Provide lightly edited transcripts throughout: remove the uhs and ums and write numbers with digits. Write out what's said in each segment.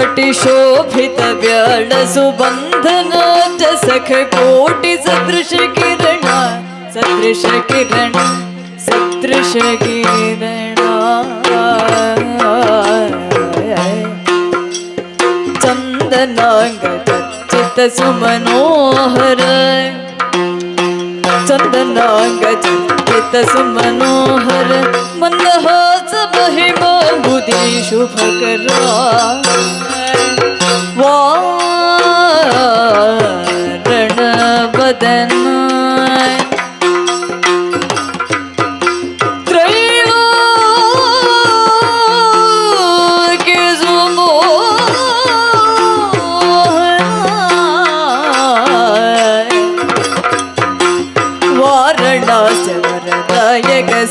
ಕಟಿ ಶೋಭಿತ ವ್ಯಾಳ ಸುಬಂಧನ ಸಖ ಕೋಟಿ ಸದೃಶ ಕಿರಣ ಸದೃಶ ಕಿರಣ ಸದೃಶ ಕಿರಣ ಚಂದನಾಂಗ ಚಿತ್ತ ಸುಮನೋಹರ ಚಂದನಾಂಗ ಚಿತ್ತ ಸುಮನೋಹರ ಮಂದಹಾಸ ಮಹಿಮ ಬುಧಿ ಶುಭಕರ ವಾರಣ ಬದನ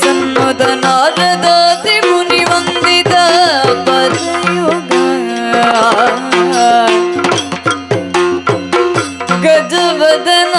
ಸನ್ನುತ ನಾರದಾತಿ ಮುನಿ ವಂದಿತ ಪದಯುಗ ಗಜವದನ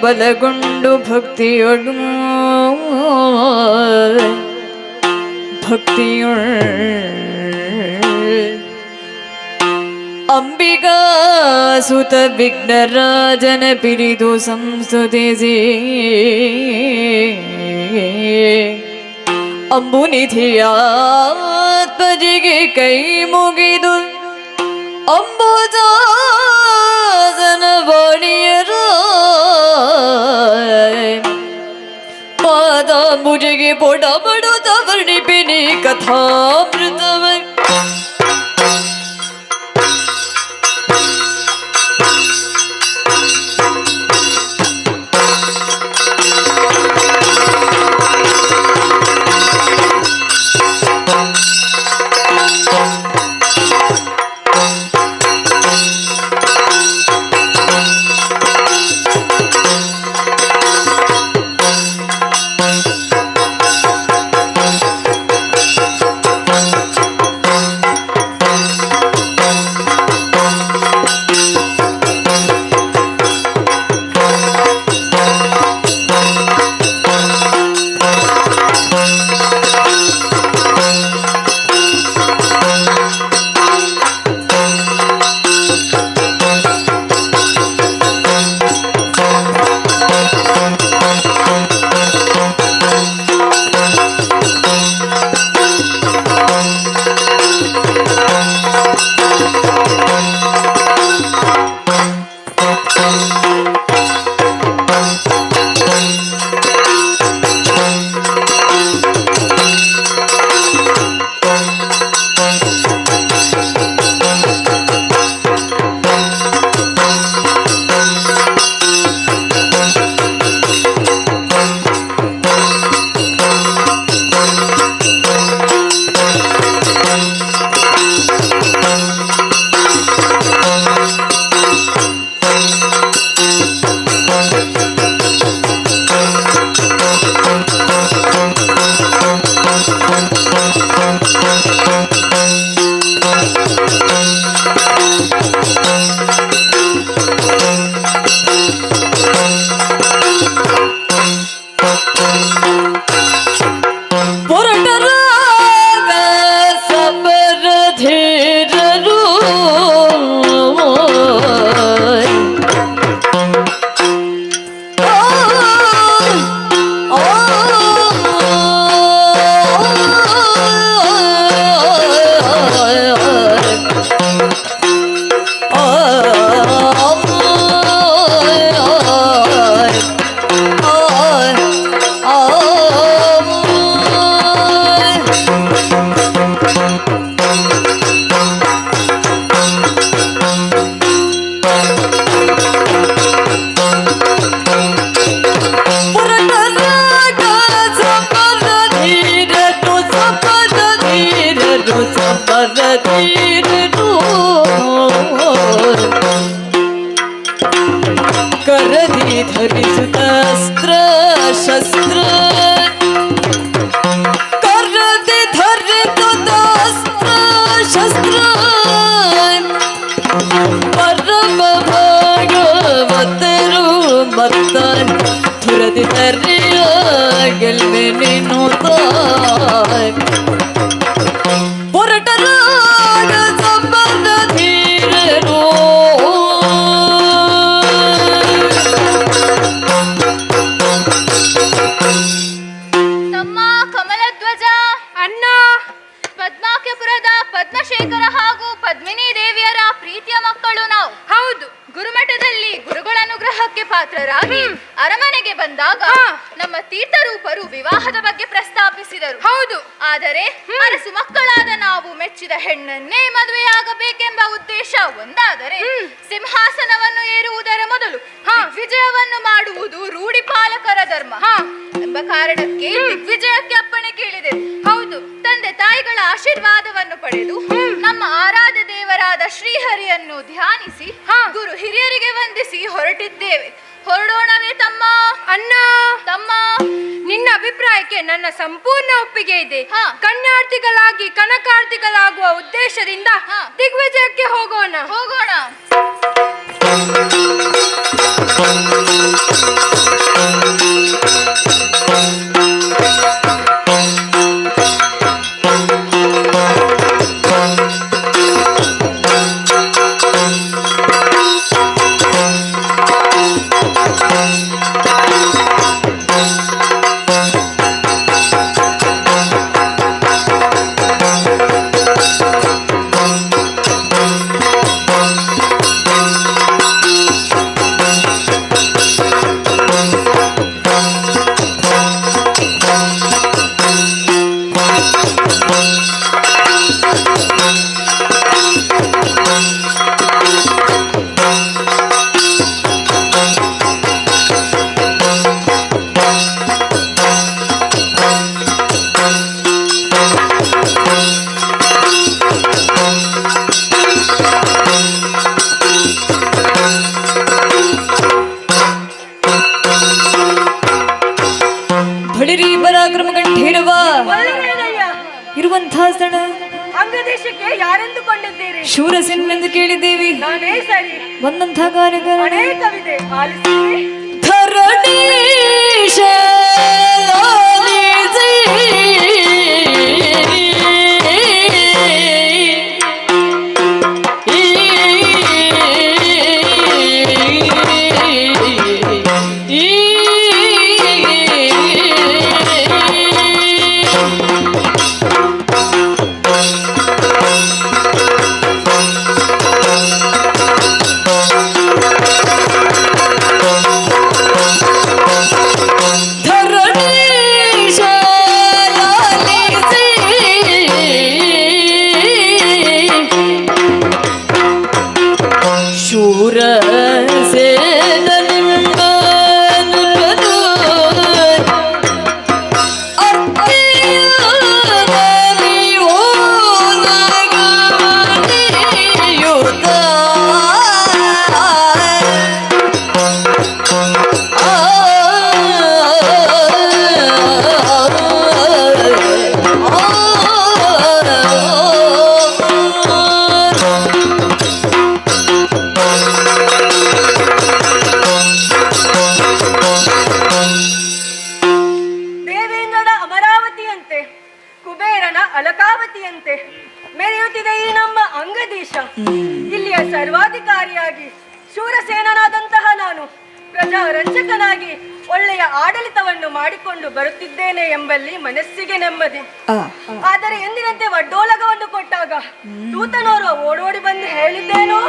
ಬಲಗೊಂಡು ಭಕ್ತಿಯೊಳು ಅಂಬಿಗಾ ಸುತ ವಿಘ್ನರಾಜನ ಪಿರಿದು ಸಂಸ್ತುತಿಸಿ ಅಂಬುನಿಧಿಯಾತ್ಮಜಿಗೆ ಕೈ ಮುಗಿದು ಅಂಬುಜ ಹೋಗಿ ಬೊಡ ಬಡುತ್ತ ವರ್ಣಿಪಿನಿ ಕಥಾಮೃತವ करधी धरिಸುತ್ತ ಅಸ್ತ್ರ ಶಸ್ತ್ರ करधी धरिಸುತ್ತ ಅಸ್ತ್ರ ಶಸ್ತ್ರ ಪರಮ ಭಾಗವತರು ಮತ್ತ ಧುರದಿ ತರಿಯ ಗೆಲ್ವೆ ನೀನು ತಾಯ್ ಪೊರಟರಾಗ ಸಂಬಂಧ ಧೀರರು ಪದ್ಮಾಕ್ಯಪುರದ ಪದ್ಮಶೇಖರ ಹಾಗೂ ಪದ್ಮಿನಿ ದೇವಿಯರ ಪ್ರೀತಿಯ ಮಕ್ಕಳು ನಾವು. ಹೌದು, ಗುರುಮಠದಲ್ಲಿ ಗುರುಗಳ ಅನುಗ್ರಹಕ್ಕೆ ಪಾತ್ರರಾಗಿ ಅರಮನೆಗೆ ಬಂದಾಗ ನಮ್ಮ ತೀರ್ಥರೂಪರು ವಿವಾಹದ ಬಗ್ಗೆ ಪ್ರಸ್ತಾಪಿಸಿದರು. ಹೌದು, ಆದರೆ ಅರಸು ಮಕ್ಕಳಾದ ನಾವು ಮೆಚ್ಚಿದ ಹೆಣ್ಣನ್ನೇ ಮದುವೆಯಾಗಬೇಕೆಂಬ ಉದ್ದೇಶ ಒಂದಾದರೆ ಸಿಂಹಾಸನವನ್ನು ಏರುವುದರ ಮೊದಲು ದಿಗ್ವಿಜಯವನ್ನು ಮಾಡುವುದು ರೂಢಿ ಪಾಲಕರ ಧರ್ಮ ಎಂಬ ಕಾರಣಕ್ಕೆ ದಿಗ್ವಿಜಯಕ್ಕೆ ಅಪ್ಪಣೆ ಕೇಳಿದೆವು. ಹೌದು, ತಂದೆ ತಾಯಿಗಳ ಆಶೀರ್ವಾದವನ್ನು ಪಡೆದು ನಮ್ಮ ಆರಾಧ್ಯ ದೇವರಾದ ಶ್ರೀಹರಿಯನ್ನು ಧ್ಯಾನಿಸಿ ಗುರು ಹಿರಿಯರಿಗೆ ವಂದಿಸಿ ಹೊರಟಿದ್ದೇವೆ. ಹೊರಡೋಣವೇ ತಮ್ಮ? ಅಣ್ಣ, ತಮ್ಮ, ನಿನ್ನ ಅಭಿಪ್ರಾಯಕ್ಕೆ ನನ್ನ ಸಂಪೂರ್ಣ ಒಪ್ಪಿಗೆ ಇದೆ. ಕನ್ಯಾರ್ಥಿಗಳಾಗಿ ಕನಕಾರ್ಥಿಗಳಾಗುವ ಉದ್ದೇಶದಿಂದ ದಿಗ್ವಿಜಯಕ್ಕೆ ಹೋಗೋಣ. ಹೋಗೋಣ. ಶೂರಸೇನೆಂದು ಕೇಳಿದ್ದೇವೆ. ನಾನೇ ಸರಿ. ಬಂದಂತಹ ಕಾರ್ಯಕರ ಅನೇಕವಿದೆ, ಆಲಿಸಿ. ಧರಣೀಶ ಅಲಕಾವತಿಯಂತೆ ಮೆರೆಯುತ್ತಿದೆ ಈ ನಮ್ಮ ಅಂಗದೀಶ. ಇಲ್ಲಿಯ ಸರ್ವಾಧಿಕಾರಿಯಾಗಿ ಶೂರಸೇನನಾದಂತಹ ನಾನು ಪ್ರಜಾರಂಜಕನಾಗಿ ಒಳ್ಳೆಯ ಆಡಳಿತವನ್ನು ಮಾಡಿಕೊಂಡು ಬರುತ್ತಿದ್ದೇನೆ ಎಂಬಲ್ಲಿ ಮನಸ್ಸಿಗೆ ನೆಮ್ಮದಿ. ಆದರೆ ಎಂದಿನಂತೆ ವಡ್ಡೋಲಗವನ್ನು ಕೊಟ್ಟಾಗ ದೂತನೋರು ಓಡೋಡಿ ಬಂದು ಹೇಳಿದ್ದೇನು,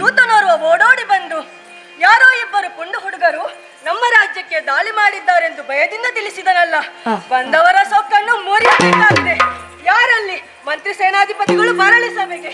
ದೂತನೋರ್ವ ಓಡೋಡಿ ಬಂದು ಯಾರೋ ಇಬ್ಬರು ಪುಂಡು ಹುಡುಗರು ನಮ್ಮ ರಾಜ್ಯಕ್ಕೆ ದಾಳಿ ಮಾಡಿದ್ದಾರೆಂದು ಭಯದಿಂದ ತಿಳಿಸಿದನಲ್ಲ. ಬಂದವರ ಸೊಕ್ಕನ್ನು ಮುರಿಯಬೇಕಾಗಿದೆ. ಯಾರಲ್ಲಿ ಮಂತ್ರಿ ಸೇನಾಧಿಪತಿಗಳು ಬರಲಿ ಸಭೆಗೆ.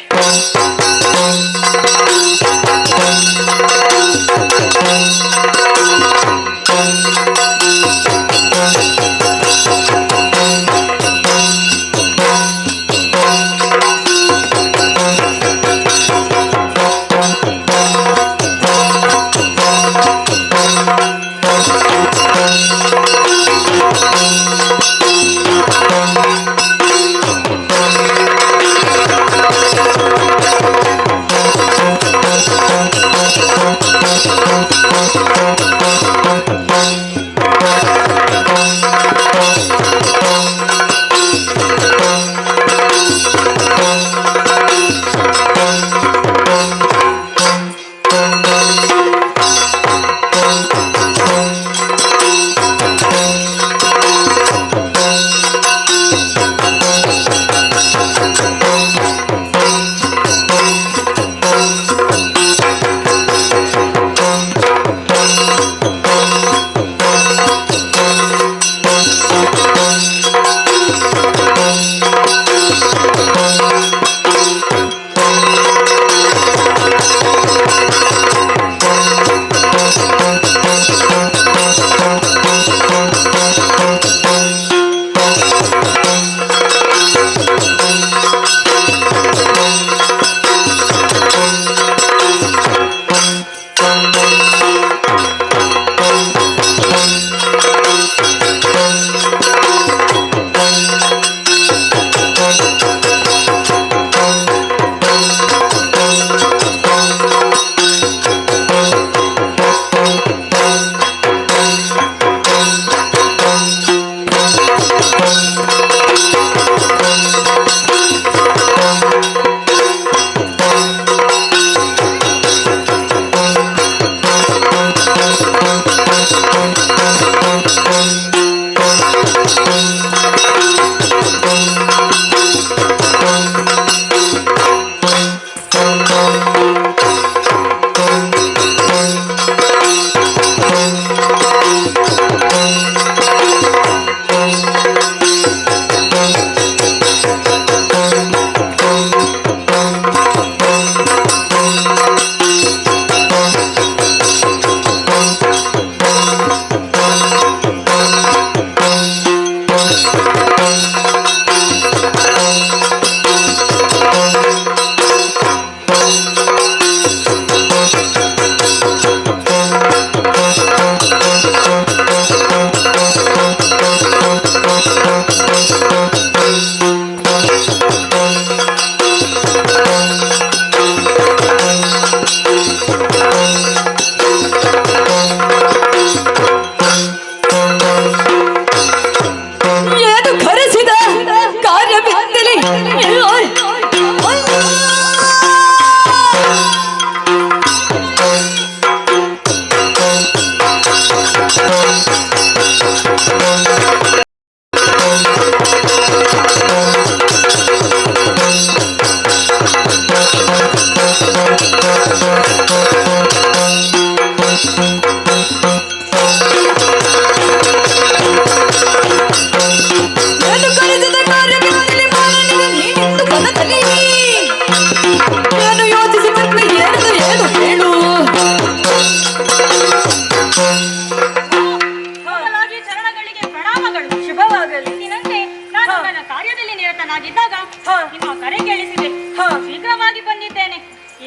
ಬಂದಿದ್ದೇನೆ.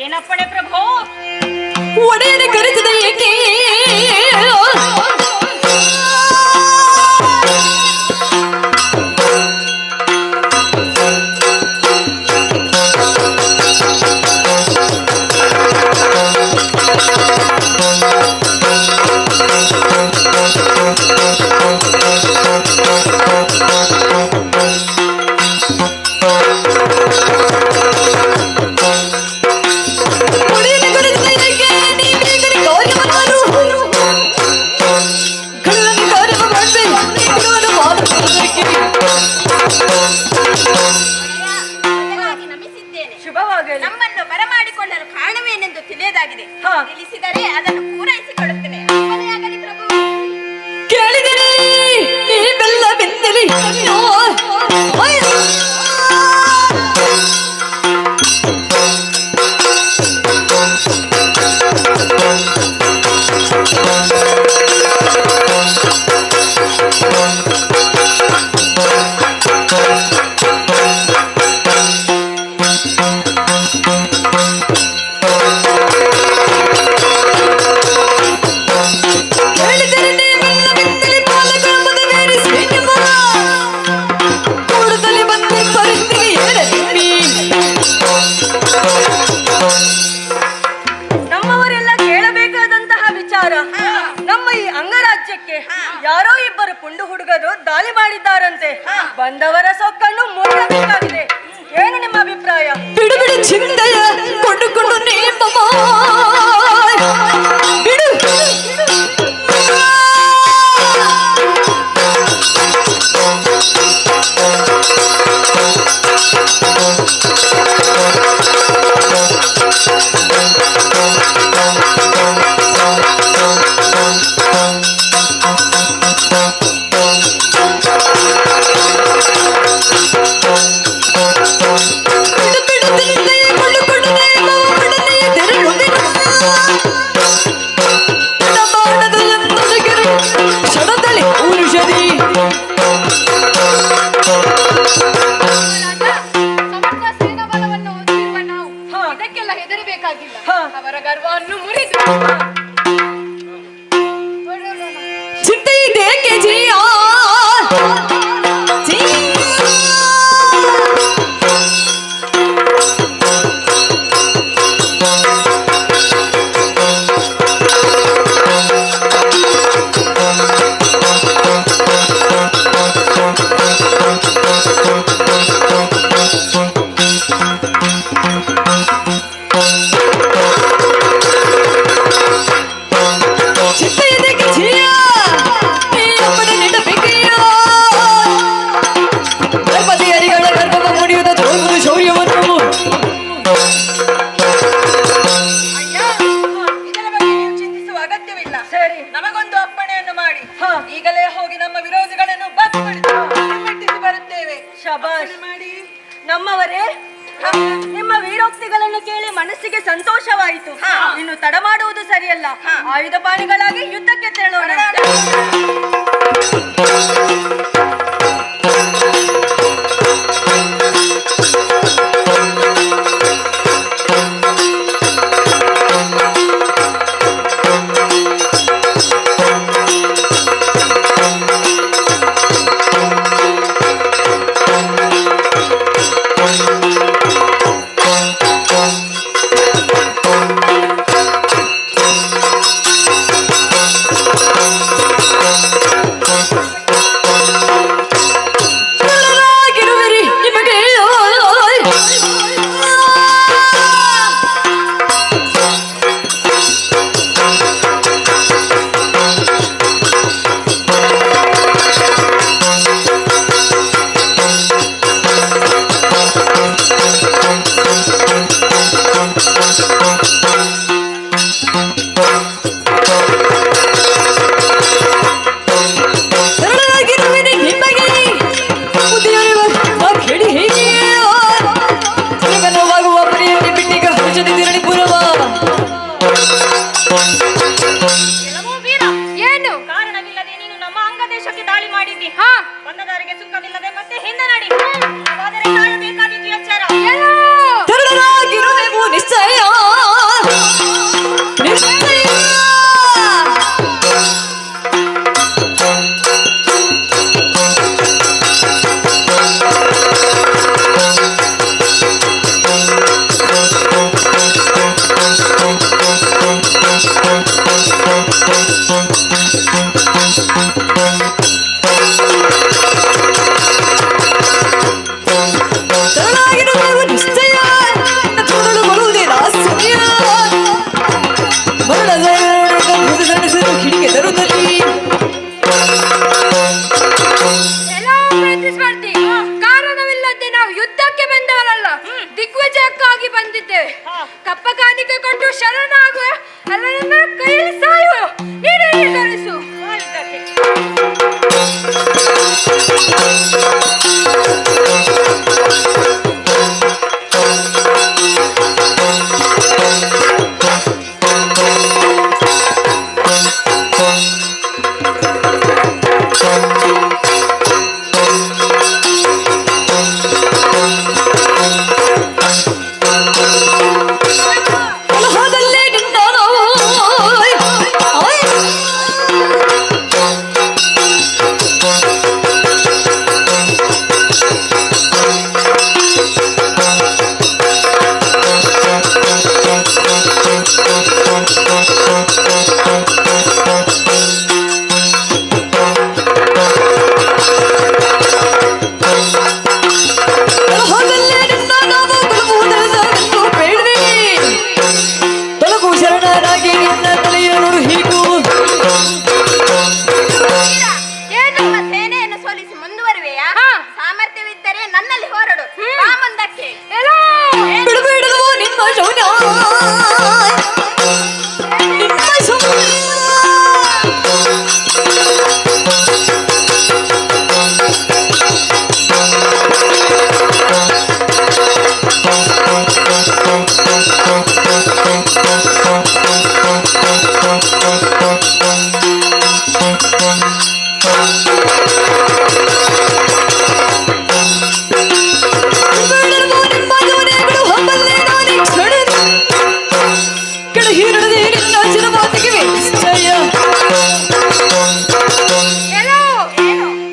ಏನಪ್ಪಣೆ ಪ್ರಭು? ಒಡೆಯನೆ ಕರೆಸಿದ ಏಕೆ ಬದಲಾಗಿ ನಮಿಸಿದ್ದೇನೆ. ಶುಭವಾಗಲಿ. ನಮ್ಮನ್ನು ಬರಮಾಡಿಕೊಳ್ಳಲು ಕಾರಣವೇನೆಂದು ತಿಳಿಯದಾಗಿದೆ. ಹಾ. ತಿಳಿಸಿದರೆ ಅದನ್ನು ಪೂರೈಸಿಕೊಡುತ್ತೇನೆ. ಅಪ್ಪಣೆಯಾಗಲಿ ಪ್ರಭು. ಕೇಳಿದಿರಿ ಈ ಬೆಲ್ಲ ಬಿಂದಿರಿ ನಮ್ಮವರೆಲ್ಲ ಕೇಳಬೇಕಾದಂತಹ ವಿಚಾರ. ನಮ್ಮ ಈ ಅಂಗರಾಜ್ಯಕ್ಕೆ ಯಾರೋ ಇಬ್ಬರು ಪುಂಡು ಹುಡುಗರು ದಾಳಿ ಮಾಡಿದ್ದಾರಂತೆ. ಬಂದವರ ಸೊಕ್ಕನ್ನು ಮುರಿಯಬೇಕಾಗಿದೆ. ಏನು ನಿಮ್ಮ ಅಭಿಪ್ರಾಯ? ಬಿಡು ಬಿಡು ಚಿಂತೆಯ ಕೊಂಡುಕೊಂಡು ನಿಮ್ಮ ಬಿಡು ಸಮರ್ಥ ಸೇನಾಬಲವನ್ನು ಹೊಂದಿರುವ ನಾವು ಇದಕ್ಕೆಲ್ಲ ಹೆದರಬೇಕಾಗಿಲ್ಲ. ಅವರ ಗರ್ವವನ್ನು ಮುರಿದು ಚಿಂತೆ ಇದೆಯೇಕೆ ಜಿಯಾ ಚಿಂತೆ ಇದೆಯೇಕೆ ಜಿಯಾ ಈ ಅಪ್ಪಣೆ ನೀಡಬೇಕೆಯೋ ಗರ್ಭಧಿಯರಿಗಳ ಗರ್ಭವ ಮುಡಿಯುವುದ ತೋರುವುದು ಶೌರ್ಯವನ್ನು ಅಯ್ಯ, ಇದರ ಬಗ್ಗೆ ನೀವು ಚಿಂತಿಸುವ ಅಗತ್ಯವಿಲ್ಲ. ಸರಿ. ನಮಗೊಂದು ಅಪ್ಪಣೆಯನ್ನು ಮಾಡಿ. ಹಾ. ಈಗಲೇ ಹೋಗಿ ನಮ್ಮ ವಿರೋಧಿಗಳನ್ನು ಬಟ್ಟಿಸಿ ಬರುತ್ತೇವೆ. ಶಬಾಷ್. ಮಾಡಿ. ನಮ್ಮವರೇ, ನಿಮ್ಮ ವೀರೋಕ್ತಿಗಳನ್ನು ಕೇಳಿ ಮನಸ್ಸಿಗೆ ಸಂತೋಷವಾಯಿತು. ಇನ್ನು ತಡ ಮಾಡುವುದು ಸರಿಯಲ್ಲ. ಆಯುಧ ಪಾಣಿಗಳಾಗಿ ಯುದ್ಧಕ್ಕೆ ತೆರಳೋಣ.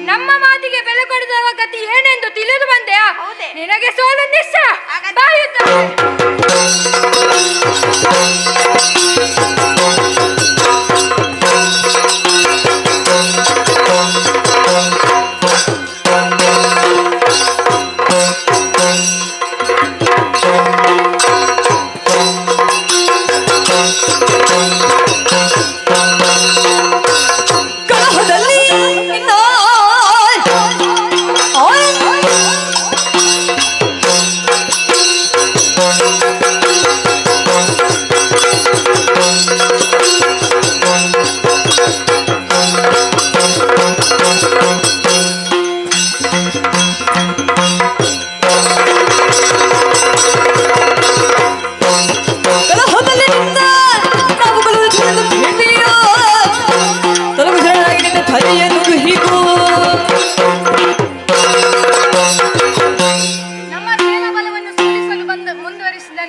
ನಮ್ಮ ಮಾತಿಗೆ ಬೆಲೆ ಕೊಡದವ ಗತಿ ಏನೆಂದು ತಿಳಿದು ಬಂದೆಯಾ? ನಿನಗೆ ಸೋಲು ನಿಶ್ಚಯ.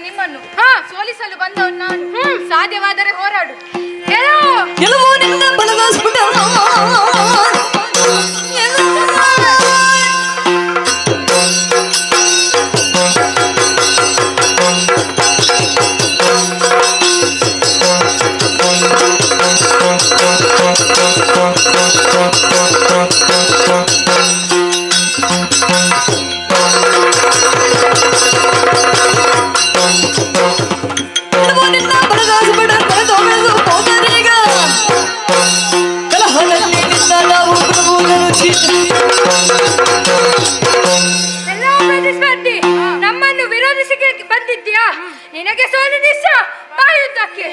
ನಿಮ್ಮನ್ನು ಸೋಲಿಸಲು ಬಂದವನು ನಾನು. ಸಾಧ್ಯವಾದರೆ ಹೋರಾಡು. ಗೆಲುವು ನಿನ್ನ ಬಲದ ಸ್ಫುಟ. ನಮ್ಮನ್ನು ವಿರೋಧಿಸಿ ಬಂದಿದ್ಯಾ? ನಿನಗೆ ಸೋಲು ನಿಶ್ಚಯ. ಬಾ ಯುದ್ಧಕ್ಕೆ.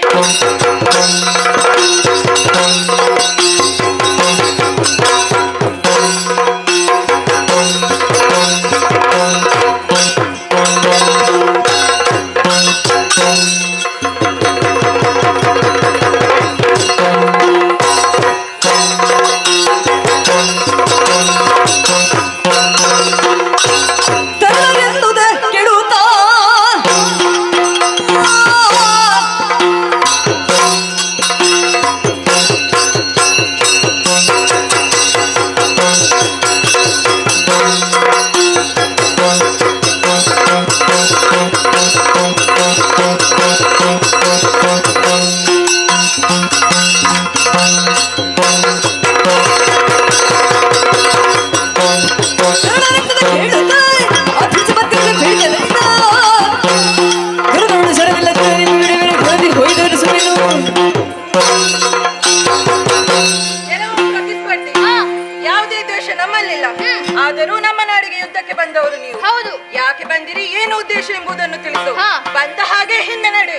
ಯಾವುದೇ ದ್ವೇಷ ನಮ್ಮಲ್ಲಿಲ್ಲ. ಆದರೂ ನಮ್ಮ ನಾಡಿಗೆ ಯುದ್ಧಕ್ಕೆ ಬಂದವರು ನೀವು. ಹೌದು. ಯಾಕೆ ಬಂದಿರಿ, ಏನು ಉದ್ದೇಶ ಎಂಬುದನ್ನು ತಿಳಿಸು. ಬಂದ ಹಾಗೆ ಹಿಂದೆ ನಡೆ.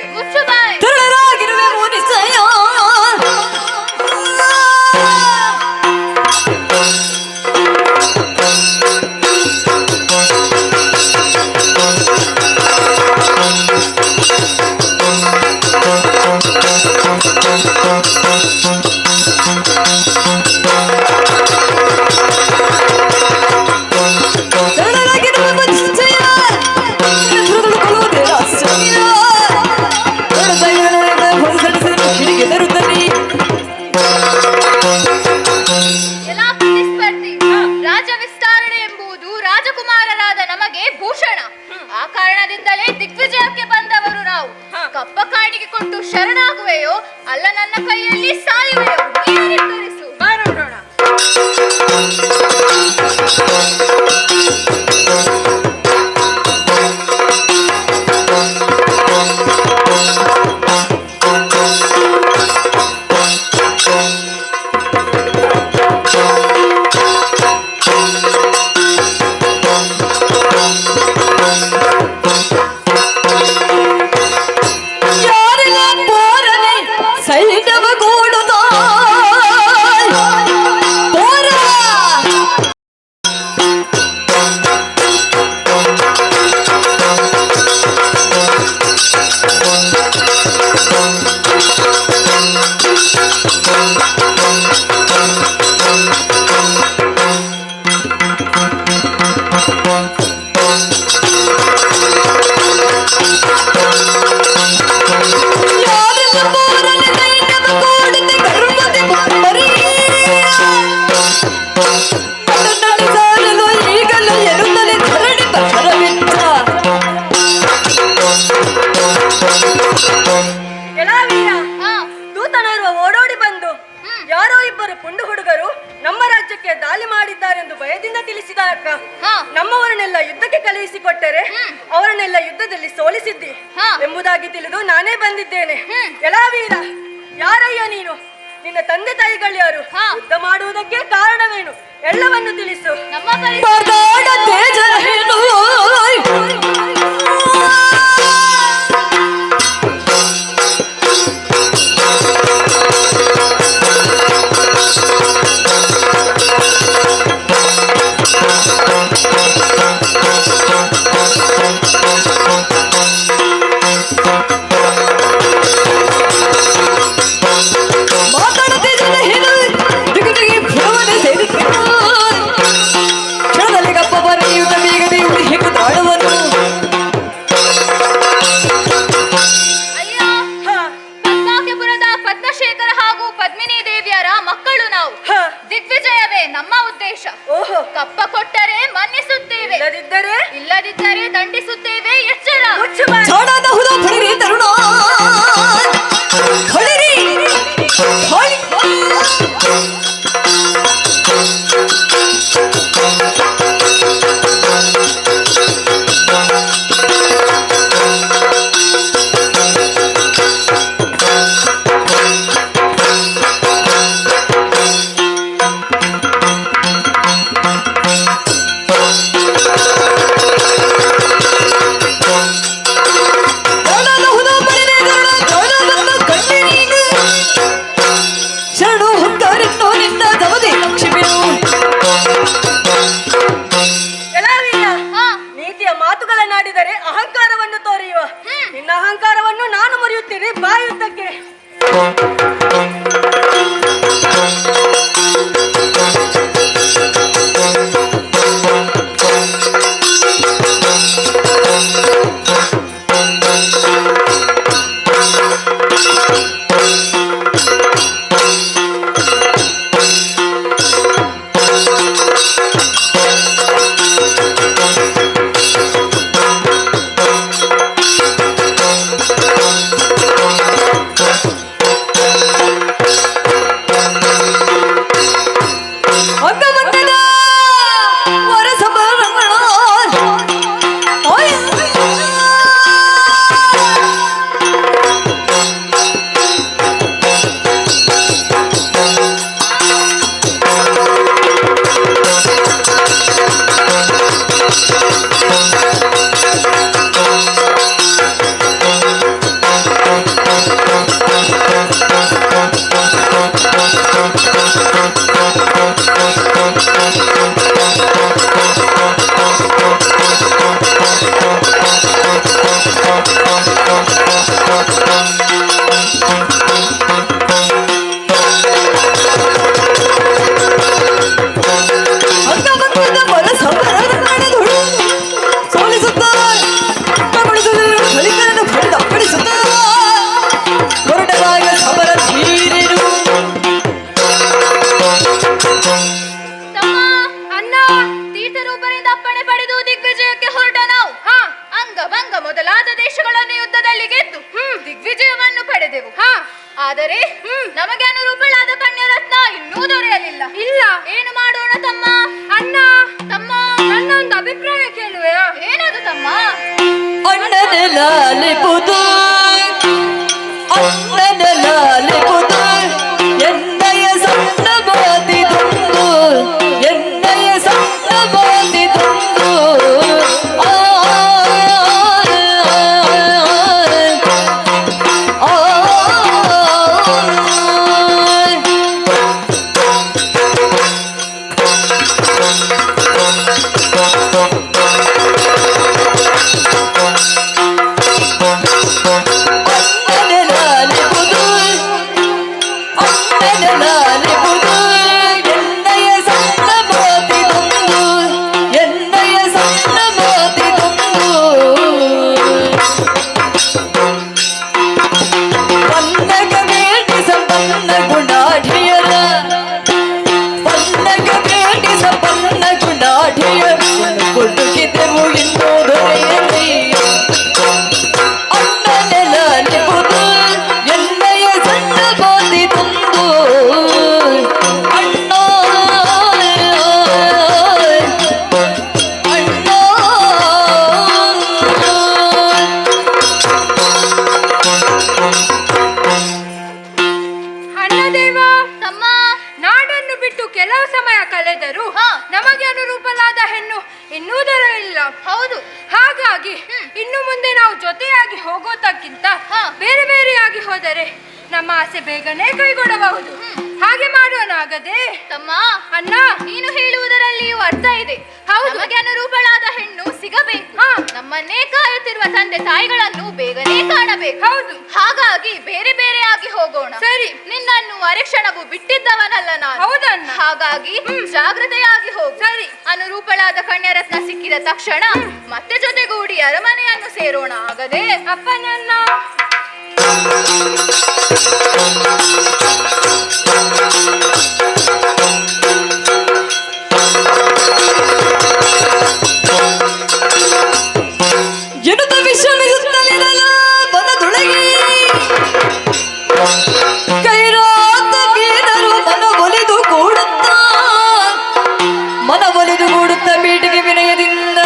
ರಾಜ ವಿಸ್ತಾರಣೆ ಎಂಬುದು ರಾಜಕುಮಾರರಾದ ನಮಗೆ ಭೂಷಣ. ಆ ಕಾರಣದಿಂದಲೇ ದಿಗ್ವಿಜಯಕ್ಕೆ ಬಂದವರು ನಾವು. ಕಪ್ಪ ಕಾಣಿಗೆ ಕೊಟ್ಟು ಶರಣಾಗುವೆಯೋ ಅಲ್ಲ ನನ್ನ ಕೈಯಲ್ಲಿ ಸಾಯುವೆಯೋ, ನೀನು ನಿರ್ಧರಿಸು. ಬಾರೋಣ. ಎಲಾ ವೀರ, ಹಾ ದೂತನೋರ್ವ ಓಡೋಡಿ ಬಂದು ಹ್ಮ್. ಯಾರೋ ಇಬ್ಬರು ಪುಂಡು ಹುಡುಗರು ನಮ್ಮ ರಾಜ್ಯಕ್ಕೆ ದಾಳಿ ಮಾಡಿದ್ದಾರೆಂದು ಭಯದಿಂದ ತಿಳಿಸಿದ ಅಕ್ಕ. ಹಾ. ನಮ್ಮವರನ್ನೆಲ್ಲ ಯುದ್ಧಕ್ಕೆ ಕಳುಹಿಸಿಕೊಟ್ಟರೆ ಅವರನ್ನೆಲ್ಲ ಯುದ್ಧದಲ್ಲಿ ಸೋಲಿಸಿದ್ದಿ ಹಾ. ಎಂಬುದಾಗಿ ತಿಳಿದು ನಾನೇ ಬಂದಿದ್ದೇನೆ. ಹ್ಮ್. ಎಲಾ ವೀರ, ಯಾರಯ್ಯ ನೀನು? ನಿನ್ನ ತಂದೆ ತಾಯಿಗಳ್ಯಾರು? ಹಾ. ಯುದ್ಧ ಮಾಡುವುದಕ್ಕೆ ಕಾರಣವೇನು? ಎಲ್ಲವನ್ನು ತಿಳಿಸು. ನಮ್ಮ ಪರಿಸ್ಥಿತಿ ಪದಾಡ ತೇಜ ಹೇಳು ಮಾತಾಡದೆ ಜನ ಹೇಳು ದಿಗದಿಗೆ ಭ್ರಮನೆ ಸೇರಿಕೊಂಡು ಕ್ಷಣದಲ್ಲಿ ಗಪ್ಪ ಬರೆಯುತ್ತ ಬೇಗದೆ ಉಳಿ ಹೇಗೆ ತಾಳುವನು ಅಯ್ಯ, ಹಾ. ಪದ್ಮಾಕೆಪುರದ ಪದ್ಮಶೇಖರ ಹಾಗೂ ಪದ್ಮಿನಿ ದೇವಿಯರ ಮಕ್ಕಳು ನಾವು. ಹಾ. ದಿಗ್ವಿಜಯವೇ ನಮ್ಮ ಉದ್ದೇಶ. ಓಹೋ, ಕಪ್ಪ ಕೊಟ್ಟರೆ ಮನ್ನಿಸುತ್ತೇವೆ, ಇಲ್ಲದಿದ್ದರೆ ಇಲ್ಲದಿದ್ದರೆ ದಂಡಿಸುತ್ತೇವೆ. ಎಚ್ಚರ. ಮುಚ್ಚು ಬಾಯಿ. ಚಾಣದ ಹುದ ಹೊಡಿರಿ ತರುಣ ಹೊಡಿರಿ ಹೊಡಿ ಚಾಣದ ಹುದ ಹೊಡಿರಿ ತರುಣ ಚಾಣದನ್ನ ಕಣ್ಣಿನೀಗ ಶರಣು ಹೊಕ್ಕರೆನ್ನೋ ನಿನ್ನ ಜಮದಿ ಲಕ್ಷ್ಮಿಯು ಎಲಾ ವೀರ, ಹಾ. ನೀತಿಯ ಮಾತುಗಳನ್ನಾಡಿದರೆ ಅಹಂಕಾರವನ್ನು ತೋರಿಯುವ. ನಿನ್ನ ಅಹಂಕಾರವನ್ನು ನಾನು ಮುರಿಯುತ್ತೇನೆ. ಬಾಯುತ್ತಕ್ಕೆ ಅಂಗಮಂಗಲ ವರಸಬರಮಣ ಅಂಗಮಂಗಲ ವರಸಬರಮಣ ಸೋಲಿಸುತ್ತ ಪುಟ್ಟಗೊಳಿಸಲು ಕಲಿಕರನ್ನು ಬಡಿದ ಹೊರಟರಾಗ ಸಮರ ಧೀರರು ತಮ್ಮ, ಅಣ್ಣ, ತೀರ್ಥರೂಪರಿಂದ ಅಪ್ಪಣೆ ಪಡೆದು ದಿಗ್ವಿಜಯಕ್ಕೆ ಹೊರಟ ನಾವು. ಅಂಗಭಂಗ ಮೊದಲಾದ ದೇಶಗಳನ್ನು ಯುದ್ಧದಲ್ಲಿ ಗೆದ್ದು ದಿಗ್ವಿಜಯವನ್ನು ಪಡೆದೆವು. ಆದರೆ ನಮಗೆ ಅನುರೂಪಳಾದ ಕನ್ಯರತ್ನ ಇನ್ನೂ ದೊರೆಯಲಿಲ್ಲ. ಇಲ್ಲ. ಏನು ಮಾಡೋಣ ತಮ್ಮ? ಅಣ್ಣ, ತಮ್ಮ, ನನ್ನ ಒಂದು ಅಭಿಪ್ರಾಯ ಕೇಳುವೆ. ಏನದು ತಮ್ಮ? ಅಣ್ಣನ ಲಾಲಿಪುದು ಅಣ್ಣನ ಲಾಲಿಪುದು ಎನ್ನಯ ಸಣ್ಣ ಮಾತಿದೊಂದು ಎನ್ನಯ ಸಣ್ಣ ಮಾತಿದೊಂದು ಆ ಆ ಬೇರೆ ಬೇರೆಯಾಗಿ ಹೋದರೆ ನಮ್ಮ ಆಸೆ ಬೇಗನೆ ಕೈಗೊಳ್ಳಬಹುದು. ಹಾಗೆ ಮಾಡೋಣ ಆಗದೆ? ತಮ್ಮ, ಅಣ್ಣ, ನೀನು ಹೇಳುವುದರಲ್ಲಿಯೂ ಅರ್ಥ ಇದೆ. ಹೌದು. ನಮಗೆ ಅನುರೂಪಳಾದ ಹೆಣ್ಣು ಸಿಗಬೇಕು. ನಮ್ಮನ್ನೇ ಕಾಯುತ್ತಿರುವ ತಂದೆ ತಾಯಿಗಳನ್ನು ಬೇಗನೆ ಕಾಣಬೇಕು. ಹೌದು. ಹಾಗಾಗಿ ಬೇರೆ ಬೇರೆಯಾಗಿ ಹೋಗೋಣ. ಸರಿ. ನಿನ್ನನ್ನು ಅರೆಕ್ಷಣವು ಬಿಟ್ಟಿದ್ದವನಲ್ಲ ನಾನು. ಹೌದಣ್ಣ. ಹಾಗಾಗಿ ಜಾಗ್ರತೆಯಾಗಿ ಹೋಗು. ಸರಿ. ಅನುರೂಪಳಾದ ಕನ್ಯರತ್ನ ಸಿಕ್ಕಿದ ತಕ್ಷಣ ಮತ್ತೆ ಜೊತೆಗೂಡಿ ಅರಮನೆಯನ್ನು ಸೇರೋಣ ಆಗದೆ? ಅಪ್ಪ ನನ್ನ ಎನ್ನುತ್ತ ವಿಶ್ರಮಿಸುತ್ತಲಿರಲು ಬನದೊಳಗೆ ಕೈರಾತ ಬೀದರು ಮನವೊಲಿದು ಕೂಡುತ್ತ ಬೀಟಿಗೆ ವಿನಯದಿಂದ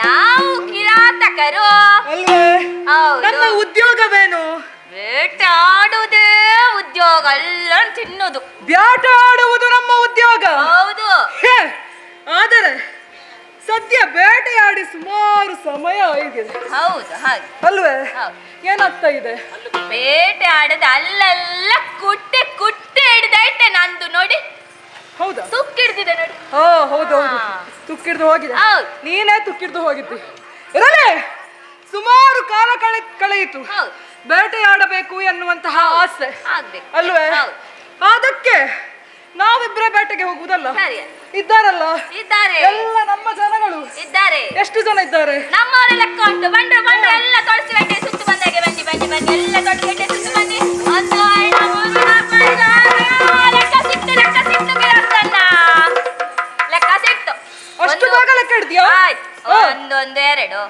ನಾವು ಕಿರಾತಕರು. ಅಲ್ವೇ? ಹೌದು. ನಮ್ಮ ಉದ್ಯೋಗವೇನು? ಬೇಟೆಯಾಡುವುದೇ ಉದ್ಯೋಗ, ಎಲ್ಲ ತಿನ್ನೋದು. ಬೇಟೆಯಾಡುವುದು ನಮ್ಮ ಉದ್ಯೋಗ. ಹೌದು. ಹೇ, ಆದರೆ ಸದ್ಯ ಬೇಟೆಯಾಡಿ ಸುಮಾರು ಸಮಯ ಆಗಿದೆ. ಹೌದು ಹಾಗೆ ಅಲ್ವೇ? ಹೌದು. ಏನಾಗ್ತಾ ಇದೆ? ಬೇಟೆ ಆಡದ ಅಲ್ಲೆಲ್ಲ ಕುಟ್ಟೆ ಕುಟ್ಟೆ ಹಿಡ್ದೈತೆ ನಂದು ನೋಡಿ. ಹೌದಾ? ತುಕ್ಕಿಡ್ದಿದೆ ನೋಡಿ. ಹಾ, ಹೌದೌದು. ತುಕ್ಕಿಡ್ದು ಹೋಗಿದೆ. ಹೌದು. ನೀನೇ ತುಕ್ಕಿಡ್ದು ಹೋಗಿದ್ದಿ. ಇರಲೇ ಸುಮಾರು ಕಾಲ ಕಳೆಯಿತು. ಹೌದು. ಬೇಟೆಯಾಡಬೇಕು ಎನ್ನುವಂತಹ ಆಸೆ ಆಗ್ಬೇಕು. ಅಲ್ವೇ? ಹೌದು. ಅದಕ್ಕೆ ನಾವಿಬ್ಬರೇ ಬೇಟೆಗೆ ಹೋಗುವುದಲ್ಲ. ಸರಿ. ಇದ್ದಾರಲ್ಲ, ಇದ್ದಾರೆ. ಎಲ್ಲ ನಮ್ಮ ಜನಗಳು. ಇದ್ದಾರೆ. ಎಷ್ಟು ಜನ ಇದ್ದಾರೆ? ನಮ್ಮವರ ಲೆಕ್ಕ ಉಂಟು. ಬಂಡ್ರು ಬಂಡ್ರು ಎಲ್ಲ ತೊಳಸಿ ಗಂಟೆ ಸುತ್ತು ಬಂದಾಗೆ ಬನ್ನಿ ಬನ್ನಿ ಬನ್ನಿ ಎಲ್ಲ ತೊಳಸಿ ಗಂಟೆ ಸುತ್ತು ಬನ್ನಿ. ಒಂದು ಐದು ಮೂರು ನಾಲ್ಕು ಐದು ಆರು ಲೆಕ್ಕ ಸಿಕ್ತು ಗಿರಸ್ತನ್ನ. ಲೆಕ್ಕ ಸಿಕ್ತು. ಅಷ್ಟು ಬೇಗ ಲೆಕ್ಕ ಹಿಡ್ದ್ಯಾ? ಆಯ್ತು. ಒಂದೊಂದು ಎರಡು,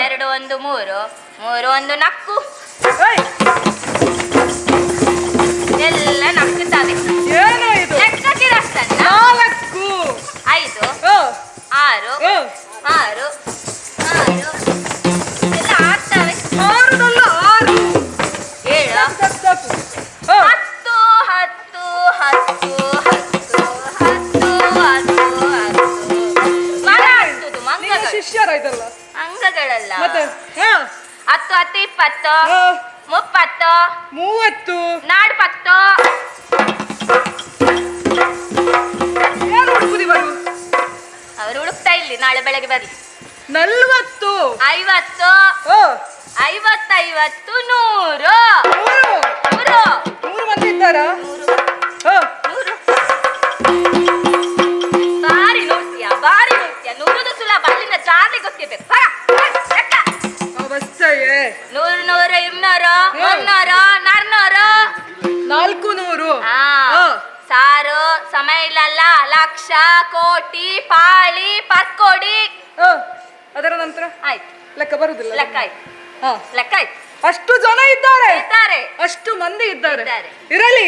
ಎರಡು ಒಂದು ಮೂರು, ಮೂರು ಒಂದು ನಕ್ಕು, ಏಯ್, ಎಲ್ಲ ನಕ್ಕುತ್ತವೆ. ಏನೋ ಇದು? ಲೆಕ್ಕ ಗಿರಸ್ತನ್ನ. 4 ಐದು ಆ, ಆರು ಆ, ಆರು ಆರು ಎಲ್ಲ ಆಗ್ತವೆ. 6 6 ಏಳು ಸಾಕು. ಆ, ಹತ್ತು ಹತ್ತು ಹತ್ತು ಹತ್ತು ಹತ್ತು ಹತ್ತು ಹತ್ತು ಮರ ಹತ್ತುದು ನಿನ್ನ ಮಂಗಗಳು. ಶಿಷ್ಯರ ಇದಲ್ಲ ಅಂಗಗಳಲ್ಲ. ಮತ್ತೆ? ಹಾ, ಹತ್ತು ಹತ್ತು ಇಪ್ಪತ್ತು, ಆ, 30, 30. ನಾಡು 10. ಏನು ಹುಡುಕುದು ಇವರು? ಅವರು ಹುಡುಕ್ತಾ ಇಲ್ಲಿ, ನಾಳೆ ಬೆಳಗ್ಗೆ ಬರ್ಲಿ. 40. 50, ಆ, 50, 50, 100. 100. 100, 100 ಮಂದಿ ಇದ್ದಾರಾ? ಆ, 100. ಬಾರಿ ನೋಡ್ತೀಯ, ಬಾರಿ ನೋಡ್ತೀಯ. 100 ಸುಲಭ, ಅಲ್ಲಿಂದ ಚಾರ್ಲಿ ಗೊತ್ತಿರ್ಬೇಕು. ಲೆಕ್ಕ. ಅವಸ್ಥೆಯೇ. 100, 100, 200, 300, 400. 400. ಆ, ಸಾರು ಸಮಯ ಇಲ್ಲಲ್ಲ. ಲಕ್ಷ, ಕೋಟಿ, ಪಾಳಿ, ಪರ್ಕೋಡಿ. ಆ, ಅದರ ನಂತರ ಆಯ್ತು. ಲೆಕ್ಕ ಬರುದಿಲ್ಲ. ಲೆಕ್ಕ ಆಯ್ತು. ಆ, ಲೆಕ್ಕ ಆಯ್ತು. ಅಷ್ಟು ಜನ ಇದ್ದಾರೆ, ಇದ್ದಾರೆ. ಅಷ್ಟು ಮಂದಿ ಇದ್ದಾರೆ. ಇದ್ದಾರೆ. ಇರಲಿ,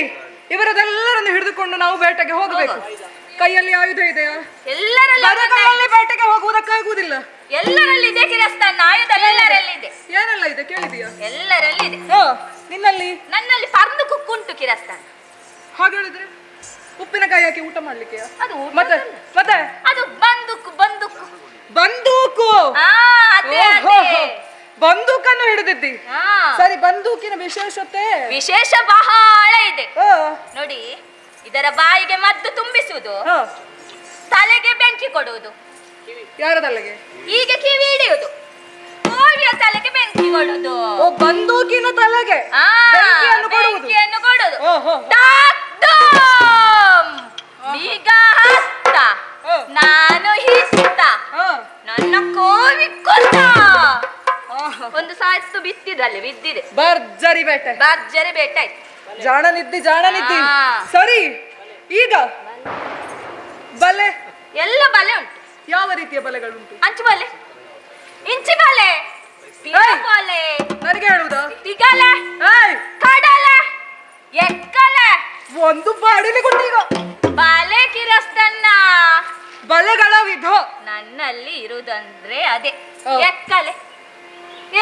ಇವರದೆಲ್ಲರನ್ನು ಹಿಡಿದುಕೊಂಡು ನಾವು ಬೇಟೆಗೆ ಹೋಗಬೇಕು. ಕೈಯಲ್ಲಿ ಆಯುಧ ಇದೆಯಾ? ಎಲ್ಲರಲ್ಲಿ ಬರಗಾಲಲ್ಲಿ ಬೇಟೆಗೆ ಹೋಗುವುದಕ್ಕಾಗುವುದಿಲ್ಲ. ಎಲ್ಲರಲ್ಲಿ ಇದೆ ಕಿರಸ್ತನ್ನ. ಆಯುಧ ಎಲ್ಲರಲ್ಲಿ ಇದೆ. ಏನೆಲ್ಲ ಇದೆ ಕೇಳಿದೀಯಾ? ಎಲ್ಲರಲ್ಲಿ ಇದೆ. ಹಾ, ನಿನ್ನಲ್ಲಿ? ನನ್ನಲ್ಲಿ ಪರ್ದು ಕುಕ್ಕುಂಟು ಕಿರಸ್ತನ್ನ. ಹಾಗೆ ಹೇಳಿದ್ರೆ ಉಪ್ಪಿನಕಾಯಿ ಹಾಕಿ ಊಟ ಮಾಡ್ಲಿಕ್ಕೆ? ಅದು ಊಟ ಮತ್ತೆ ಅಲ್ಲ. ಮತ್ತೆ ಅದು ಬಂದೂಕು ಬಂದೂಕು. ಬಂದೂಕು. ಆ, ಅದೇ ಓಹೋ, ಅದೇ. ಬಂದೂಕನ್ನು ಹಿಡಿದಿದ್ದಿ. ಆ, ಸರಿ, ಬಂದೂಕಿನ ವಿಶೇಷತೆ? ವಿಶೇಷ ಬಹಳ ಇದೆ ಆ, ನೋಡಿ. ಇದರ ಬಾಯಿಗೆ ಮದ್ದು ತುಂಬಿಸುವುದು, ಹಾ. ತಲೆಗೆ ಬೆಂಕಿ ಕೊಡುವುದು. ಯಾರ ತಲೆಗೆ? ಹೀಗೆ ಕಿವಿ ಹಿಡಿಯುವುದು, ಕೋಳಿಯ ತಲೆಗೆ ಬೆಂಕಿ ಕೊಡುವುದು. ಓ, ಬಂದೂಕಿನ ತಲೆಗೆ ಆ, ಬೆಂಕಿಯನ್ನು ಕೊಡುವುದು. ಬೆಂಕಿಯನ್ನು ಕೊಡುವುದು. ಓಹೋ. ಡಾಕ್ ಡಾಮ್. ಬೀಗ ಹತ್ತ, ಆ. ನಾನು ಹಿತ್ತ, ಹಾ. ನನ್ನ ಕೋವಿ ಕೊತ್ತ. ಆಹಾ. ಒಂದು ಸಾಯ್ತು ಬಿತ್ತಿದಲ್ಲಿ ಬಿದ್ದಿದೆ. ಭರ್ಜರಿ ಬೇಟೆ. ಭರ್ಜರಿ ಬೇಟೆ ಆಯ್ತು. ಜಾಣನಿದ್ದಿ, ಜಾಣನಿದ್ದಿ. ಆ. ಸರಿ, ಈಗ ಬಲೆ. ಎಲ್ಲ ಬಲೆ ಉಂಟು. ಯಾವ ರೀತಿಯ ಬಲೆಗಳುಂಟು? ಅಂಚು ಬಲೆ, ಇಂಚಿ ಬಲೆ, ಬಲೆ, ನನಗೆ ಹೇಳುವುದಾ? ತಿಗಲೆ, ಏಯ್, ಕಡಲೆ, ಎಕ್ಕಲೆ. ಒಂದು ಬಾಡಿಲಿ ಕೊಟ್ಟೀಗ. ಬಲೆ ಕಿರಸ್ತನ್ನ. ಬಲೆಗಳ ವಿಧ ನನ್ನಲ್ಲಿ ಇರುವುದಂದ್ರೆ ಅದೇ ಓ. ಎಕ್ಕಲೆ.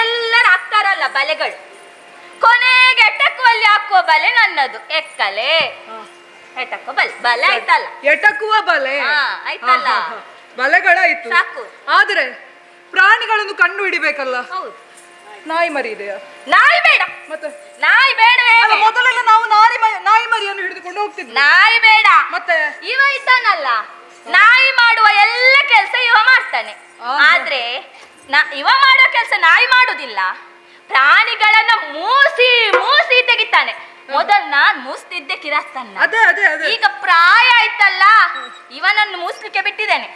ಎಲ್ಲರೂ ಹಾಕ್ತಾರಲ್ಲ ಬಲೆಗಳು, ಕೊನೆಗೆ ಎಟಕುವಲ್ಲಿ ಹಾಕುವ ಬಲೆ ನನ್ನದು ಎಕ್ಕಲೆ. ಎಟಕುವ ಬಲೆ, ಬಲೆ ಆಯ್ತಲ್ಲ. ಎಟಕುವ ಬಲೆ. ಹಾ, ಆಯ್ತಲ್ಲ. ಹಾ, ಹಾ, ಹಾ. ಬಲೆಗಳಾಯ್ತು. ಸಾಕು. ಆದ್ರೆ ಪ್ರಾಣಿಗಳನ್ನು ಕಂಡು ಹಿಡಿಬೇಕಲ್ಲ. ಹೌದು. ನಾಯಿ ಮರಿ ಇದೆಯಾ? ನಾಯಿ ಬೇಡ. ಮತ್ತೆ ನಾಯಿ ಬೇಡವೇ ಅಲ್ಲ, ಮೊದಲೆಲ್ಲ ನಾವು ನಾಯಿ ಮರಿಯನ್ನು ಹಿಡಿದುಕೊಂಡು ಹೋಗ್ತಿದ್ವಿ. ನಾಯಿ ಬೇಡ. ಮತ್ತೆ ಇವ ಇದ್ದಾನಲ್ಲ, ನಾಯಿ ಮಾಡುವ ಎಲ್ಲ ಕೆಲಸ ಇವ ಮಾಡ್ತಾನೆ. ಆದ್ರೆ ಇವ ಮಾಡೋ ಕೆಲಸ ನಾಯಿ ಮಾಡುದಿಲ್ಲ. ಪ್ರಾಣಿಗಳನ್ನ ಮೂಸಿ ಮೂಸಿ ತೆಗಿತಾನೆ. ಮೊದಲು ನಾನ್ ಮೂಸ್ತಿದ್ದೆ ಕಿರಸ್ತನ್ನ. ಅದೇ ಅದೇ ಅದೇ. ಈಗ ಪ್ರಾಯ ಆಯ್ತಲ್ಲ, ಇವನನ್ನು ಮೂಸ್ಲಿಕ್ಕೆ ಬಿಟ್ಟಿದ್ದೇನೆ.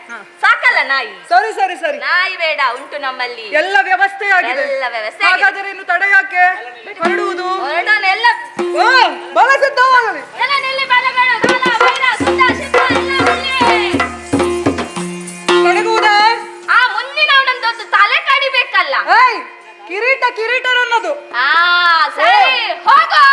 ಸಾಕಲ್ಲ ನಾಯಿ. ಸರಿ ಸರಿ ಸರಿ. ನಾಯಿ ಬೇಡ, ಉಂಟು ನಮ್ಮಲ್ಲಿ ಎಲ್ಲ ವ್ಯವಸ್ಥೆ ಆಗಿದೆ. ಎಲ್ಲ ವ್ಯವಸ್ಥೆ ಆಗಿದೆ. ಹಾಗಾದರೆ ಇನ್ನು ತಡ ಯಾಕೆ? ಹೊರಡುವುದು. ಹೊರಡೋಣ ಎಲ್ಲ. ಓ, ಬಲ ಸಿದ್ಧವಾಗಲಿ. ಎಲ್ಲ ನಿಲ್ಲಿ ಬಲಗಳು, ಗಾಲ, ವೈರ, ಸುತ್ತ, ಸಿದ್ಧ, ಎಲ್ಲ ನಿಲ್ಲಿ. ತೊಡಗುವುದಾ? ಆ ಮುಂದಿನವನೊಂದೊಂದು ತಲೆ ಕಡಿಬೇಕಲ್ಲ. ಏಯ್, ಕಿರೀಟ ನನ್ನದು. ಆ, ಸರಿ, ಹೋಗೋ.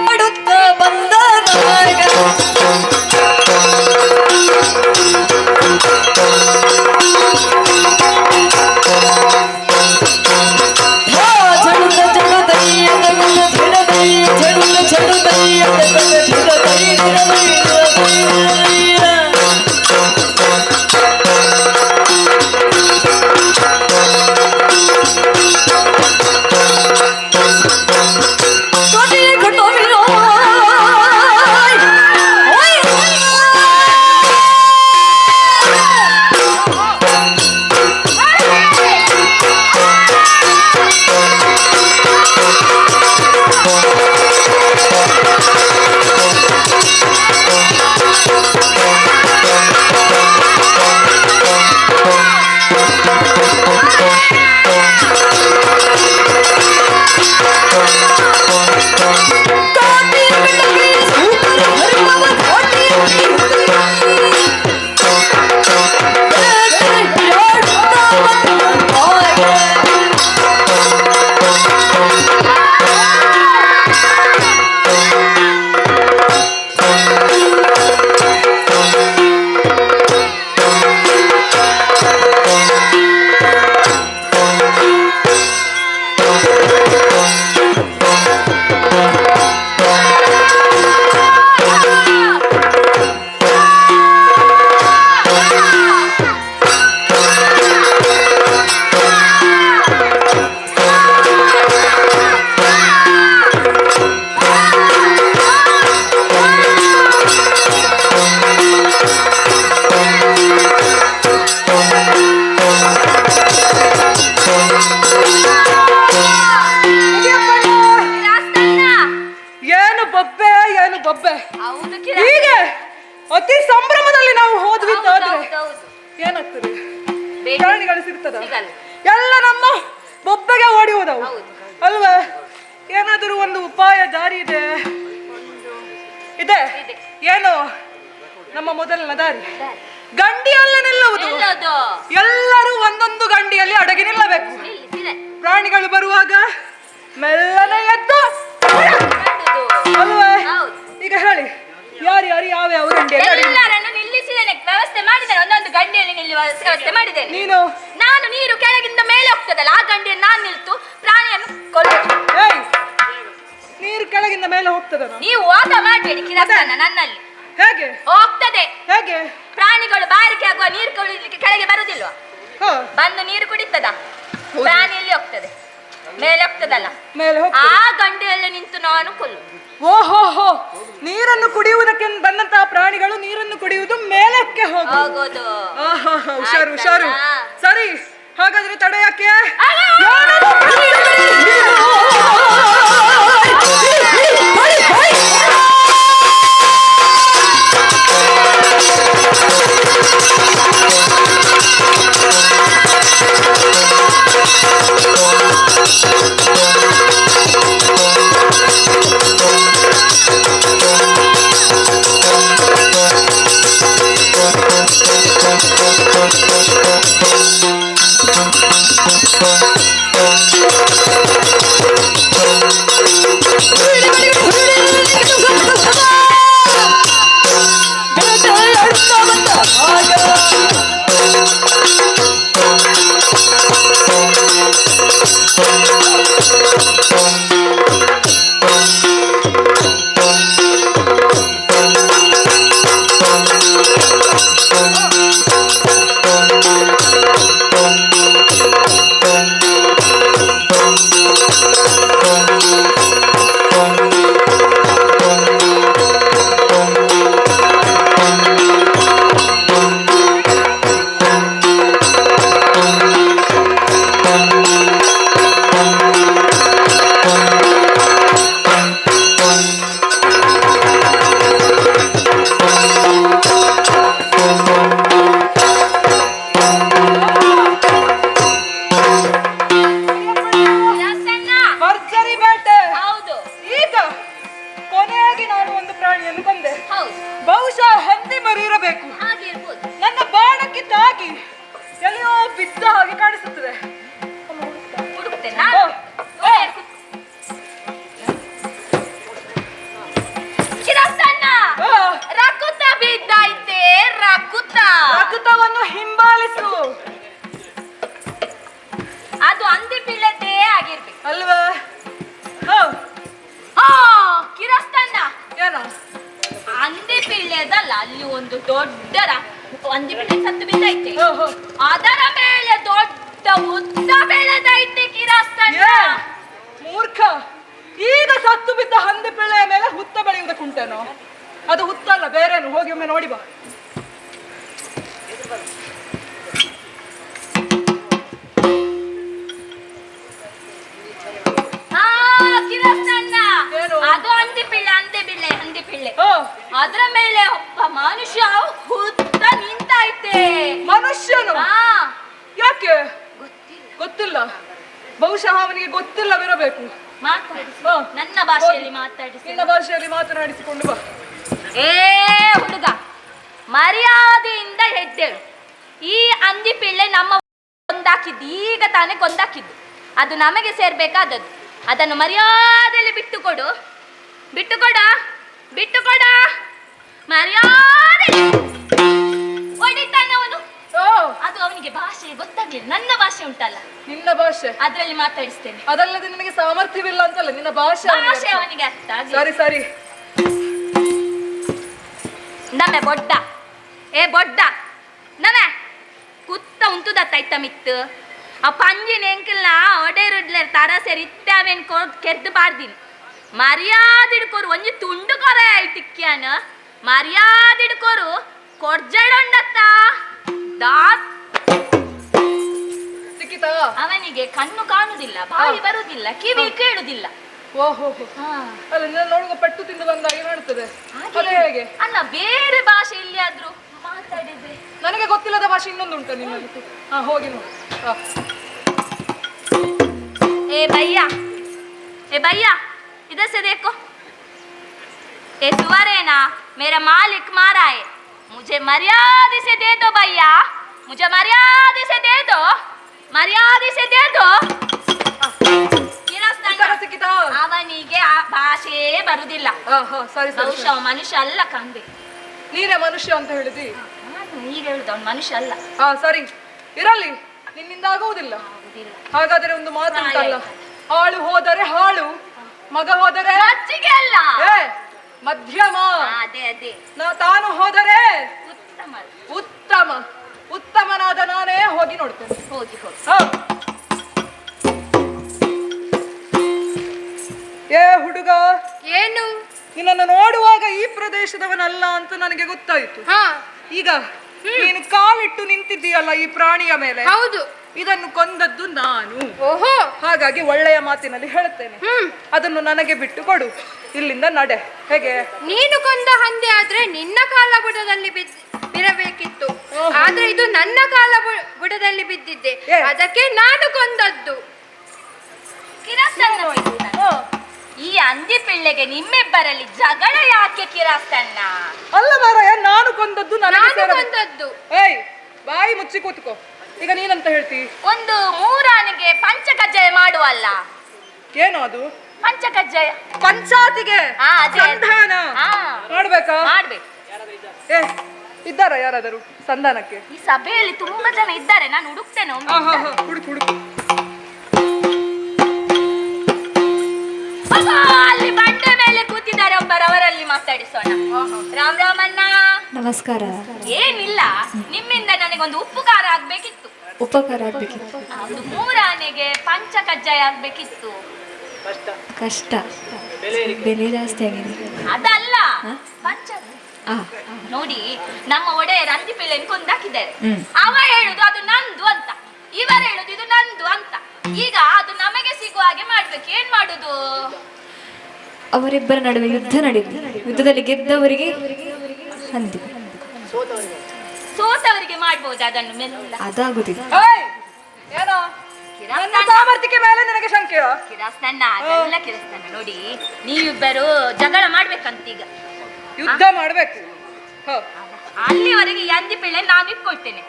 ಮಾಡುತ್ತ ಬಂದನ ಅಲ್ವೇ? ಹೌದು ಹೀಗೆ ಅತಿ ಸಂಭ್ರಮದಲ್ಲಿ ನಾವು ಹೋದ್ವಿ ಅಂತಾದ್ರೆ ಹೌದು. ಏನಾಗ್ತದೆ? ಬೇಗ ಪ್ರಾಣಿಗಳು ಸಿಗ್ತದ? ಸಿಗಲ್ಲ. ಎಲ್ಲ ನಮ್ಮ ಬೊಬ್ಬೆಗೆ ಓಡಿ ಹೋದವು ಹೌದು. ಅಲ್ವೇ? ಏನಾದರೂ ಒಂದು ಉಪಾಯ ದಾರಿ ಇದೆ? ಇದೆ. ಏನು? ನಮ್ಮ ಮೊದಲನ ದಾರಿ ಗಂಡಿಯಲ್ಲೇ ನಿಲ್ಲುವುದು. ಎಲ್ಲದು? ಎಲ್ಲರೂ ಒಂದೊಂದು ಗಂಡಿಯಲ್ಲಿ ಅಡಗಿ ನಿಲ್ಲಬೇಕು. ನಿಲ್ಲಿಸಿದೆ. ಪ್ರಾಣಿಗಳು ಬರುವಾಗ ಮೆಲ್ಲನೆ ಎದ್ದು ಅಲ್ವೇ? ಹೌದು. ಈಗ ಹೇಳಿ, ಯಾರು ಯಾವ ಗಂಡಿಯಲ್ಲಿ ಅಡಗಿ ಎಲ್ಲರನ್ನು ನಿಲ್ಲಿಸಿದ್ದೇನೆ, ವ್ಯವಸ್ಥೆ ಮಾಡಿದ್ದೇನೆ. ಒಂದೊಂದು ಗಂಡಿಯಲ್ಲಿ ನಿಲ್ಲುವ ವ್ಯವಸ್ಥೆ ಮಾಡಿದ್ದೇನೆ. ನೀನು? ನಾನು ನೀರು ಕೆಳಗಿಂದ ಮೇಲೆ ಹೋಗ್ತದಲ್ಲ, ಆ ಗಂಡಿಯನ್ನು ನಾನು ನಿಲ್ತು ಪ್ರಾಣಿಯನ್ನು ಕೊಲ್ಲುವುದು. ಏಯ್, ನೀರು ಕೆಳಗಿಂದ ಮೇಲೆ ಹೋಗ್ತದ? ನೀವು ವಾದ ಮಾಡಬೇಡಿ ಕಿರಸ್ತನ ನನ್ನಲ್ಲಿ. ಹೇಗೆ ಹೋಗ್ತದೆ. ಹೇಗೆ? ಪ್ರಾಣಿಗಳು ಬಾರಿಕೆ ಆಗುವ ನೀರು ಕುಡಿಲಿಕ್ಕೆ ಕೆಳಗೆ ಬರುದಿಲ್ವಾ? ಹ, ಬಂದು ನೀರು ಕುಡಿತದ, ಪ್ರಾಣಿಯಲ್ಲಿ ಹೋಗ್ತದೆ, ಮೇಲೆ ಹೋಗ್ತದಲ್ಲ, ಮೇಲೆ ಹೋಗ್ತದೆ. ಆ ಗಂಡಿಯಲ್ಲಿ ನಿಂತು ನಾನು ಕೊಲ್ಲು. ಓಹೋ, ನೀರನ್ನು ಕುಡಿಯುವುದಕ್ಕೆ ಬಂದಂತಹ ಪ್ರಾಣಿಗಳು ನೀರನ್ನು ಕುಡಿಯುವುದು ಮೇಲಕ್ಕೆ ಹೋಗೋದು. ಹುಷಾರು ಹುಷಾರು. ಆಯ್ತಲ್ಲ? ಸರಿ, ಹಾಗಾದ್ರೆ ತಡೆ ಯಾಕೆ? ಭರ್ಜರಿ ಬೇಟೆ. ಹೌದು ಈಗ ಕೊನೆಯಾಗಿ ನಾನು ಒಂದು ಪ್ರಾಣಿಯನ್ನು ಕೊಂದೆ. ಹೌದು, ಬಹುಶಃ ಹಂದಿ ಮರಿ ಇರಬೇಕು. ಹಾಗಿರ್ಬೋದು. ನನ್ನ ಬಾಣಕ್ಕೆ ತಾಗಿ ಎಲ್ಲಿಯೋ ಬಿದ್ದ ಹಾಗೆ ಕಾಣಿಸುತ್ತದೆ. ಹುಡುಕ್ತೇನೆ ಓ, ನಾನು. ಓ, ಕಿರಸ್ತನ ಓ, ರಕುತ ಬಿದ್ದೈತೆ, ರಕುತ. ರಕುತವನ್ನು ಹಿಂಬಾಲಿಸು. ಅದು ಅಂದಿ ಬೀಳದೆ ಆಗಿರ್ಬೇಕು ಅಲ್ವಾ? ಹೋ, ಕಿರಸ್ತನ ಏನ? ಅಂದಿ ಬೀಳೆದಲ್ಲ, ಅಲ್ಲಿ ಒಂದು ದೊಡ್ಡ ಅಂದಿ ಬೀಳೆ ಸತ್ತು ಬಿದ್ದೈತೆ. ಹೋ, ಹೋ. ಅದರ ಮೇಲೆ ದೊಡ್ಡ ಉದ್ದ ಬೆಳೆದೈತೆ ಕಿರಸ್ತನ. ಏ, ಮೂರ್ಖ, ಈಗ ಸತ್ತು ಬಿದ್ದ ಹಂದಿ ಪಿಳ್ಳೆಯ ಮೇಲೆ ಹುತ್ತ ಬೆಳೆಯುವುದಕ್ಕುಂಟೇನೋ? ಅದು ಹುತ್ತ ಅಲ್ಲ, ಬೇರೇನು. ಹೋಗಿ ಒಮ್ಮೆ ನೋಡಿ ಬಾ. ಕಿರಸ್ತನ ಏನು? ಅದು ಅಂದಿ ಪಿಳ್ಳೆ, ಹಂದಿ ಪಿಳ್ಳೆ. ಹೋ, ಅದರ ಮೇಲೆ ಒಬ್ಬ ಮನುಷ್ಯ ಹುತ್ತ ನಿಂತೈತೆ. ಮನುಷ್ಯನು? ಹಾ, ಯಾಕೆ ಗೊತ್ತಿಲ್ಲ. ಗೊತ್ತಿಲ್ಲ? ಬಹುಶಃ ಅವನಿಗೆ ಗೊತ್ತಿಲ್ಲವಿರಬೇಕು. ಮಾತಾಡಿಸಿ, ಹಾ. ನನ್ನ ಭಾಷೆಯಲ್ಲಿ ಮಾತಾಡಿಸಿ. ನಿನ್ನ ಭಾಷೆಯಲ್ಲಿ ಮಾತನಾಡಿಸಿಕೊಂಡು ಬಾ. ಏ ಹುಡುಗ, ಮರ್ಯಾದೆಯಿಂದ ಎದ್ದೇಳು. ಈ ಅಂದಿ ಪಿಳ್ಳೆ ನಮ್ಮ ಕೊಂದಾಕಿದ್ದು, ಈಗ ತಾನೇ ಕೊಂದಾಕಿದ್ದು. ಅದು ನಮಗೆ ಸೇರ್ಬೇಕಾದದ್ದು. ಅದನ್ನು ಮರ್ಯಾದೆಯಲ್ಲಿ ಬಿಟ್ಟುಕೊಡು. ಬಿಟ್ಟುಕೊಡ ಮರ್ಯಾದೆ. ಹೊಡಿತಾನವನು. ಓ, ಅದು ಅವನಿಗೆ ಭಾಷೆ ಗೊತ್ತಾಗ್ಲಿಲ್ಲ. ನನ್ನ ಭಾಷೆ ಉಂಟಲ್ಲ, ನಿನ್ನ ಭಾಷೆ. ಅದ್ರಲ್ಲಿ ಮಾತಾಡಿಸ್ತೇನೆ. ಅದಲ್ಲದೆ ನಿನಗೆ ಸಾಮರ್ಥ್ಯವಿಲ್ಲ ಅಂತಲ್ಲ, ನಿನ್ನ ಭಾಷೆ ಅವನಿಗೆ ಭಾಷೆ ಅರ್ಥ. ಅವನಿಗೆ ಅರ್ಥ ಆಗ್ಲಿಲ್ಲ. ಸರಿ ಸರಿ. ನಮೆ ಬೊಡ್ಡ, ಏ ಬೊಡ್ಡ ನಮೆ ಕುತ್ತ ಉಂತುದತ್ತ ಮಿತ್ತು ಆ ಪಂಜಿನ ಎಂಕಲ್ನ ಒಡೆರುಡ್ಲೆ ತರ ಸೇರಿ ಇತ್ತವೇನ್ ಕೆರ್ದು ಬಾರ್ದಿನಿ. ಮರ್ಯಾದಿಡ್ಕೋರು ಒಂಜಿ ತುಂಡು ಕೊರ ಐತಿಕ್ಯಾನ. ಮರ್ಯಾದಿಡ್ಕೋರು ಕೊರ್ಜಡೊಂಡತ್ತ ದಾತ್. ಸಿಕ್ಕಿತಾ? ಅವನಿಗೆ ಕಣ್ಣು ಕಾಣುದಿಲ್ಲ, ಬಾಯಿ ಬರುದಿಲ್ಲ, ಕಿವಿ ಕೇಳುದಿಲ್ಲ. ಓಹೋ, ಅಲ್ಲ ನಿನ್ನ ನೋಡುವ ಪೆಟ್ಟು ತಿಂದು ಬಂದಾಗೆ ಕಾಣ್ತದೆ. ಅದು ಹೇಗೆ? ಅಲ್ಲ, ಬೇರೆ ಭಾಷೆ ಇಲ್ಲಿ ಆದ್ರೂ ಮಾತಾಡಿದ್ರೆ. ನನಗೆ ಗೊತ್ತಿಲ್ಲದ ಭಾಷೆ ಇನ್ನೊಂದು ಉಂಟು ನಿನ್ನಲ್ಲಿ. ಹಾ, ಹೋಗಿ ನೋಡಿ. ए भैया, ए भैया, इधर से देखो. ये सुअर है ना, मेरा मालिक मारा है. मुझे मर्यादा से दे दो भैया, मुझे मर्यादा से दे दो, मर्यादा से दे दो. ಅವನಿಗೆ ಆ ಭಾಷೆ ಬರುದಿಲ್ಲ. ಸರಿ ಬಹುಶಃ ಮನುಷ್ಯ ಅಲ್ಲ ಕಂದೆ. ನೀನೇ ಮನುಷ್ಯ ಅಂತ ಹೇಳಿದಿ? ಈಗ ಹೇಳುದು ಅವ್ನು ಮನುಷ್ಯ ಅಲ್ಲ. ಸರಿ ಇರಲಿ, ನಿನ್ನಿಂದ ಆಗುವುದಿಲ್ಲ. ಹಾಗಾದರೆ ಒಂದು ಮಾತು ಉಂಟಲ್ಲ, ಹಾಳು ಹೋದರೆ ಹಾಳು, ಮಗ ಹೋದರೆ ಮಜ್ಜಿಗೆ ಅಲ್ಲ, ಮಧ್ಯಮ. ಅದೇ ಅದೇ. ತಾನು ಹೋದರೆ ಉತ್ತಮ. ಉತ್ತಮ. ಉತ್ತಮನಾದ ನಾನೇ ಹೋಗಿ ನೋಡ್ತೇನೆ. ಹೋಗಿ ಹೋಗಿ. ಏ ಹುಡುಗ, ಏನು? ನಿನ್ನನ್ನು ನೋಡುವಾಗ ಈ ಪ್ರದೇಶದವನಲ್ಲ ಅಂತ ನನಗೆ ಗೊತ್ತಾಯ್ತು. ಈಗ ನೀನು ಕಾಲಿಟ್ಟು ನಿಂತಿದ್ದೀಯಲ್ಲ ಈ ಪ್ರಾಣಿಯ ಮೇಲೆ, ಹೌದು, ಇದನ್ನು ಕೊಂದದ್ದು ನಾನು. ಓಹೋ, ಹಾಗಾಗಿ ಒಳ್ಳೆಯ ಮಾತಿನಲ್ಲಿ ಹೇಳ್ತೇನೆ, ಅದನ್ನು ನನಗೆ ಬಿಟ್ಟು ಕೊಡು. ಇಲ್ಲಿಂದ ನಡೆ. ಹೇಗೆ? ನೀನು ಕೊಂದ ಹಂದಿ ಆದ್ರೆ ನಿನ್ನ ಕಾಲ ಬುಡದಲ್ಲಿ ಬಿರಬೇಕಿತ್ತು, ಆದ್ರೆ ಇದು ನನ್ನ ಕಾಲ ಬುಡದಲ್ಲಿ ಬಿದ್ದಿದ್ದೆ, ಅದಕ್ಕೆ ನಾನು ಕೊಂದದ್ದು. ಈ ಹಂದಿ ಪಿಳ್ಳೆಗೆ ನಿಮ್ಮಿಬ್ಬರಲ್ಲಿ ಜಗಳ ಯಾಕೆ ಕಿರಾಸ್ತಣ್ಣ? ಅಲ್ಲ ಮಾರಾಯ, ನಾನು ಕೊಂದದ್ದು ನಾನು ಕೊಂದದ್ದು. ಏಯ್, ಬಾಯಿ ಮುಚ್ಚಿ ಕೂತ್ಕೋ. ಈಗ ನೀನಂತ ಹೇಳ್ತಿ? ಒಂದು ಮೂರಾನಿಗೆ ಪಂಚಕಜ್ಜಾಯ ಮಾಡುವಲ್ಲ. ಏನು ಅದು? ಪಂಚಕಜ್ಜಾಯ ಪಂಚಾತಿಗೆ ಸಂಧಾನ ಮಾಡ್ಬೇಕಾ? ಮಾಡ್ಬೇಕು. ಏ, ಇದ್ದಾರ ಯಾರಾದರೂ ಸಂಧಾನಕ್ಕೆ? ಈ ಸಭೆಯಲ್ಲಿ ತುಂಬಾ ಜನ ಇದ್ದಾರೆ, ನಾನು ಹುಡುಕ್ತೇನೆ. ಹುಡುಕು ಹುಡುಕು. ಅಲ್ಲಿ ಬಂಡೆ ಮೇಲೆ ಕೂತಿದ್ದಾರೆ ಒಬ್ಬರವರಲ್ಲಿ ಮಾತಾಡಿಸೋಣ. ರಾಮ್ ರಾಮಣ್ಣ. ನಮಸ್ಕಾರ. ಏನಿಲ್ಲ, ನಿಮ್ಮಿಂದ ನನಗೊಂದು ಉಪಕಾರ ಆಗ್ಬೇಕಿತ್ತು. ಉಪಕಾರ ಆಗ್ಬೇಕಿತ್ತು? ಒಂದು ಮೂರಾನೆಗೆ ಪಂಚ ಕಜ್ಜಾಯ ಆಗ್ಬೇಕಿತ್ತು. ಕಷ್ಟ, ಬೆಲೆ ಜಾಸ್ತಿ ಆಗಿದೆ. ಅದಲ್ಲ, ಪಂಚ ನೋಡಿ, ನಮ್ಮ ಒಡೆಯರ ಹಂದಿ ಪಿಳ್ಳೆಯನ್ನು ಕೊಂದಾಕಿದ್ದಾರೆ. ಅವ ಹೇಳುದು ಅದು ನಂದು ಅಂತ, ಇವರು ಹೇಳುದು ಇದು ನಂದು ಅಂತ. ಈಗ ಅದು ನಮಗೆ ಸಿಗುವ ಹಾಗೆ ಮಾಡ್ಬೇಕು. ಏನ್ ಮಾಡುದು? ಅವರಿಬ್ಬರ ನಡುವೆ ಯುದ್ಧ ನಡೆಯಿತು. ಯುದ್ಧದಲ್ಲಿ ಗೆದ್ದವರಿಗೆ ಹಂದಿ, ಸೋತವರಿಗೆ ಮಾಡ್ಬೋದು ಅದನ್ನು. ಮೆಲ್ಲ ಅದಾಗುದಿಲ್ಲ. ಸಾಮರ್ಥ್ಯಕ್ಕೆ ಮೇಲೆ ನನಗೆ ಶಂಕೆ. ಕಿರಾಸ್ತಣ್ಣ, ಅದೆಲ್ಲ ಕಿರಾಸ್ತಣ್ಣ. ನೋಡಿ, ನೀವಿಬ್ಬರು ಜಗಳ ಮಾಡ್ಬೇಕಂತೀಗ, ಯುದ್ಧ ಮಾಡ್ಬೇಕು. ಅಲ್ಲಿವರೆಗೆ ಹಂದಿ ಪಿಳ್ಳೆ ನಾನು ಇಟ್ಕೊಳ್ತೇನೆ,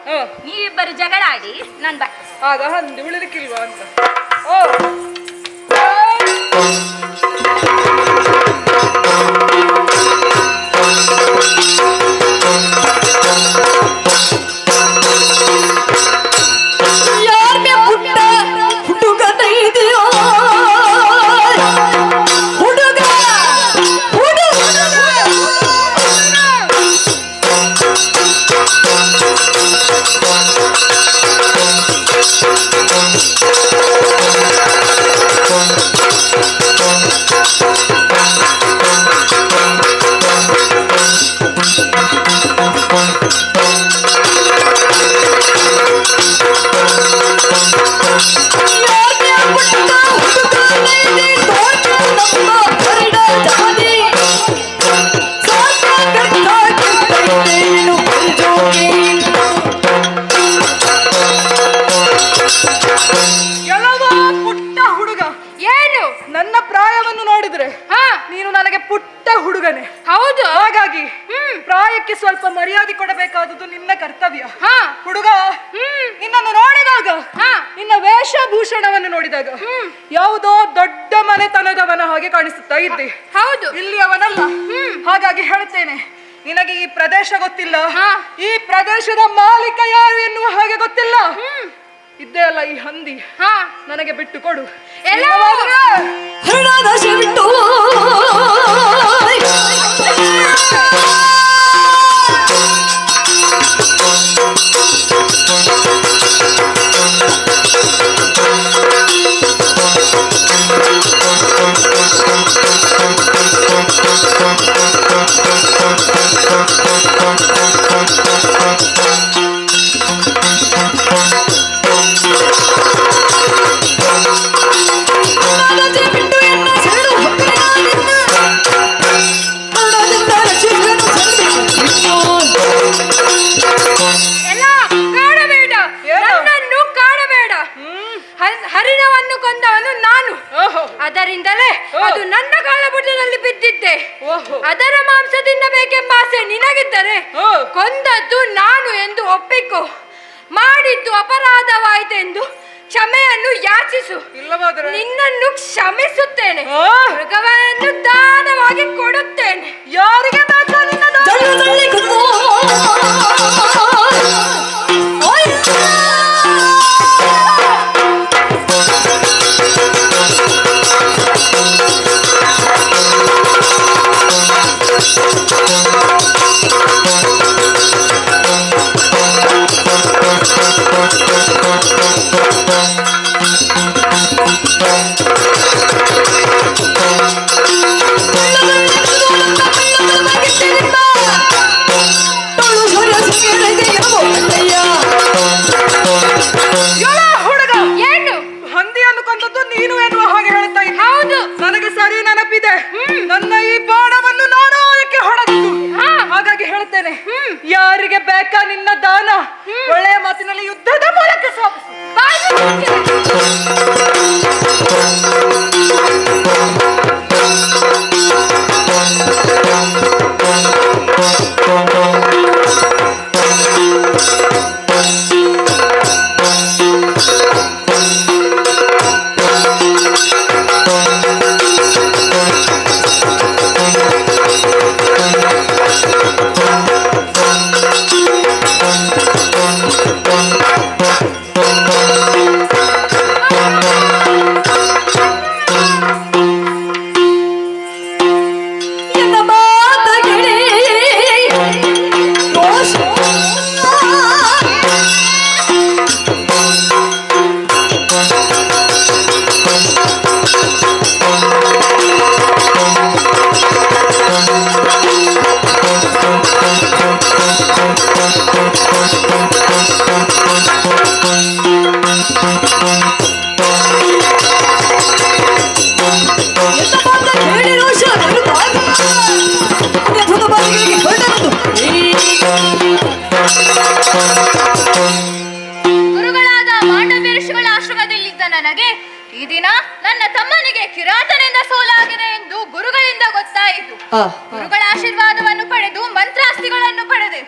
ನೀವಿಬ್ಬರು ಜಗಳ ಆಡಿ ನಾನು ಬಾ. ಆಗ ಹಂದಿ ಉಳಿಲಿಕ್ಕಿಲ್ವಾ ಅಂತ. ನನ್ನ ಪ್ರಾಯವನ್ನು ನೋಡಿದ್ರೆ ನೀನು ನನಗೆ ಪುಟ್ಟ ಹುಡುಗನೆ. ಹೌದು, ಹಾಗಾಗಿ ಪ್ರಾಯಕ್ಕೆ ಸ್ವಲ್ಪ ಮರ್ಯಾದೆ ಕೊಡಬೇಕಾದದ್ದು ನಿನ್ನ ಕರ್ತವ್ಯ. ಹುಡುಗ, ನಿನ್ನನ್ನು ನೋಡಿದಾಗ, ನಿನ್ನ ವೇಷಭೂಷಣವನ್ನು ನೋಡಿದಾಗ ಯಾವುದೋ ದೊಡ್ಡ ಮನೆತನದವನ ಹಾಗೆ ಕಾಣಿಸುತ್ತಾ ಇದ್ದೆ. ಹೌದು, ಇಲ್ಲಿ ಅವನಲ್ಲ. ಹಾಗಾಗಿ ಹೇಳ್ತೇನೆ, ನಿನಗೆ ಈ ಪ್ರದೇಶ ಗೊತ್ತಿಲ್ಲ, ಈ ಪ್ರದೇಶದ ಮಾಲೀಕ ಯಾರು ಎನ್ನುವ ಹಾಗೆ ಗೊತ್ತಿಲ್ಲ. ಇದ್ದೇ ಅಲ್ಲ ಈ ಹಂದಿ, ನನಗೆ ಬಿಟ್ಟು ಕೊಡು. ಬಿಟ್ಟು ಎನ್ನ ಅದು ನನ್ನ ಕಾಲಪುಟದಲ್ಲಿ ಬಿದ್ದಿದ್ದೆ. ಅದರ ಮಾಂಸ ತಿನ್ನಬೇಕೆಂಬ ಆಸೆ ನಿನಗಿದ್ದರೆ ಕೊಂದದ್ದು ನಾನು ಎಂದು ಒಪ್ಪಿಕೊ. ಮಾಡಿದ್ದು ಅಪರಾಧವಾಯಿತೆಂದು ಕ್ಷಮೆಯನ್ನು ಯಾಚಿಸು. ನಿನ್ನನ್ನು ಕ್ಷಮಿಸುತ್ತೇನೆ. ಮೃಗವನ್ನು ದಾನವಾಗಿ ಕೊಡುತ್ತೇನೆ. ಯಾರಿಗೆ ಬೇಕಾ ನಿನ್ನ ನನ್ನ ಈ ಬಾಣವನ್ನು ನಾನು ಅದಕ್ಕೆ ಹೊಡೆದಿದ್ದು. ಹಾಗಾಗಿ ಹೇಳ್ತೇನೆ, ಯಾರಿಗೆ ಬೇಕಾ ನಿನ್ನ ದಾನ? ಒಳ್ಳೆಯ ಮಾತಿನಲ್ಲಿ ಯುದ್ಧದ ಮೂಲಕ ಸಾಧಿಸು. ಗುರುಗಳಾದ ಮಾಂಡವ್ಯ ಋಷಿಗಳ ಆಶ್ರಮದಲ್ಲಿದ್ದ ನನಗೆ ಈ ದಿನ ನನ್ನ ತಮ್ಮನಿಗೆ ಕಿರಾತನಿಂದ ಸೋಲಾಗಿದೆ ಎಂದು ಗುರುಗಳಿಂದ ಗೊತ್ತಾಯಿತು. ಗುರುಗಳ ಆಶೀರ್ವಾದವನ್ನು ಪಡೆದು ಮಂತ್ರಾಸ್ತಿಗಳನ್ನು ಪಡೆದೆ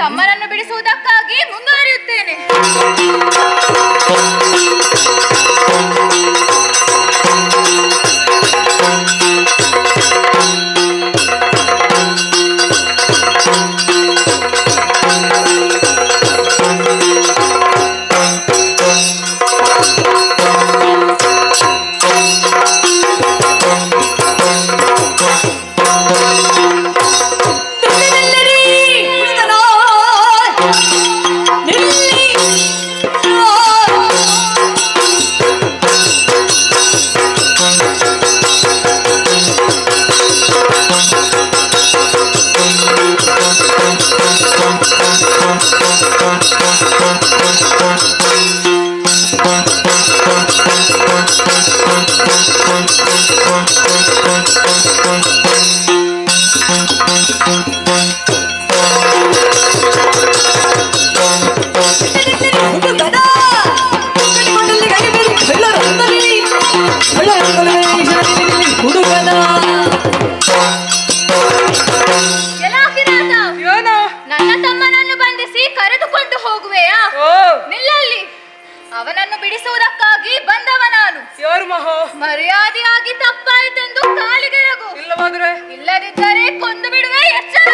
ತಮ್ಮನನ್ನು ಬಿಡಿಸುವುದಕ್ಕಾಗಿ ಮುಂದುವರಿಯುತ್ತೇನೆ. ನನ್ನ ತಮ್ಮನನ್ನು ಬಂಧಿಸಿ ಕರೆದುಕೊಂಡು ಹೋಗುವೆಯಾ? ನಿಲ್ಲಲ್ಲಿ. ಅವನನ್ನು ಬಿಡಿಸುವುದಕ್ಕಾಗಿ ಬಂದವ ನಾನು. ಮರ್ಯಾದೆಯಾಗಿ ತಪ್ಪಾಯಿತೆಂದು ಕಾಲಿಗೆರಗು. ಇಲ್ಲದಿದ್ದರೆ ಕೊಂದು ಬಿಡುವೆ. ಎಚ್ಚರ.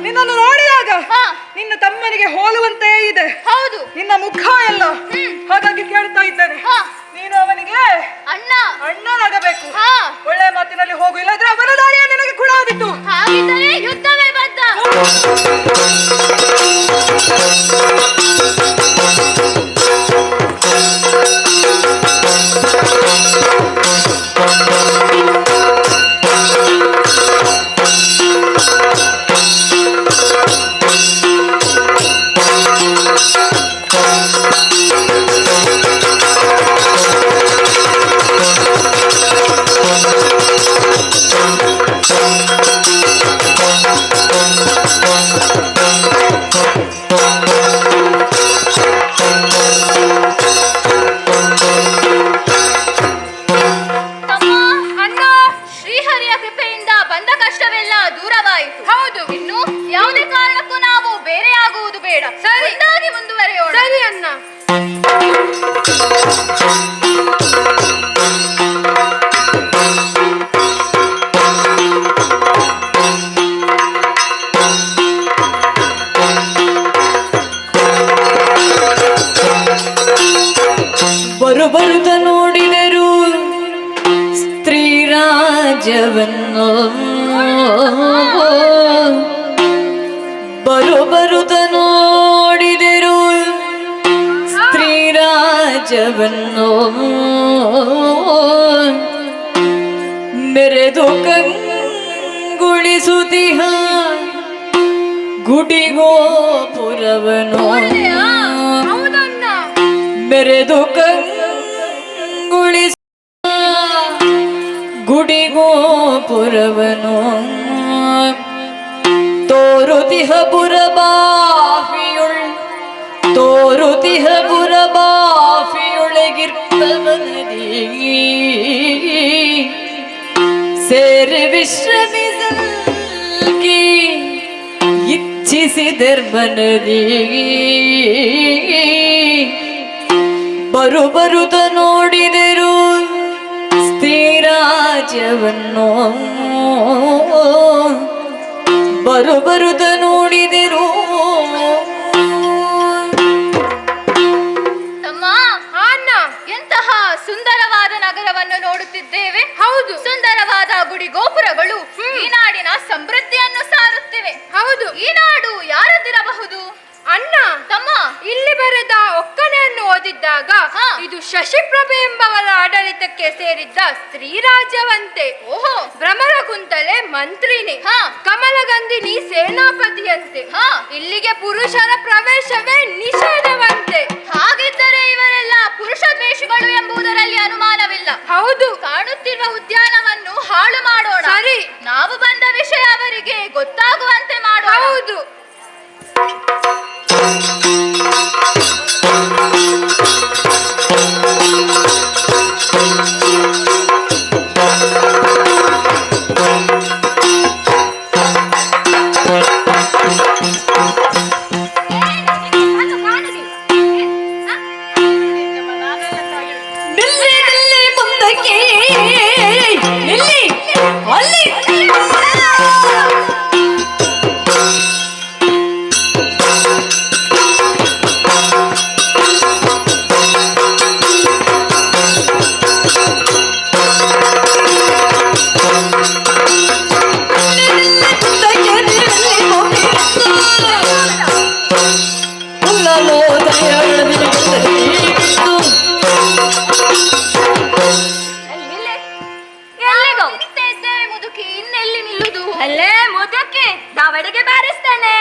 ನಿನ್ನನ್ನು ನೋಡಿದಾಗ ನಿನ್ನ ತಮ್ಮನಿಗೆ ಹೋಲುವಂತೆ ಇದೆ. ಹೌದು, ನಿನ್ನ ಮುಖ ಎಲ್ಲ. ಹಾಗಾಗಿ ಕೇಳ್ತಾ ಇದ್ದೇನೆ, ನೀನು ಅವನಿಗೆ ಅಣ್ಣನಾಗಬೇಕು. ಒಳ್ಳೆ ಮಾತಿನಲ್ಲಿ ಹೋಗು, ಇಲ್ಲದ್ರೆ ಅವನ ದಾರಿಯ ನಿನಗೆ ಕೂಡ ಆದಿತ್ತು. ಹಾಗಿದ್ದರೆ ಯುದ್ಧವೇ ತಮ್ಮ, ಅಣ್ಣ, ಶ್ರೀಹರಿಯ ಕೃಪೆಯಿಂದ ಬಂದ ಕಷ್ಟವೆಲ್ಲ ದೂರವಾಯಿತು. ಹೌದು. ಇನ್ನು ಯಾವುದೇ ಕಾರಣಕ್ಕೂ ನಾವು ಬೇರೆಯಾಗುವುದು ಬೇಡ. ಒಂದಾಗಿ ಮುಂದುವರೆಯೋಣ. ಸರಿ ಅಣ್ಣ. ಬರುಬರುತ ನೋಡಿದರು ಸ್ತ್ರೀ ರಾಜ್ಯವನ್ನು, ಬರುಬರುತ ನೋಡಿದರು ಸ್ತ್ರೀ ರಾಜ್ಯವನ್ನು, ಮೆರೆದು ಕಂಗೊಳಿಸುತ್ತಿಹ ಗುಡಿಗೋಪುರವನು, ಹೌದಣ್ಣ. ಮೆರೆದು ಕಂಗೊಳಿಸ ಗುಡಿಗೋಪುರವನು, ತೋರುತಿಹ ಪುರಬಾಫಿಯುಳ್, ತೋರುತಿಹ ಪುರಬಾಫಿಯೊಳಗಿರ್ಪವನದಿ ಸೇರಿ ವಿಶ್ರಮಿಸಲ್ಕಿ ಇಚ್ಛಿಸಿದರ್ಮನದಿ, ಬರುಬರುತ ನೋಡಿದರು ಸ್ತ್ರೀ ರಾಜ್ಯವನ್ನು, ಬರುಬರುತ ನೋಡಿದರು. ತಮ್ಮ, ಅಣ್ಣ, ಎಂತಹ ಸುಂದರವಾದ ನಗರವನ್ನು ನೋಡುತ್ತಿದ್ದೇವೆ. ಹೌದು. ಸುಂದರವಾದ ಗುಡಿ ಗೋಪುರಗಳು ಈ ನಾಡಿನ ಸಮೃದ್ಧಿಯನ್ನು ಸಾರುತ್ತಿವೆ. ಹೌದು. ಈ ನಾಡು ಯಾರದ್ದಿರಬಹುದು? ಅಣ್ಣ, ತಮ್ಮ, ಇಲ್ಲಿ ಬರೆದ ಒಕ್ಕಣೆಯನ್ನು ಓದಿದ್ದಾಗ ಇದು ಶಶಿಪ್ರಭೆ ಎಂಬವರ ಆಡಳಿತಕ್ಕೆ ಸೇರಿದ್ದ ಸ್ತ್ರೀ ರಾಜ್ಯವಂತೆ. ಓಹೋ. ಭ್ರಮರ ಕುಂತಲೆ ಮಂತ್ರಿನಿ, ಕಮಲಗಂಧಿನಿ ಸೇನಾಪತಿಯಂತೆ. ಇಲ್ಲಿಗೆ ಪುರುಷರ ಪ್ರವೇಶವೇ ನಿಷೇಧವಂತೆ. ಹಾಗಿದ್ದರೆ ಇವರೆಲ್ಲ ಪುರುಷ ದ್ವೇಷಿಗಳು ಎಂಬುದರಲ್ಲಿ ಅನುಮಾನವಿಲ್ಲ. ಹೌದು. ಕಾಣುತ್ತಿರುವ ಉದ್ಯಾನವನ್ನು ಹಾಳು ಮಾಡೋಣ. ಸರಿ. ನಾವು ಬಂದ ವಿಷಯ ಅವರಿಗೆ ಗೊತ್ತಾಗುವಂತೆ ಮಾಡೋಣ. ಹೌದು. ನಿಲ್ಲಿ ನಿಲ್ಲಿ ಮುಂದಕ್ಕೆ ನಿಲ್ಲಿ ಅಲ್ಲಿ. ಮುದುಕಿ, ಇನ್ನೆಲ್ಲಿ ನಿಲ್ಲುದು? ಅಲ್ಲೇ ಮುದುಕಿ ದಾವಡಿಗೆ ಬಾರಿಸ್ತಾನೆ.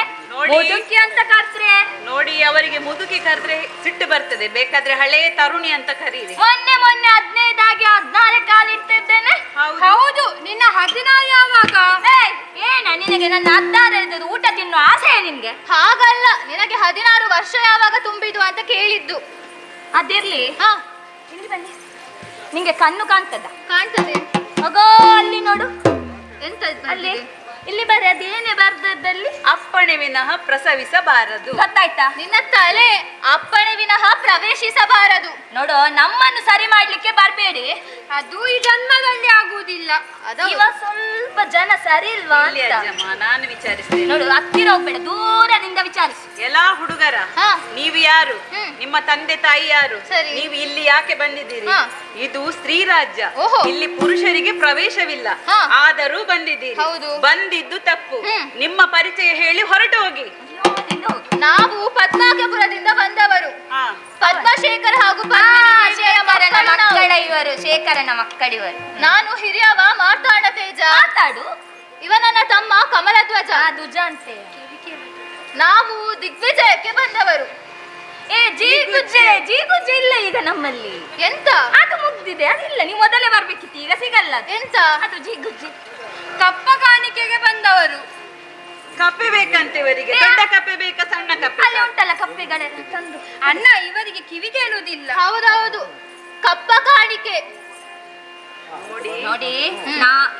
ಮುದುಕಿ ಅಂತ ಕರ್ತ್ರೆ ನೋಡಿ, ಅವರಿಗೆ ಮುದುಕಿ ಕರೆದ್ರೆ ಸಿಟ್ಟು ಬರ್ತದೆ. ಬೇಕಾದ್ರೆ ಹಳೇ ತರುಣಿ ಅಂತ ಕರೀರಿ. ಮೊನ್ನೆ 15 ಆಗಿ 14 ಕಾಲಿಡ್ತಿದ್ದೇನೆ. ಹೌದು. ನಿನ್ನ 16 ಯಾವಾಗ? ಏನ ನಿನಗೆ ನನ್ನ 16 ಊಟ ತಿನ್ನೋ ಆಸೆ ನಿನ್ಗೆ? ಹಾಗಲ್ಲ, ನಿನಗೆ 16 ವರ್ಷ ಯಾವಾಗ ತುಂಬಿದು ಅಂತ ಕೇಳಿದ್ದು. ಅದಿರ್ಲಿ. ಇಲ್ಲಿ ಬನ್ನಿ. ನಿಂಗೆ ಕಣ್ಣು ಕಾಣ್ತದ? ಕಾಣ್ತದೆ. ಹೋಗೋ ಅಲ್ಲಿ ನೋಡು. ಎಂತ ಅಲ್ಲಿ ಇಲ್ಲಿ ಬರೀ ಅದೇನೇ ಬರ್ದದ್ದಲ್ಲಿ? ಅಪ್ಪಣೆ ವಿನಃ ಪ್ರಸವಿಸಬಾರದು. ಗೊತ್ತಾಯ್ತಾ? ನಿನ್ನ ತಲೆ ಅಪ್ಪಣೆ ವಿನಃ ಪ್ರವೇಶಿಸಬಾರದು. ನೋಡು, ನಮ್ಮನ್ನು ಸರಿ ಮಾಡ್ಲಿಕ್ಕೆ ಬರ್ಬೇಡಿ. ಅದು ಈ ಜನ್ಮದಲ್ಲಿ ಆಗುವುದಿಲ್ಲ. ಇವ ಸ್ವಲ್ಪ ಜನ ಸರಿ ಇಲ್ವಾ ಇಲ್ಲಿ ಅಂತ. ಅಜ್ಜಮ್ಮ, ನಾನು ವಿಚಾರಿಸ್ತೇನೆ. ನೋಡು, ಹತ್ತಿರ ಹೋಗ್ಬೇಡ, ದೂರದಿಂದ ವಿಚಾರ ವಿಚಾರಿಸು. ಎಲ್ಲಾ ಹುಡುಗರ ಹಾ. ನೀವು ಯಾರು? ಹ್ಮ್. ನಿಮ್ಮ ತಂದೆ ತಾಯಿ ಯಾರು? ಸರಿ. ನೀವು ಇಲ್ಲಿ ಯಾಕೆ ಬಂದಿದ್ದೀರಿ? ಹಾ. ಇದು ಸ್ತ್ರೀ ರಾಜ್ಯ. ಓಹೋ. ಇಲ್ಲಿ ಪುರುಷರಿಗೆ ಪ್ರವೇಶವಿಲ್ಲ. ಹಾ. ಆದರೂ ಬಂದಿದ್ದೀರಿ. ಹೌದು. ಬಂದಿದ್ದು ತಪ್ಪು. ಹ್ಮ್. ನಿಮ್ಮ ಪರಿಚಯ ಹೇಳಿ ಹೊರಟು ಹೋಗಿ. ನಾವು ಪದ್ಮಾಕಪುರದಿಂದ ಬಂದವರು. ಹಾ. ಪದ್ಮಶೇಖರ್ ಹಾಗೂ ಪದ್ಮಿನಿ ದೇವಿಯರ ಶೇಖರನ ಮಕ್ಕಳು ನಾವು. ಮಕ್ಕಳ ಇವರು, ಶೇಖರನ ಮಕ್ಕಳಿವರು. ನಾನು ಹಿರಿಯವ ಮಾರ್ತಾಂಡ ತೇಜ. ಮಾತಾಡು. ಇವ ನನ್ನ ತಮ್ಮ ಕಮಲಧ್ವಜ. ದುಜ ಅಂತೆ. ನಾವು ದಿಗ್ವಿಜಯಕ್ಕೆ ಬಂದವರು. ಜೀ ಗುಜ್ಜೆ ಇಲ್ಲ ಈಗ ನಮ್ಮಲ್ಲಿ. ಎಂತ ಅದು ಮುಗ್ದಿದೆ, ಅದಿಲ್ಲ. ನೀವು ಮೊದಲೇ ಬರ್ಬೇಕಿತ್ತು, ಈಗ ಸಿಗಲ್ಲ ಅದು. ಎಂತ ಅದು ಜೀ ಗುಜ್ಜಿ. ಕಪ್ಪ ಕಾಣಿಕೆಗೆ ಬಂದವರು. ಕಪ್ಪೆ ಬೇಕಂತೆ ಇವರಿಗೆ. ದೊಡ್ಡ ಕಪ್ಪೆ ಬೇಕಾ ಸಣ್ಣ ಕಪ್ಪೆ? ಅಲ್ಲಿ ಉಂಟಲ್ಲ ಕಪ್ಪೆಗಳೆಲ್ಲ ತಂದು. ಅಣ್ಣ ಇವರಿಗೆ ಕಿವಿ ಕೇಳುವುದಿಲ್ಲ. ಹೌದೌದು, ಕಪ್ಪ ಕಾಣಿಕೆ. ನೋಡಿ,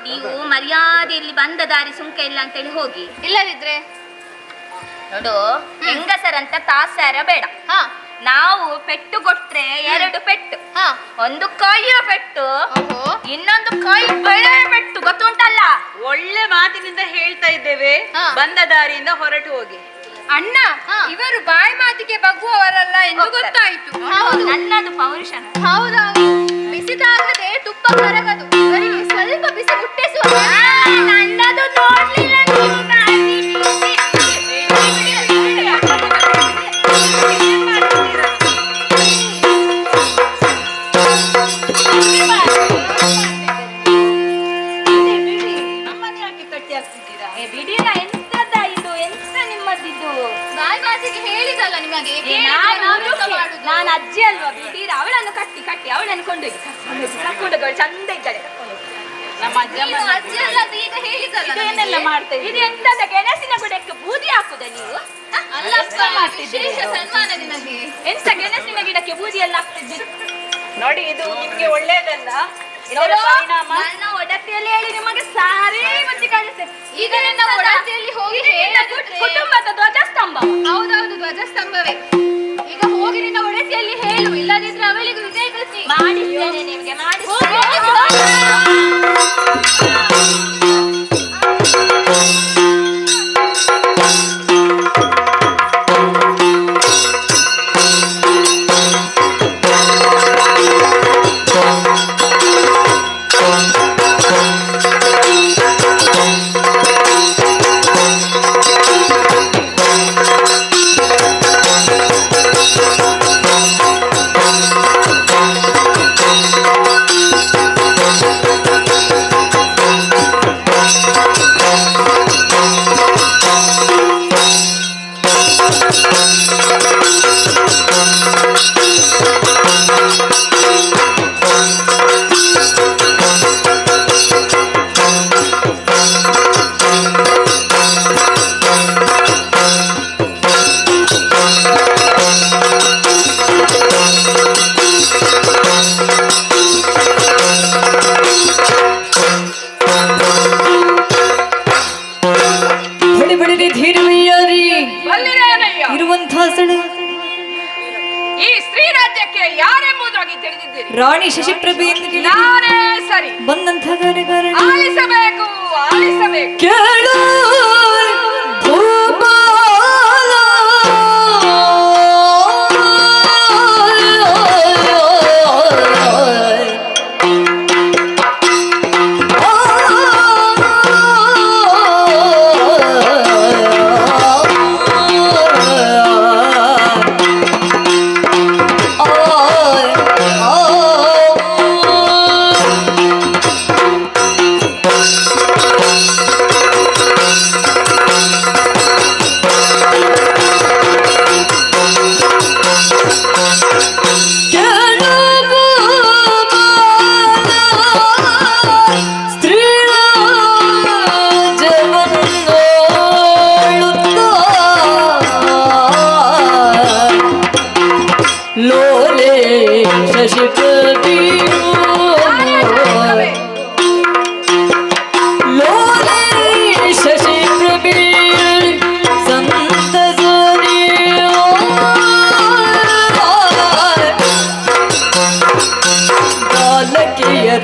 ನೀವು ಮರ್ಯಾದೆಯಲ್ಲಿ ಬಂದ ದಾರಿ ಸುಂಕ ಇಲ್ಲ ಅಂತೇಳಿ ಹೋಗಿ. ಇಲ್ಲದಿದ್ರೆ ನೋಡು, ಹೆಂಗಸರಂತ ತಾಸಾರ ಬೇಡ. ಹಾ ನಾವು ಪೆಟ್ಟು ಕೊಟ್ರೆ 2 ಪೆಟ್ಟು. ಹಾ. ಒಂದು ಕೈಯ ಪೆಟ್ಟು, ಓಹೋ. ಇನ್ನೊಂದು ಕೈ ಬೆಳೆ ಪೆಟ್ಟು, ಗೊತ್ತುಂಟಲ್ಲ? ಒಳ್ಳೆ ಮಾತಿನಿಂದ ಹೇಳ್ತಾ ಇದ್ದೇವೆ. ಹಾ. ಬಂದ ದಾರಿಯಿಂದ ಹೊರಟು ಹೋಗಿ. ಅಣ್ಣ, ಹಾ. ಇವರು ಬಾಯಿ ಮಾತಿಗೆ ಬಗ್ಗುವವರಲ್ಲ ಎಂದು ಗೊತ್ತಾಯ್ತು. ಹೌದು. ನನ್ನದು ಪೌರುಷನ. ಹೌದೌದು, ಬಿಸಿದಾಗದೆ ತುಪ್ಪ ಕರಗದು. ಇವರಿಗೆ ಸ್ವಲ್ಪ ಬಿಸಿ ಮುಟ್ಟಿಸುವ. ನನ್ನದು ನೋಡ್ಲಿಲ್ಲ ನೀನು. ಬಿಡಿಲ್ಲ, ಎಂತದ ಇದು? ಎಂತ ನಿಮ್ಮದಿದ್ದು? ಬಾಯಿ ಮಾತಿಗೆ ಹೇಳಿದಲ್ಲ ನಿಮಗೆ. ನಾನು ಅಜ್ಜಿ ಅಲ್ವಾ? ಬಿಡೀರ, ಅವಳನ್ನು ಕಟ್ಟಿ ಅವಳನ್ನು ಕೊಂಡೋಗಿ ಕರ್ಕೊಂಡೋಗಿ ಚಂದ ಇದ್ದಾಳೆ. ನಮ್ಮ ಅಜ್ಜಮ್ಮ ನೀನು ಅಜ್ಜಿ ಅಲ್ಲ ಅಂತ ಈಗ ಹೇಳಿದಲ್ಲ ಏನೆಲ್ಲ ನಮಗೆ. ಮಾಡ್ತಾ ಇದು ಇದ್ದೀರಿ? ಎಂತದ ಗೆಣಸಿನ ಗುಡಕ್ಕೆ ಬೂದಿ ಹಾಕುದ ನೀವು? ಅಲ್ಲಪ್ಪ, ವಿಶೇಷ ಸನ್ಮಾನ ನಿನಗೆ. ಎಂತ ಗೆಣಸಿನ ಗಿಡಕ್ಕೆ ಬೂದಿ ಎಲ್ಲ ಹಾಕ್ತಿದ್ದೀರಿ? ನೋಡಿ, ಇದು ನಿಮ್ಗೆ ಒಳ್ಳೇದಲ್ಲ. ಇದರ ನೋಡು, ಪರಿಣಾಮ ನನ್ನ ಒಡತಿಯಲ್ಲಿ ಹೇಳಿ ನಿಮಗೆ ಸಾರಿ ಬುದ್ಧಿ ಕಲಿತೆ. ಈಗ ನನ್ನ ಒಡತಿಯಲ್ಲಿ ಹೋಗಿ ಹೇಳಿದ್ರೆ ಕುಟುಂಬದ ಧ್ವಜಸ್ತಂಭ. ಹೌದೌದು, ಧ್ವಜಸ್ತಂಭವೇ. ಈಗ ಹೋಗಿ ನಿನ್ನ ಒಡತಿಯಲ್ಲಿ ಹೇಳು, ಇಲ್ಲದಿದ್ರೆ ಅವಳಿಗೆ ವಿಜಯ ಕೃತಿ ಮಾಡಿಸ್ತೇನೆ ನಿಮಗೆ, ಮಾಡಿಸ್ತೇನೆ. ಬಡಿಬಡಿರಿ ಧೀರವಯ್ಯಾರಿ ಬಲ್ಲಿರೇನಯ್ಯ? ಇರುವಂತಹ ಸ್ಥಳ ಈ ಸ್ತ್ರೀ ರಾಜ್ಯಕ್ಕೆ ಯಾರೆಂಬುದಾಗಿ ತಿಳಿದಿದ್ದೀರಿ? ರಾಣಿ ಶಶಿಪ್ರಭೆ ಎಂದು ಕೇಳಿ ನಾನೇ ಸರಿ. ಬಂದಂಥ ಕಾರ್ಯಕಾರಣ ಆಲಿಸಬೇಕು. ಕೇಳು ಭೂಪಾಲ.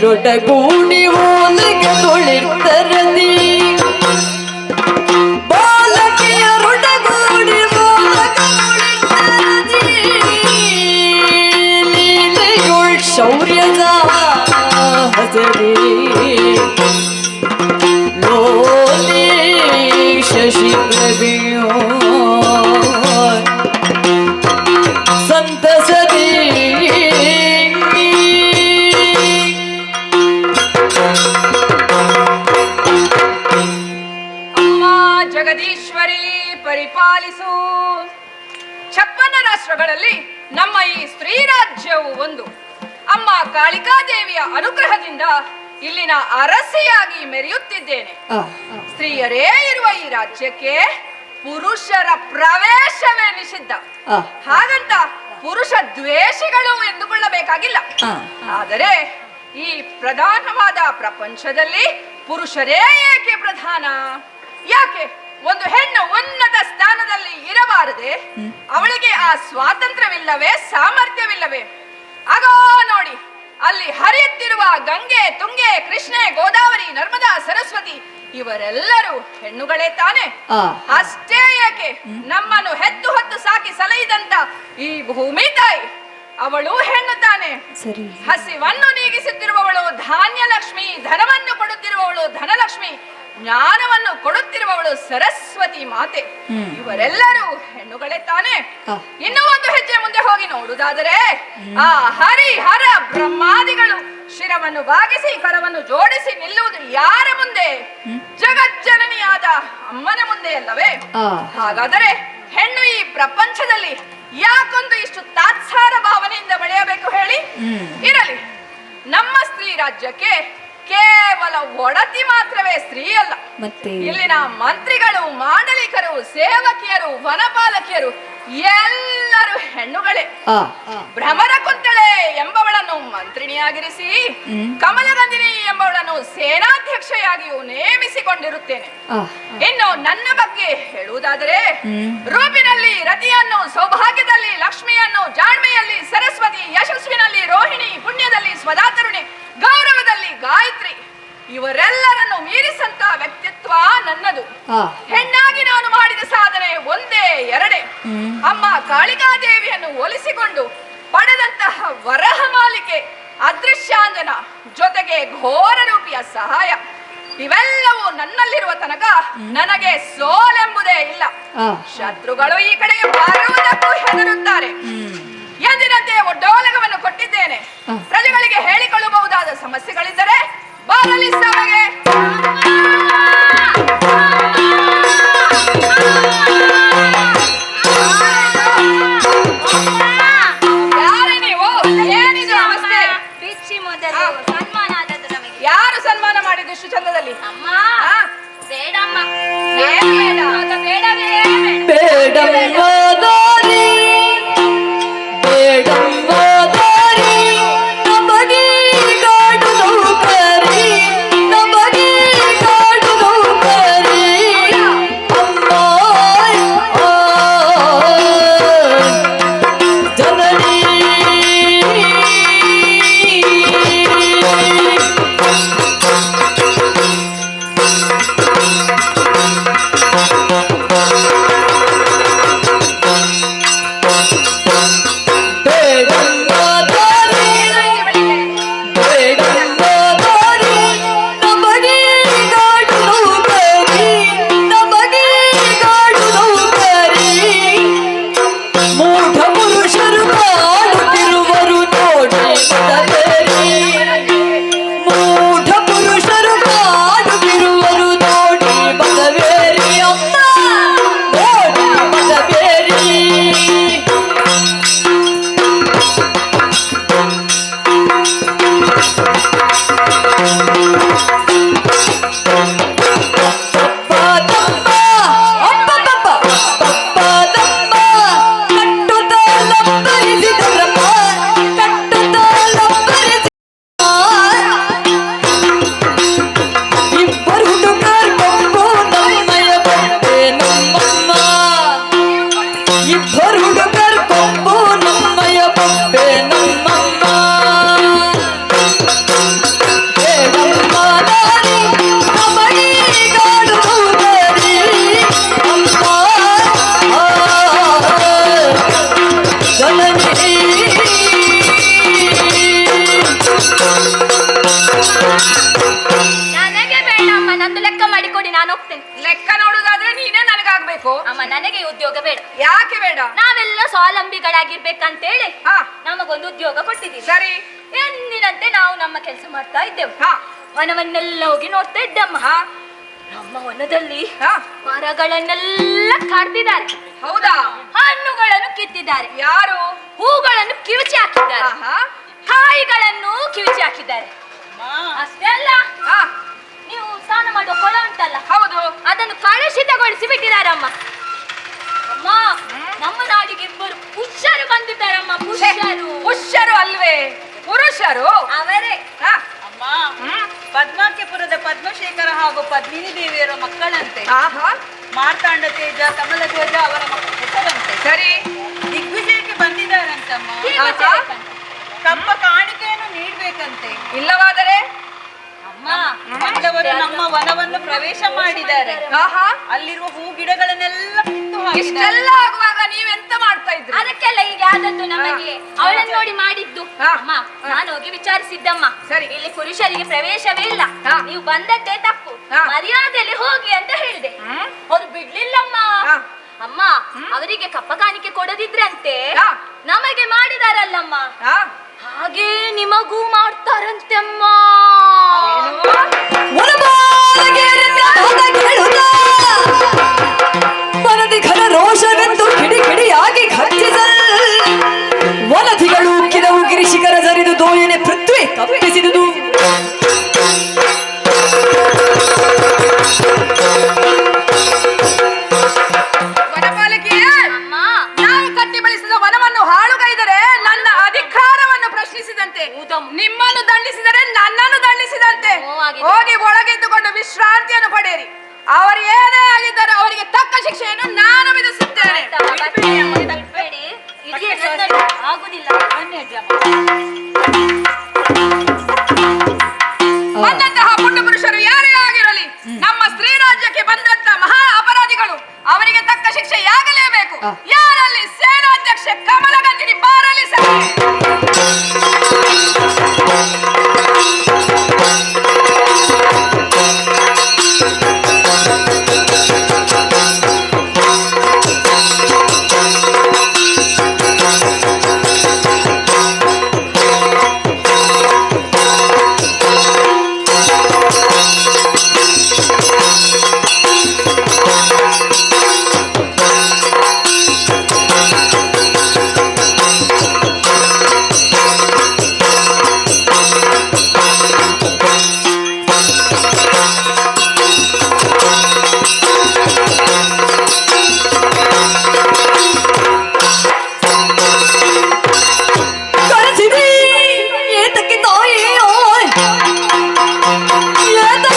ರೊಡಗೂಡಿ ಓಲಿಗೆ ತುಳಿತರದಿ ಬಾಲಕಿಯ ರೊಡಗೂಡಿ ದೇವಿಯೋ ಸಂತಸದಿ ಅಮ್ಮ ಜಗದೀಶ್ವರಿ ಪರಿಪಾಲಿಸು. 56 ರಾಷ್ಟ್ರಗಳಲ್ಲಿ ನಮ್ಮ ಈ ಸ್ತ್ರೀ ರಾಜ್ಯವು ಒಂದು. ಅಮ್ಮ ಕಾಳಿಕಾದೇವಿಯ ಅನುಗ್ರಹದಿಂದ ಇಲ್ಲಿನ ಅರಸಿಯಾಗಿ ಮೆರೆಯುತ್ತಿದ್ದೇನೆ. ಸ್ತ್ರೀಯರೇ ಇರುವ ಈ ರಾಜ್ಯಕ್ಕೆ ಪುರುಷರ ಪ್ರವೇಶವೇ ನಿಷಿದ್ಧ. ಹಾಗಂತ ಪುರುಷ ದ್ವೇಷಿಗಳು ಎಂದುಕೊಳ್ಳಬೇಕಾಗಿಲ್ಲ. ಆದರೆ ಈ ಪ್ರಧಾನವಾದ ಪ್ರಪಂಚದಲ್ಲಿ ಪುರುಷರೇ ಏಕೆ ಪ್ರಧಾನ? ಯಾಕೆ ಒಂದು ಹೆಣ್ಣು ಉನ್ನತ ಸ್ಥಾನದಲ್ಲಿ ಇರಬಾರದೆ? ಅವಳಿಗೆ ಆ ಸ್ವಾತಂತ್ರ್ಯವಿಲ್ಲವೇ, ಸಾಮರ್ಥ್ಯವಿಲ್ಲವೇ? ಆಗೋ ನೋಡಿ, ಅಲ್ಲಿ ಹರಿಯುತ್ತಿರುವ ಗಂಗೆ, ತುಂಗೆ, ಕೃಷ್ಣೆ, ಗೋದಾವರಿ, ನರ್ಮದಾ, ಸರಸ್ವತಿ ಇವರೆಲ್ಲರೂ ಹೆಣ್ಣುಗಳೇ ತಾನೆ? ಅಷ್ಟೇ ಏಕೆ, ನಮ್ಮನ್ನು ಹೆತ್ತು ಹೊತ್ತು ಸಾಕಿ ಸಲಹಿದಂತ ಈ ಭೂಮಿ ತಾಯಿ ಅವಳು ಹೆಣ್ಣು ತಾನೆ. ಹಸಿವನ್ನು ನೀಗಿಸುತ್ತಿರುವವಳು ಧಾನ್ಯ ಲಕ್ಷ್ಮಿ, ಧನವನ್ನು ಕೊಡುತ್ತಿರುವವಳು ಧನಲಕ್ಷ್ಮಿ, ಜ್ಞಾನವನ್ನು ಕೊಡುತ್ತಿರುವವಳು ಸರಸ್ವತಿ ಮಾತೆ. ಇವರೆಲ್ಲರೂ ಹೆಣ್ಣುಗಳೇ ತಾನೆ? ಇನ್ನೂ ಒಂದು ಹೆಜ್ಜೆ ಮುಂದೆ ಹೋಗಿ ನೋಡುವುದಾದರೆ ಆ ಹರಿ ಹರ ಬ್ರಹ್ಮಾದಿಗಳು ಶಿರವನ್ನು ಬಾಗಿಸಿ ಕರವನ್ನು ಜೋಡಿಸಿ ನಿಲ್ಲುವುದು ಯಾರ ಮುಂದೆ? ಜಗಜ್ಜನನಿಯಾದ ಅಮ್ಮನ ಮುಂದೆ ಅಲ್ಲವೇ? ಹಾಗಾದರೆ ಹೆಣ್ಣು ಈ ಪ್ರಪಂಚದಲ್ಲಿ ಯಾಕೊಂದು ಇಷ್ಟು ತಾತ್ಸಾರ ಭಾವನೆಯಿಂದ ಬೆಳೆಯಬೇಕು ಹೇಳಿ? ಇರಲಿ, ನಮ್ಮ ಸ್ತ್ರೀ ರಾಜ್ಯಕ್ಕೆ ಕೇವಲ ಒಡತಿ ಮಾತ್ರವೇ ಸ್ತ್ರೀ ಅಲ್ಲ. ಇಲ್ಲಿನ ಮಂತ್ರಿಗಳು, ಮಾಂಡಲಿಕರು, ಸೇವಕಿಯರು, ವನಪಾಲಕಿಯರು ಎಲ್ಲರೂ ಹೆಣ್ಣುಗಳೇ. ಭ್ರಮರ ಕುಂತಳೆ ಎಂಬವಳನ್ನು ಮಂತ್ರಿಣಿಯಾಗಿರಿಸಿ ಕಮಲಗಂಧಿನಿ ಎಂಬವಳನ್ನು ಸೇನಾಧ್ಯಕ್ಷೆಯಾಗಿಯೂ ನೇಮಿಸಿಕೊಂಡಿರುತ್ತೇನೆ. ಇನ್ನು ನನ್ನ ಬಗ್ಗೆ ಹೇಳುವುದಾದರೆ, ರೂಪಿನಲ್ಲಿ ರತಿಯನ್ನು, ಸೌಭಾಗ್ಯದಲ್ಲಿ ಲಕ್ಷ್ಮಿಯನ್ನು, ಜಾಣ್ಮೆಯಲ್ಲಿ ಸರಸ್ವತಿ, ಯಶಸ್ವಿನಲ್ಲಿ ರೋಹಿಣಿ, ಪುಣ್ಯದಲ್ಲಿ ಸ್ವದಾತರುಣಿ, ಗೌರವದಲ್ಲಿ ಗಾಯತ್ರಿ ಇವರೆಲ್ಲರನ್ನು ಮೀರಿಸಂತ ವ್ಯಕ್ತಿತ್ವ ನನ್ನದು. ಹೆಣ್ಣಾಗಿ ನಾನು ಮಾಡಿದ ಸಾಧನೆ ಒಂದೇ ಎರಡೇ. ಅಮ್ಮ ಕಾಳಿಕಾದೇವಿಯನ್ನು ಹೋಲಿಸಿಕೊಂಡು ಪಡೆದಂತಹ ವರಹ ಮಾಲಿಕೆ, ಅದೃಶ್ಯಾಂಜನ, ಜೊತೆಗೆ ಘೋರ ರೂಪಿಯ ಸಹಾಯ, ಇವೆಲ್ಲವೂ ನನ್ನಲ್ಲಿರುವ ತನಕ ನನಗೆ ಸೋಲೆಂಬುದೇ ಇಲ್ಲ. ಶತ್ರುಗಳು ಈ ಕಡೆಗೆ ಬರುವುದಕ್ಕೂ ಹೆದರುತ್ತಾರೆ. ಎಂದಿನಂತೆ ಒಡ್ಡೋಲಗವನ್ನು ಕೊಟ್ಟಿದ್ದೇನೆ. ಪ್ರಜೆಗಳಿಗೆ ಹೇಳಿಕೊಳ್ಳಬಹುದಾದ ಸಮಸ್ಯೆಗಳಿದ್ದರೆ ಬರಲಿ ಸಭೆಗೆ. ಯಾರೇ ನೀವು? ಏನಿದು ಅವಸ್ಥೆ? ಬಿಚ್ಚಿ ಮೊದಲು ಸನ್ಮಾನ ಆದದ್ದು ನಮಗೆ. ಯಾರು ಸನ್ಮಾನ ಮಾಡಿದ್ದು ಇಷ್ಟು ಚಂದದಲ್ಲಿ? ಅಮ್ಮ ಬೇಡಮ್ಮ, ಏನು ಬೇಡ? ಬೇಡವೇ ಬೇಡಂಬೋದಾರಿ ಬೇಡಂಬೋದಾರಿ ನಮಗೆ ಗಾಡು ನೌಕರಿ ನಮಗೆ ಬೇಕು? ಅಮ್ಮ ನನಗೆ ಉದ್ಯೋಗ ಬೇಡ. ಯಾಕೆ ಬೇಡ? ನಾವೆಲ್ಲ ಸ್ವಾವಲಂಬಿಗಳಾಗಿರ್ಬೇಕಂತೇಳಿ ಹಾ. ನಮಗೊಂದು ಉದ್ಯೋಗ ಕೊಟ್ಟಿದ್ದೀವಿ. ಸರಿ. ಎಂದಿನಂತೆ ನಾವು ನಮ್ಮ ಕೆಲಸ ಮಾಡ್ತಾ ಇದ್ದೆವು. ಹಾ. ವನವನ್ನೆಲ್ಲ ಹೋಗಿ ನೋಡ್ತಾ ಇದ್ದಮ್ಮ. ಹಾ. ನಮ್ಮ ವನದಲ್ಲಿ ಹಾ. ಮರಗಳನ್ನೆಲ್ಲ ಕಾಡ್ತಿದ್ದಾರೆ. ಹೌದಾ? ಹಣ್ಣುಗಳನ್ನು ಕಿತ್ತಿದ್ದಾರೆ. ಯಾರು? ಹೂಗಳನ್ನು ಕಿವುಚಿ ಹಾಕಿದ್ದಾರೆ. ಆಹಾ. ಕಾಯಿಗಳನ್ನು ಕಿವುಚಿ ಹಾಕಿದ್ದಾರೆ. ಅಷ್ಟೇ ಅಲ್ಲ, ಹಾ. ನೀವು ಸ್ನಾನ ಮಾಡುವ ಕೊಳ ಉಂಟಲ್ಲ, ಹೌದು. ಅದನ್ನು ಕಲುಷಿತಗೊಳಿಸಿ ಬಿಟ್ಟಿದ್ದಾರಮ್ಮ. ಅಮ್ಮ, ನಮ್ಮ ನಾಡಿಗೆ ಇಬ್ಬರು ಪುಷ್ಯರು ಬಂದಿದ್ದಾರಮ್ಮ. ಪುಷ್ಯರು. ಪುಷ್ಯರು ಅಲ್ವೇ, ಪುರುಷರು. ಅವರೇ. ಹಾ. ಅಮ್ಮ, ಪದ್ಮಾಕ್ಯಪುರದ ಪದ್ಮಶೇಖರ ಹಾಗೂ ಪದ್ಮಿನಿ ದೇವಿಯರ ಮಕ್ಕಳಂತೆ. ಆಹಾ. ಮಾರ್ತಾಂಡ ತೇಜ, ಕಮಲಧ್ವಜ ಅವರ ಹೆಸರಂತೆ. ಸರಿ. ದಿಗ್ವಿಜಯಕ್ಕೆ ಬಂದಿದ್ದಾರಂತಮ್ಮ. ಹೀಗೆ ಆಹಾ. ಮಾಡ್ಬೇಕಂತೆ. ಕಪ್ಪ ಕಾಣಿಕೆಯನ್ನು ನೀಡಬೇಕಂತೆ. ಇಲ್ಲವಾದರೆ? ಅಮ್ಮ, ಬಂದವರು ನಮ್ಮ ವನವನ್ನು ಪ್ರವೇಶ ಮಾಡಿದ್ದಾರೆ. ಆಹಾ. ಅಲ್ಲಿರುವ ಹೂ ಗಿಡಗಳನ್ನೆಲ್ಲ ಕಿತ್ತು ಹಾಕಿದ್ದಾರೆ. ಇಷ್ಟೆಲ್ಲ ಆಗುವಾಗ ನೀವೆಂತ ಮಾಡ್ತಾ ಇದ್ರಿ? ಅದಕ್ಕೆಲ್ಲ ಈಗ ಆದದ್ದು ನಮಗೆ. ಅವಳನ್ನು ನೋಡಿ ಮಾಡಿದ್ದು. ಹಾ. ಅಮ್ಮ, ನಾನು ಹೋಗಿ ವಿಚಾರಿಸಿದ್ದಮ್ಮ. ಸರಿ. ಇಲ್ಲಿ ಪುರುಷರಿಗೆ ಪ್ರವೇಶವೇ ಇಲ್ಲ, ಹಾ. ನೀವು ಬಂದದ್ದೇ ತಪ್ಪು, ಹಾ. ಮರ್ಯಾದೆಯಲ್ಲಿ ಹೋಗಿ ಅಂತ ಹೇಳಿದೆ. ಅವ್ರು ಬಿಡ್ಲಿಲ್ಲಮ್ಮ. ಹಾ. ಅಮ್ಮ, ಅವರಿಗೆ ಕಪ್ಪ ಕಾಣಿಕೆ ಕೊಡದಿದ್ರಂತೆ ಹಾ. ನಮಗೆ ಮಾಡಿದಾರಲ್ಲಮ್ಮ, ಹಾ. ಹಾಗೆ ನಿಮಗೂ ಮಾಡ್ತಾರಂತೆ ಅಮ್ಮ. ವನದಿ ಘನ ರೋಷವೆಂದು ಕಿಡಿ ಕಿಡಿಯಾಗಿ ಘರ್ಜಿಸಲ್ ವನಧಿಗಳು ಉಕ್ಕಿದವು ಗಿರಿಶಿಖರ ಜರಿದು ದೋಯನೆ ಪೃಥ್ವಿ ತಪ್ಪಿಸಿದುದು. ವನಪಾಲಕಿಯೇ, ಅಮ್ಮ, ನಾವು ಕಟ್ಟಿ ಬೆಳೆಸಿದ ವನವನ್ನು ಹಾಳುಗೈದರೆ ನನ್ನ ಅಧಿಕಾರವನ್ನು ಪ್ರಶ್ನಿಸಿದಂತೆ, ನಿಮ್ಮನ್ನು ದಂಡಿಸಿದರೆ ನನ್ನನ್ನು ದಂಡಿಸಿದಂತೆ. ಓ, ಆಗಿದೆ. ಹೋಗಿ ಒಳಗಿದ್ದುಕೊಂಡು ವಿಶ್ರಾಂತಿಯನ್ನು ಪಡೆಯಿರಿ. ಅವರು ಏನೇ ಆಗಿದ್ದರೂ ಅವರಿಗೆ ತಕ್ಕ ಶಿಕ್ಷೆಯನ್ನು ನಾನು ವಿಧಿಸುತ್ತೇನೆ. ಆಯ್ತಮ್ಮ, ಬರ್ತೀನಿ ಅಮ್ಮ, ತಪ್ಬೇಡಿ. ಇದೇ ನನ್ನಲ್ಲಿ ಆಗುದಿಲ್ಲ. ಬನ್ನಿ ಅಜ್ಜ. ಬಂದಂತಹ ಪುಣ್ಯ ಪುರುಷರು ಯಾರೇ ಆಗಿರಲಿ, ನಮ್ಮ ಸ್ತ್ರೀ ರಾಜ್ಯಕ್ಕೆ ಬಂದಂತ ಮಹಾ ಅಪರಾಧಿಗಳು, ಅವರಿಗೆ ತಕ್ಕ ಶಿಕ್ಷೆ ಯಾಗಲೇಬೇಕು. ಯಾರಲ್ಲಿ ಸೇನಾಧ್ಯಕ್ಷೆ ಕಮಲಗಂಜಿನಿ ಬಾರಲಿ ಸರಿ. ಕರೆಸಿದಿ ಏತಕ್ಕೆ ತಾಯಿ ಓಯ್ ಏತಕ್ಕೆ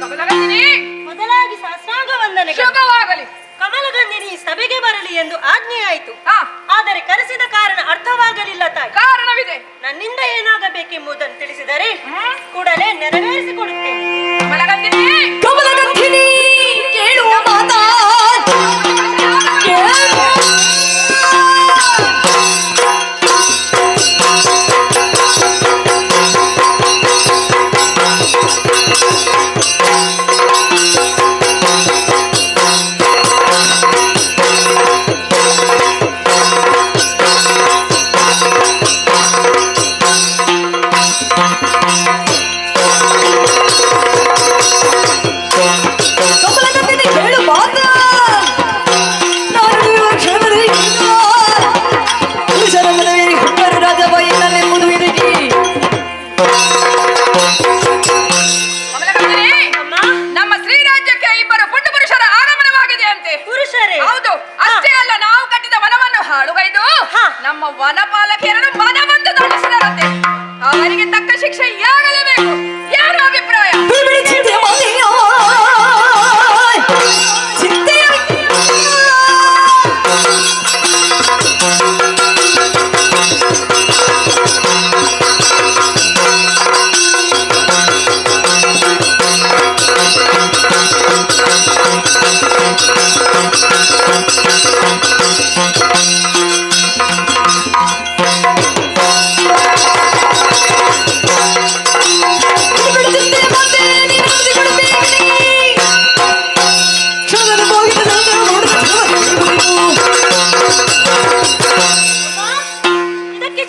ಕಮಲಗಂಜಿನಿ, ಮೊದಲಾಗಿ ಸಹಸ್ರಾಂಗ ವಂದನೆಗಳು. ಶುಭವಾಗಲಿ. ಕಮಲಗಂಧಿನಿ ಸಭೆಗೆ ಬರಲಿ ಎಂದು ಆಜ್ಞೆ ಆಯಿತು. ಹಾ. ಆದರೆ ಕರೆಸಿದ ಕಾರಣ ಅರ್ಥವಾಗಲಿಲ್ಲ ತಾಯಿ. ಕಾರಣವಿದೆ. ನನ್ನಿಂದ ಏನಾಗಬೇಕೆಂಬುದನ್ನು ತಿಳಿಸಿದರೆ ಕೂಡಲೇ ನೆರವೇರಿಸಿಕೊಡುತ್ತೇನೆ. ಕಮಲಗಂಜಿನಿ, ಕಮಲಗಂಧಿನಿ ಕೇಳುವ ಮಾತಾ ಕೇಳು. ಕಮಲಗಂಧಿನಿ ಕೇಳು ಮಾತಾ ನಾನು ಇರುವ ಕ್ಷಣದಲ್ಲಿ ಪುರುಷರ ಮನವೇರಿ ಹುಟ್ಟರು ರಾಜಬಾಯಿನಲ್ಲೆಂಬುದು ಇದಕ್ಕೆ ಕಮಲಗಂಜಿನಿ, ಅಮ್ಮ, ನಮ್ಮ ಸ್ತ್ರೀ ರಾಜ್ಯಕ್ಕೆ ಇಬ್ಬರು ಪುಣ್ಯ ಪುರುಷರ ಆಗಮನವಾಗಿದೆ ಅಂತೆ. ಪುರುಷರೇ? ಹೌದು. ಅಷ್ಟೇ ಅಲ್ಲ, ನಾವು ಕಟ್ಟಿದ ವನವನ್ನು ಹಾಳುಗೈದು ನಮ್ಮ ವನಪಾಲಕಿಯರನ್ನು ಮನವಂತ ದಂಡಿಸಿದರಂತೆ. ಅವರಿಗೆ ತಕ್ಕ ಶಿಕ್ಷೆ ಯಾಗಲೇಬೇಕು. ಯಾರ ಅಭಿಪ್ರಾಯ? ಬಿಡಿ ಚಿಂತೆ ಮಾತೆಯ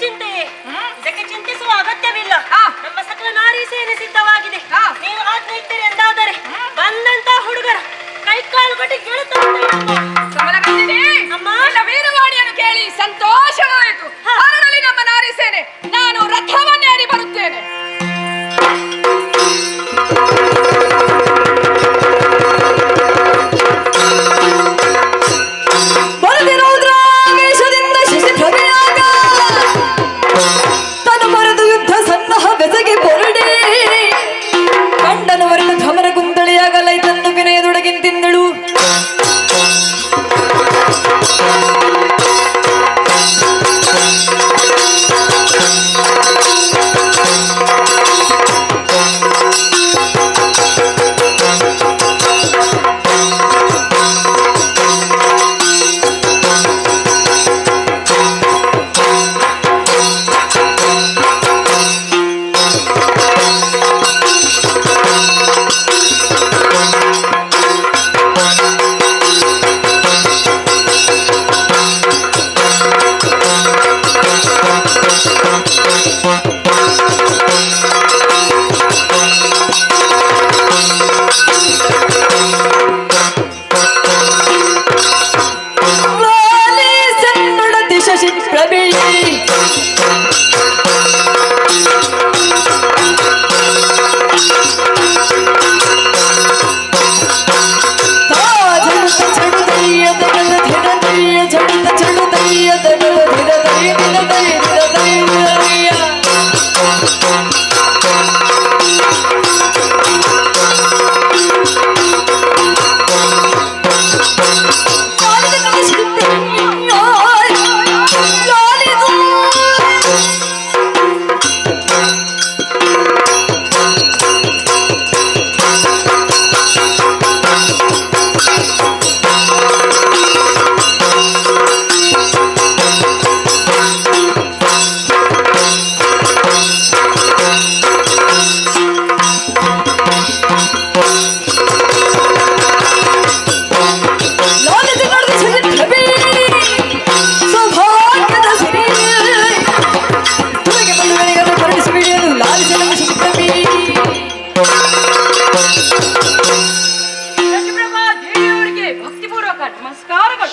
ಚಿಂತೆಯ ಇದಕ್ಕೆ ಚಿಂತಿಸುವ ಅಗತ್ಯವಿಲ್ಲ. ನಮ್ಮ ಸಕಲ ನಾರಿ ಸೇನೆ ಸಿದ್ಧವಾಗಿದೆ. ನೀವು ಆಜ್ಞೆ ಇದ್ದೀರಿ ಎಂದಾದರೆ ಬಂದಂತ ಹುಡುಗರ ಕೈಕಾಲು ಕಟ್ಟಿ ಕೇಳುತ್ತಾರೆ. ಅಮ್ಮ ವೀರವಾಣಿಯನ್ನು ಕೇಳಿ ಸಂತೋಷವಾಯಿತು. ಹೊರಡಲಿ ನಮ್ಮ ನಾರಿ ಸೇನೆ. ನಾನು ರಥವನ್ನೇರಿ ಬರುತ್ತೇನೆ. ರೌದ್ರಾವೇಶದಿಂದ ಶಿಶಿಭ್ರಮೆಯಾಗ ತನ್ನ ಮರೆದು ಯುದ್ಧ ಸನ್ನಹ ಬೆಸಗೆ ಹೊರಡೆ ಕಂಡನವರನ್ನು ಧಮನ ಕುಂತಳಿಯಾಗಲ್ಲ ಇದನ್ನು ವಿನಯದೊಡಗಿಂತಿಂದಳು.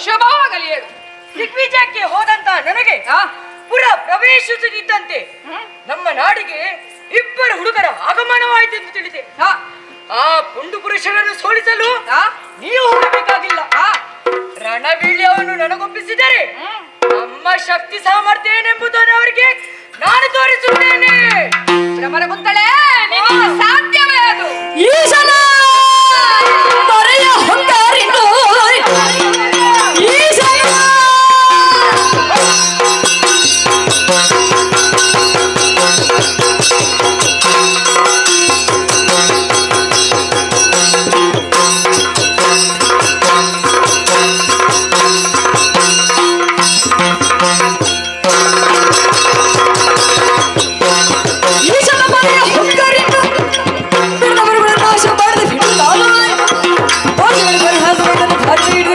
ಶುಭವಾಗಲಿ ಹೇಳು. ದಿಗ್ವಿಜಯಕ್ಕೆ ಹೋದಂತ ನನಗೆ ಪುರ ಪ್ರವೇಶಿಸುತ್ತಿದ್ದಂತೆ ನಮ್ಮ ನಾಡಿಗೆ ಇಬ್ಬರು ಹುಡುಗರ ಆಗಮನವಾಯಿತೆಂದು ತಿಳಿದೆ. ಆ ಪುಂಡು ಪುರುಷರನ್ನು ಸೋಲಿಸಲು ನೀವು ಹೋಗಬೇಕಾಗಿಲ್ಲ. ರಣವೀಳ್ಯವನ್ನು ನನಗೊಪ್ಪಿಸಿದರೆ ನಮ್ಮ ಶಕ್ತಿ ಸಾಮರ್ಥ್ಯ ಏನೆಂಬುದನ್ನು ಅವರಿಗೆ ನಾನು ತೋರಿಸುತ್ತೇನೆ. ಭ್ರಮರ ಕುಂತಳೆ, ನಿನ್ನಿಂದ ಸಾಧ್ಯವೇ ಅದು? ಈಶನ ತೊರೆಯ ಹೊಂಗಾರಿನು ಈಶನ ಈಶನ ತೊರೆಯ ಹೊಂಗಾರಿನು ಬಿಡದವರುಗಳ ನಾಶ ಮಾಡದೆ ಬಿಡುತ್ತಾನೆ. ಹೋಗಿಗಳು ಬರಹಾಸವನ್ನು ಧಾರ್ಯ ಇಡು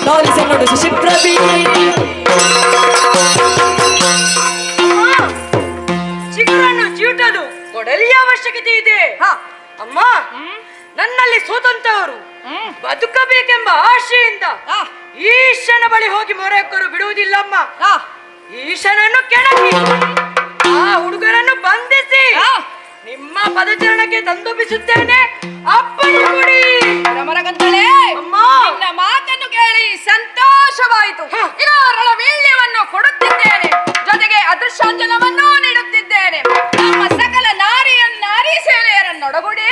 ಲಾಲಿಸ ನೋಡು ಶಶಿಪ್ರಭಿ. ಚಿಗುರನ್ನು ಚೀಟಲು ಕೊಡಲಿಯ ಅವಶ್ಯಕತೆ ಇದೆ. ಅಮ್ಮ, ನನ್ನಲ್ಲಿ ಸೋತಂತವರು ಬದುಕಬೇಕೆಂಬ ಆಶೆಯಿಂದ ಈಶನ ಬಳಿ ಹೋಗಿ ಮೊರೆಕ್ಕರು ಬಿಡುವುದಿಲ್ಲಮ್ಮ. ಈಶನನ್ನು ಕೆಣಕಿ ಆ ಹುಡುಗರನ್ನು ಬಂಧಿಸಿ ನಿಮ್ಮ ಪದಚರಣಕ್ಕೆ ತಂದೊಪ್ಪಿಸುತ್ತೇನೆ. ಅಪ್ಪಣೆ ಕೊಡಿ. ಭ್ರಮರಗಂತಳೆ, ಅಮ್ಮ, ನಿನ್ನ ಮಾತನ್ನು ಕೇಳಿ ಸಂತೋಷವಾಯಿತು. ಈಗ ರಣವೀಳ್ಯವನ್ನು ಕೊಡುತ್ತ ರೋಷಾಂಜನವನ್ನು ನೀಡುತ್ತಿದ್ದೇನೆ. ನಮ್ಮ ಸಕಲ ನಾರಿ ಸೇನೆಯರನ್ನೊಡಗೂಡಿ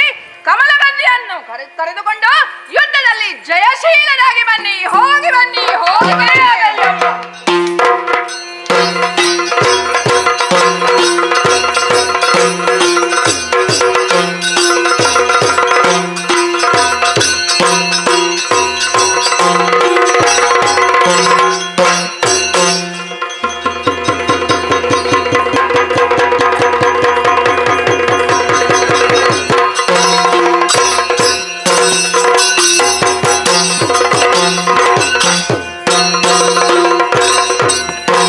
ಕಮಲಗಂಧಿಯನ್ನು ಕರೆದುಕೊಂಡು ಯುದ್ಧದಲ್ಲಿ ಜಯಶೀಲರಾಗಿ ಬನ್ನಿ. ಹೋಗಿ ಬನ್ನಿ, ಹೋಗಿ ಬನ್ನಿ.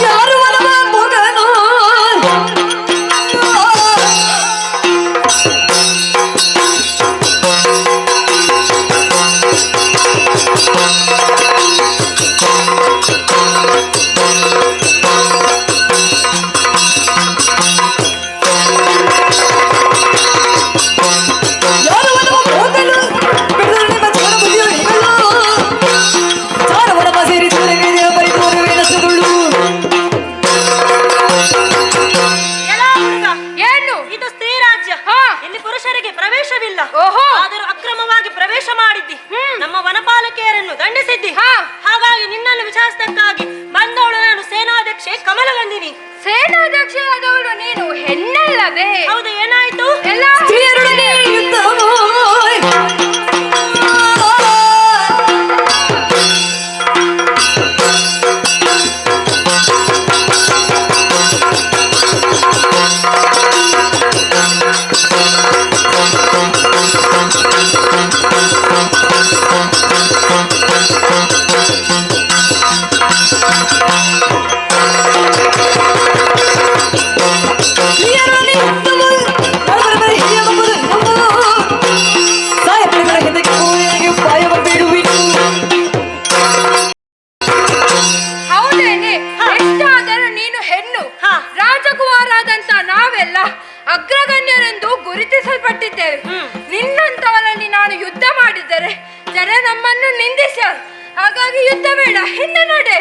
ಯಾರು ಒಲವ ಮಗನು ಯಾರು ಒಲವ ಮಗನು ಬಿಡುಗಡೆ ನಿಮ್ಮ ಚಾರ ಬುದ್ಧಿಯ ಹಿಗಳು ಚಾರ ಒಡಮ ಸೇರಿ ತೋರಗೈದೆಯ ಪರಿತೋರುವೆ ನಸುಗಳು ಎಲ್ಲ ಹುಡುಗ, ಏನು ಇದು ಸ್ತ್ರೀ ರಾಜ್ಯ. ಇಲ್ಲಿ ಪುರುಷರಿಗೆ ಪ್ರವೇಶವಿಲ್ಲ. ಓಹೋ. ಆದರೂ ಅಕ್ರಮವಾಗಿ ಪ್ರವೇಶ ಮಾಡಿದ್ದಿ. ನಮ್ಮ ವನಪಾಲಕಿಯರನ್ನು ದಂಡಿಸಿದ್ದಿ. ಹಾಗಾಗಿ ನಿನ್ನನ್ನು ವಿಚಾರಿಸಕ್ಕಾಗಿ ಬಂದವಳು ನಾನು ಸೇನಾಧ್ಯಕ್ಷೆ ಕಮಲಗಂಧಿನಿ. ಸೇನಾಧ್ಯಕ್ಷರಾದವಳು ನೀನು ಹೆಣ್ಣಲ್ಲವೇ? ಹೌದು, ಏನಾಯ್ತು? ಎಲ್ಲ ಸ್ತ್ರೀಯರೊಡನೆ ಯುದ್ಧವೋ ಸ್ತ್ರೀಯರೊಡನೆ ಯುದ್ಧವೋ ನಡುಬರಬರ ಹಿರಿಯವೆಂಬುದು ನಿನ್ನದು. ಸಾಯಪಡೆಗಳ ಹಿಂದಕ್ಕೆ ಹೋಗಿ ಪಾಯವ ಬೇಡುವಿನು. ಹೌದೇನೆ? ಎಷ್ಟಾದರೂ ನೀನು ಹೆಣ್ಣು. ರಾಜಕುಮಾರಾದಂತ ನಾವೆಲ್ಲ ಅಗ್ರಗಣ್ಯರೆಂದು ಗುರುತಿಸಲ್ಪಟ್ಟಿದ್ದೇವೆ. ನಿನ್ನಂತವರಲ್ಲಿ ನಾನು ಯುದ್ಧ ಮಾಡಿದರೆ ಜನ ನಮ್ಮನ್ನು ನಿಂದಿಸ್ಯಾರು. ಹಾಗಾಗಿ ಯುದ್ಧ ಬೇಡ, ಹಿಂದೆ ನಡೆ.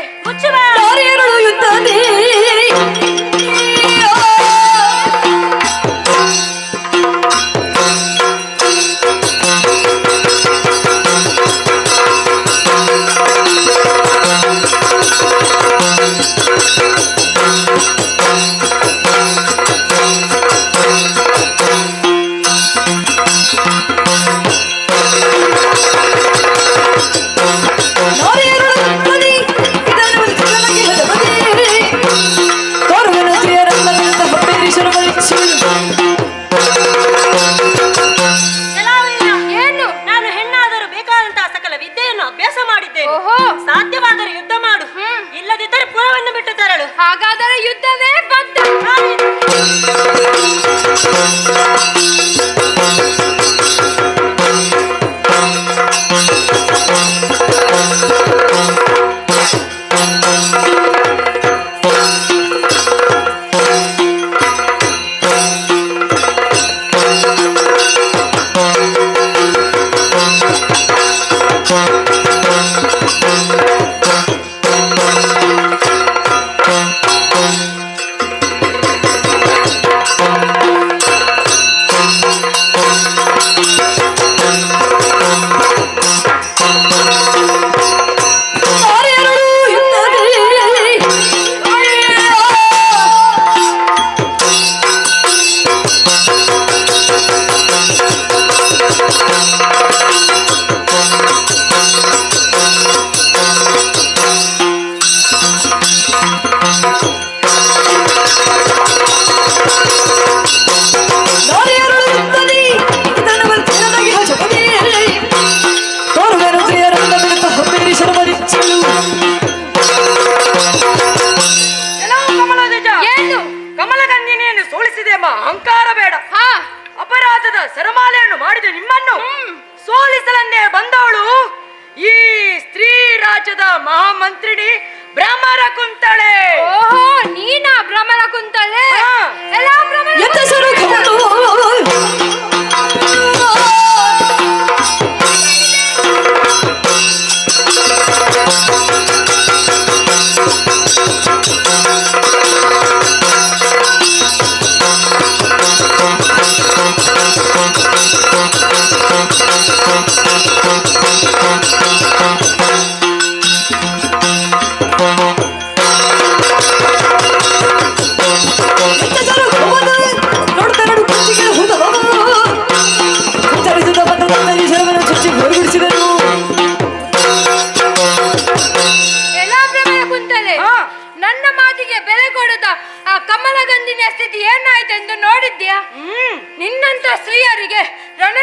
ನಾರಿಯರಳು ಯುದ್ಧದೇ ನಾರಿಯರಳು ಯುದ್ಧದೇ ಇದನ್ನು ಜನಗೆ ಹೆದರದೆ ತೋರುವೆನ ಸ್ತ್ರೀಯರನ್ನ ವಿರುದ್ಧ ಹಬ್ಬೇರಿಸಲು ಬಲಿಸಿ ಏನು? ನಾನು ಹೆಣ್ಣಾದರೂ ಬೇಕಾದಂತಹ ಸಕಲ ವಿದ್ಯೆಯನ್ನು ಅಭ್ಯಾಸ ಮಾಡಿದ್ದೇನೆ. ಓಹೋ. ಸಾಧ್ಯವಾದರೆ ಯುದ್ಧ ಮಾಡು. ಇಲ್ಲದಿದ್ದರೆ ಪುರವನ್ನು ಬಿಟ್ಟು ತೆರಳು. ಹಾಗಾದರೆ ಯುದ್ಧವೇ ಬದ್ಧ.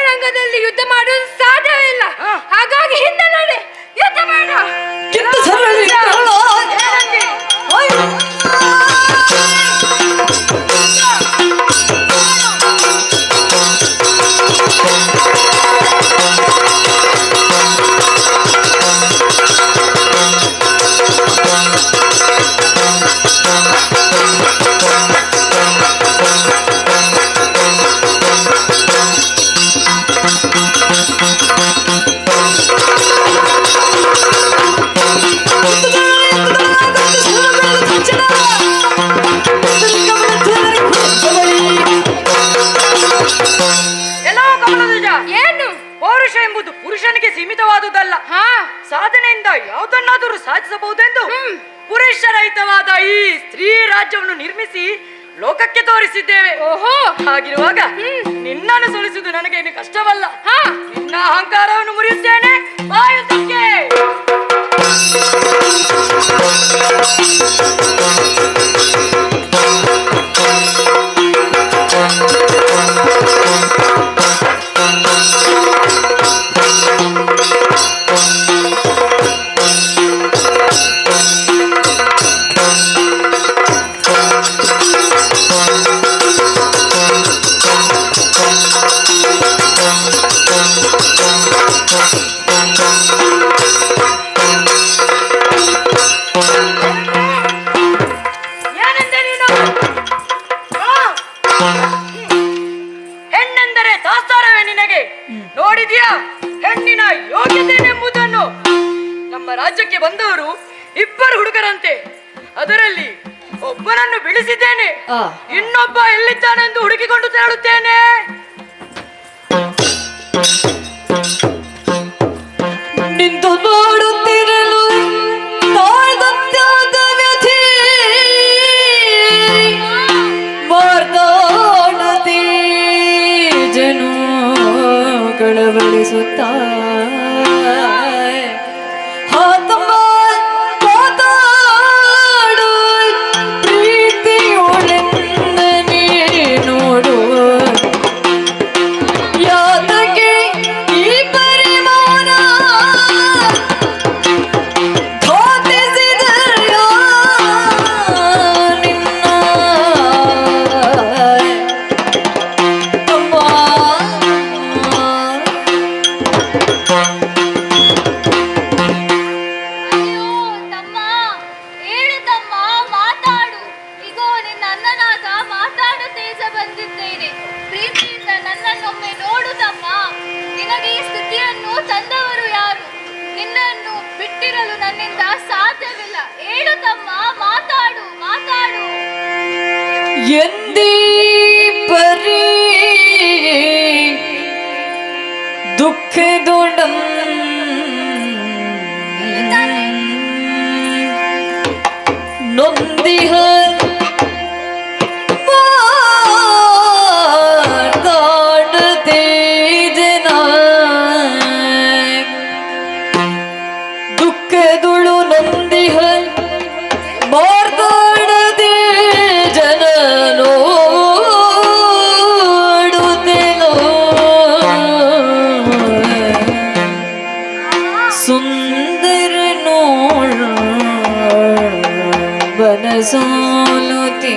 ರಣರಂಗದಲ್ಲಿ ಯುದ್ಧ ಮಾಡುವುದು ಸಾಧ್ಯವಿಲ್ಲ. ಹಾಗಾಗಿ ಹಿಂದೆ ನೋಡಿ, ಯುದ್ಧ ಮಾಡ. ಕಿತ್ತು ಸರಳಿ ಕಾಳ. ಓಯ್. ಎಲ್ಲೋ ಕಮಲಧ್ವಜ, ಏನು? ಪೌರುಷ ಎಂಬುದು ಪುರುಷನಿಗೆ ಸೀಮಿತವಾದುದಲ್ಲ. ಸಾಧನೆಯಿಂದ ಯಾವುದನ್ನಾದರೂ ಸಾಧಿಸಬಹುದೆಂದು ಪುರುಷರಹಿತವಾದ ಈ ಸ್ತ್ರೀ ರಾಜ್ಯವನ್ನು ನಿರ್ಮಿಸಿ ಲೋಕಕ್ಕೆ ತೋರಿಸಿದ್ದೇವೆ. ಓಹೋ, ಹಾಗಿರುವಾಗ ನಿನ್ನನ್ನು ಸೋಲಿಸುವುದು ನನಗೇನು ಕಷ್ಟವಲ್ಲ. ನಿನ್ನ ಅಹಂಕಾರವನ್ನು ಮುರಿಯುತ್ತೇನೆ. ಬಾ ಯುದ್ಧಕ್ಕೆ. ಏನಂದೆ ನೀನು? ಹೆಣ್ಣೆಂದರೆ ದಾಸ್ತಾರವೇ ನಿನಗೆ? ನೋಡಿದ್ಯಾ ಹೆಣ್ಣಿನ ಯೋಗ್ಯತೆನೆಂಬುದನ್ನು? ನಮ್ಮ ರಾಜ್ಯಕ್ಕೆ ಬಂದವರು ಇಬ್ಬರು ಹುಡುಗರಂತೆ. ಅದರಲ್ಲಿ ಒಬ್ಬನನ್ನು ಬಿಡಿಸಿದ್ದೇನೆ, ಇನ್ನೊಬ್ಬ ಎಲ್ಲಿದ್ದಾನೆಂದು ಹುಡುಕಿಕೊಂಡು ತೆರಳುತ್ತೇನೆ. ನಿಂತು ನೋಡುತ್ತಿರಲು ತಾಳ್ದಂತಾದ ವ್ಯಥೆ ಮಾರ್ದಾಡದೆ ಜನು ಕಳವಳಿಸುತ್ತ ಹಾತಮ್ಮ ಮಾತಾಡು ಪ್ರೀತಿಯೊಳೆಂದನೇ ನೋಡು ಯಾತಕ್ಕೆ ಈ ಪರಿಮಾಣ ಘಾತಿಸಿದೆಯಾ ನಿನ್ನ ಅಮ್ಮ? ಅಯ್ಯೋ ತಮ್ಮ, ಹೇಳು ತಮ್ಮ, ಮಾತಾಡು. ಇಗೋ ನಿನ್ನ ಅನ್ನನಾದ ಮಾತಾಡ ತೇಜ ಬಂದಿದ್ದೇನೆ. ಪ್ರೀತಿಯಿಂದ ನನ್ನನ್ನೊಮ್ಮೆ ನೋಡು ತಮ್ಮ. ನಿನಗೆ ಈ ಸ್ಥಿತಿಯನ್ನು ತಂದವರು ಯಾರು? ನಿನ್ನನ್ನು ಬಿಟ್ಟಿರಲು ನನ್ನಿಂದ ಸಾಧ್ಯವಿಲ್ಲ. ಹೇಳು ತಮ್ಮ, ಮಾತಾಡು, ಮಾತಾಡು. ಎಂದೀ ಪರಿ ದುಃಖದೊಡಂ ನೊಂದಿಹ ಮಾತಾಡದೆ ಜನ ದುಃಖದುಳು ನೊಂದಿಹ ಮಾತಾಡದೆ ಜನ ನೋಡುತ್ತೇನೋ ಸುಂದರ ನೋಡ ಬನಸೋಲುತ್ತೇ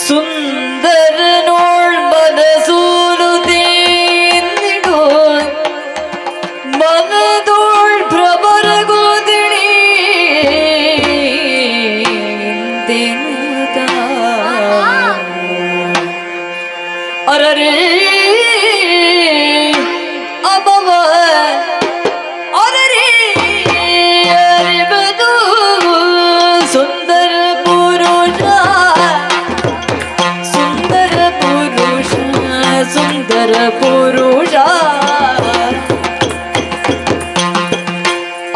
ಸುಂದರ ನೋಳ್ ಬನಸೋಲುತ್ತೇ ಮನದೋಳ್ ಭ್ರಮರಗೋದಿಣಿ ಇಂತೆನ್ನುತ್ತ ಅರರೇ ಅಬವ ಅರರೇ ಅರಿಬದು ಸುಂದರ ಪುರುಷ ಸುಂದರ ಪುರುಷ ಸುಂದರ ಪುರುಷ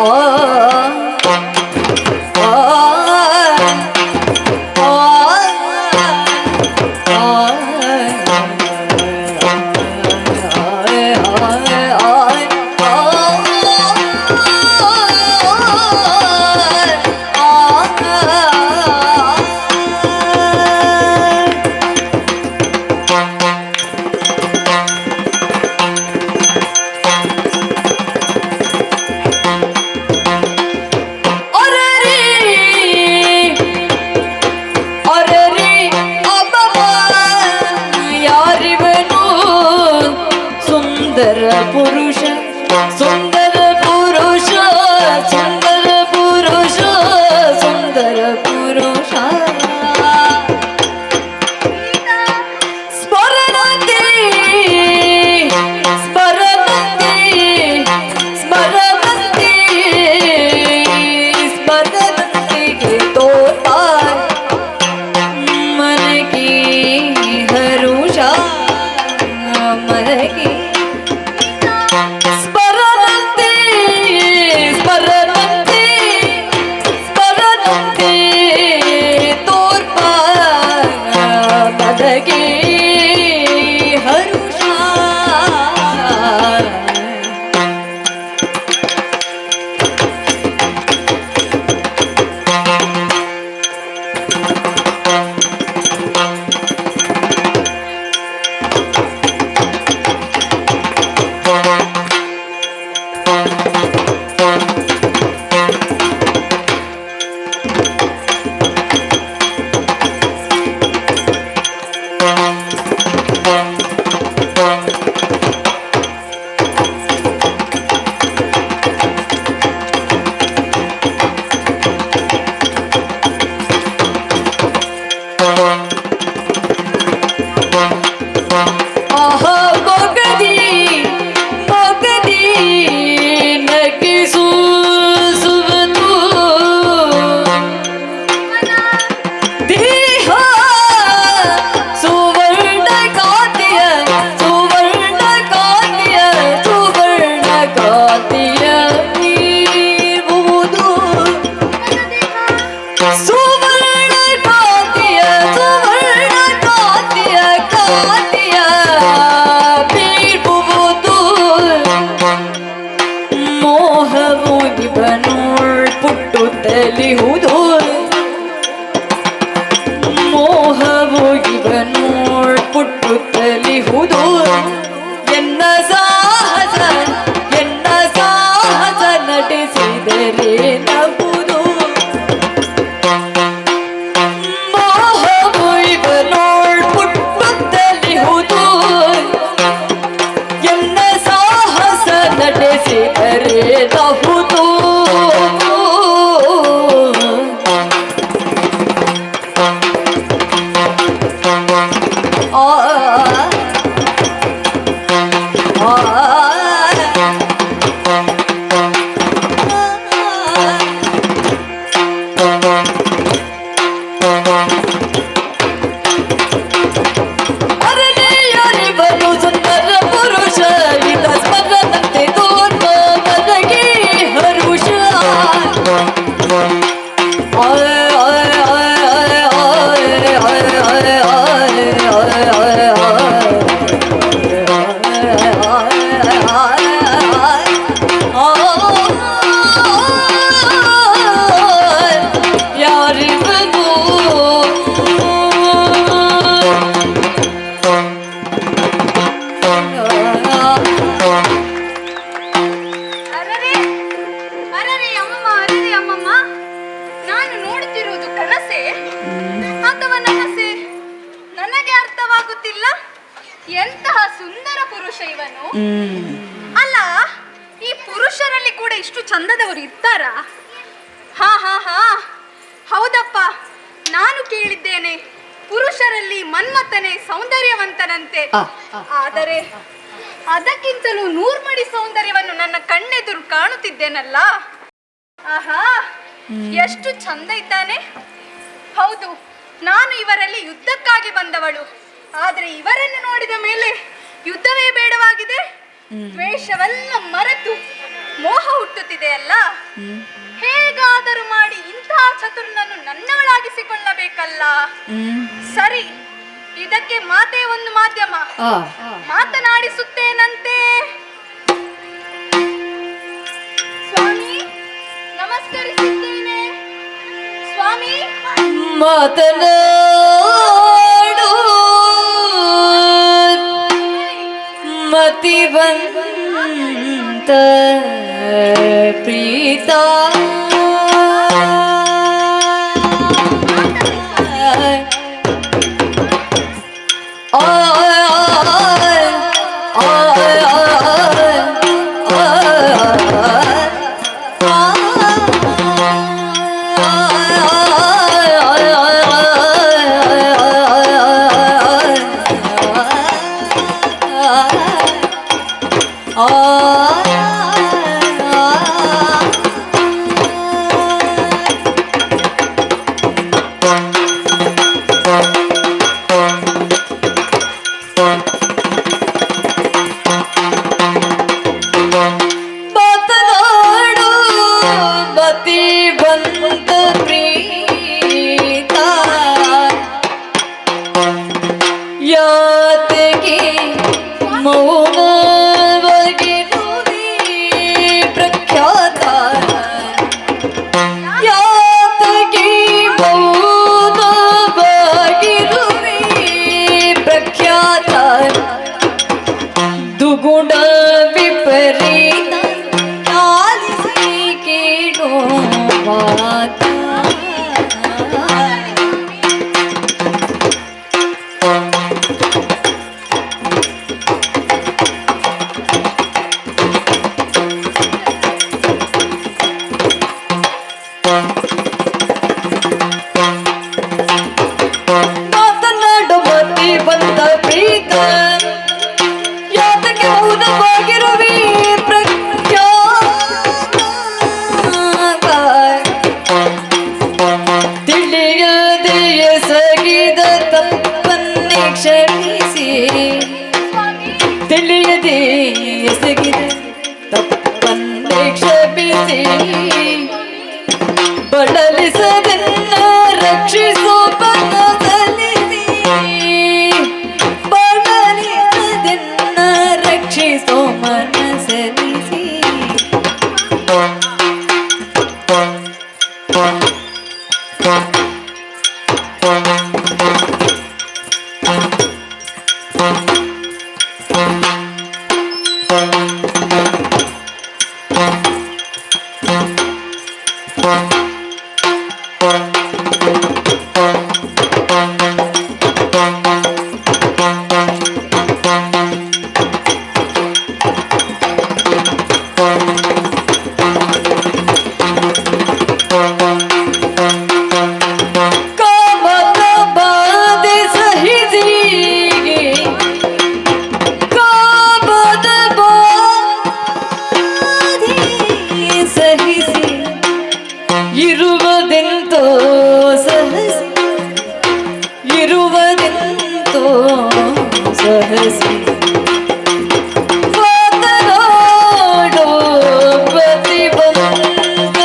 ಆ ಆ ನನಗೆ ಸ್ಮರಣಂತೆ ಸ್ಮರಣಂತೆ ಸ್ಮರಣಂತೆ ತೋರ್ಪ ನನಗೆ ಹರುಷ ಆಹಾ ಮೊಗದಿ ಮೊಗದಿ ನಗಿಸು ಸುವತು ದೇಹ ಸುವರ್ಣ ಕಾಂತಿಯ ಸುವರ್ಣ ಕಾಂತಿಯ ಸುವರ್ಣ ಕಾಂತಿಯ ನೀವುದು ಸುವರ್ಣ ಕಾಂತಿಯ ಸುವರ್ಣ ಕಾಂತಿಯ ಕಾಂತಿಯ ಬೀಳ್ಬುವುದು ಮೋಹವು ಇವನೋಳ್ ಪುಟ್ಟುತ್ತಲಿಹುದು ಮೋಹವು ಇವನೋಳ್ ಪುಟ್ಟುತ್ತಲಿಹುದು ಎನ್ನ ಸಾಹಸ ನಡೆಸಿದರೆ ನಗುವುದು ಮೋಹವು ಇವನೋಳ್ ಪುಟ್ಟುತ್ತಲಿಹುದು ಎನ್ನ ಸಾಹಸ ನಡೆಸಿದರೆ ನಹುದು ಆ ಅರನೆಯರಿವನು ಸುಂದರ ಪುರುಷ ಇದ ಸ್ಮರಣಂತೆ ತೋರ್ಪ ನನಗೆ ಹರುಷ ಯಾರಿವನು ಅರರೆ ಅರರೆ ಅಮ್ಮಮ್ಮ ನಾನು ನೋಡುತ್ತಿರುವುದು ಕನಸೆ ಅಥವಾ ನನಸೆ ನನಗೆ ಅರ್ಥವಾಗುತ್ತಿಲ್ಲ. ಎಂತಹ ಸುಂದರ ಪುರುಷ ಇವನು. ಅಲ್ಲ, ಈ ಪುರುಷರಲ್ಲಿ ಕೂಡ ಇಷ್ಟು ಚಂದದವರು ಇರ್ತಾರಾ? ಹಾ ಹಾ ಹಾ ಹೌದಪ್ಪ, ನಾನು ಕೇಳಿದ್ದೇನೆ ಪುರುಷರಲ್ಲಿ ಮನ್ಮಥನೇ ಸೌಂದರ್ಯವಂತನಂತೆ. ಆದರೆ ಅದಕ್ಕಿಂತಲೂ ನೂರ್ಮಡಿ ಸೌಂದರ್ಯವನ್ನು ನನ್ನ ಕಣ್ಣೆದುರು ಕಾಣುತ್ತಿದ್ದೇನಲ್ಲ. ಆಹಾ, ಎಷ್ಟು ಚಂದ ಇದ್ದಾನೆ. ಹೌದು, ನಾನು ಇವರಲ್ಲಿ ಯುದ್ಧಕ್ಕಾಗಿ ಬಂದವಳು. ಆದರೆ ಇವರನ್ನು ನೋಡಿದ ಮೇಲೆ ಯುದ್ಧವೇ ಬೇಡವಾಗಿದೆ. ದ್ವೇಷವೆಲ್ಲ ಮರೆತು ಮೋಹ ಹುಟ್ಟುತ್ತಿದೆ ಅಲ್ಲ. ಹೇಗಾದರೂ ಮಾಡಿ ಇಂತಹ ಚತುರನನ್ನು ನನ್ನವಳಾಗಿಸಿಕೊಳ್ಳಬೇಕಲ್ಲ. ಸರಿ, ಇದಕ್ಕೆ ಮಾತೇ ಒಂದು ಮಾಧ್ಯಮ. ಮಾತನಾಡಿಸುತ್ತೇನಂತೆ. ಸ್ವಾಮಿ, ನಮಸ್ಕರಿಸಿದ್ದೇನೆ. ಸ್ವಾಮಿ, ಮಾತನಾಡು ಮತಿವಂತ ಪ್ರೀತ ಯಾತಕ್ಕೆ ಮೌನವಾಗಿರುವೆ ಪ್ರಖ್ಯಾತ ಯಾತಕ್ಕೆ ಮೌನವಾಗಿರುವೆ ಪ್ರಖ್ಯಾತ ದುಗುಣ ವಿಪರೀತ ಲಾಲಿಸಿ ಕೇಳೋ ಮಾತ ಮಾತನಾಡು ಮತಿ ಬಂದ ಪ್ರೀತ ಯಾತಕ್ಕೆ ಮೌನವಾಗಿರುವೆ ಪ್ರಖ್ಯಾತ ತಿಳಿಯದೆ ಎಸಗಿದ ತಪ್ಪನ್ನೇ ಕ್ಷಮಿಸಿ ತಿಳಿಯದೆ ಎಸಗಿದ ತಪ್ಪನ್ನೇ ಕ್ಷಮಿಸಿ ಬಳಲಿಸದನ್ನ ರಕ್ಷಿಸೋ ಮನಸಲಿಸಿ ಬಳಲಿಸದನ್ನ ರಕ್ಷಿಸೋ ಮನಸಲಿಸಿ ಕಾಮದ ಬಾಧೆ ಸಹಿಸಿ ಕಾಮದ ಬಾಧೆ ಸಹಿಸಿ ಇರುವುದೆಂತೋ ಸಹಸಿ ಇರುವುದೆಂತೋ ಸಹಸಿ ಮಾತನಾಡೋ ಪ್ರತಿಬಂಧ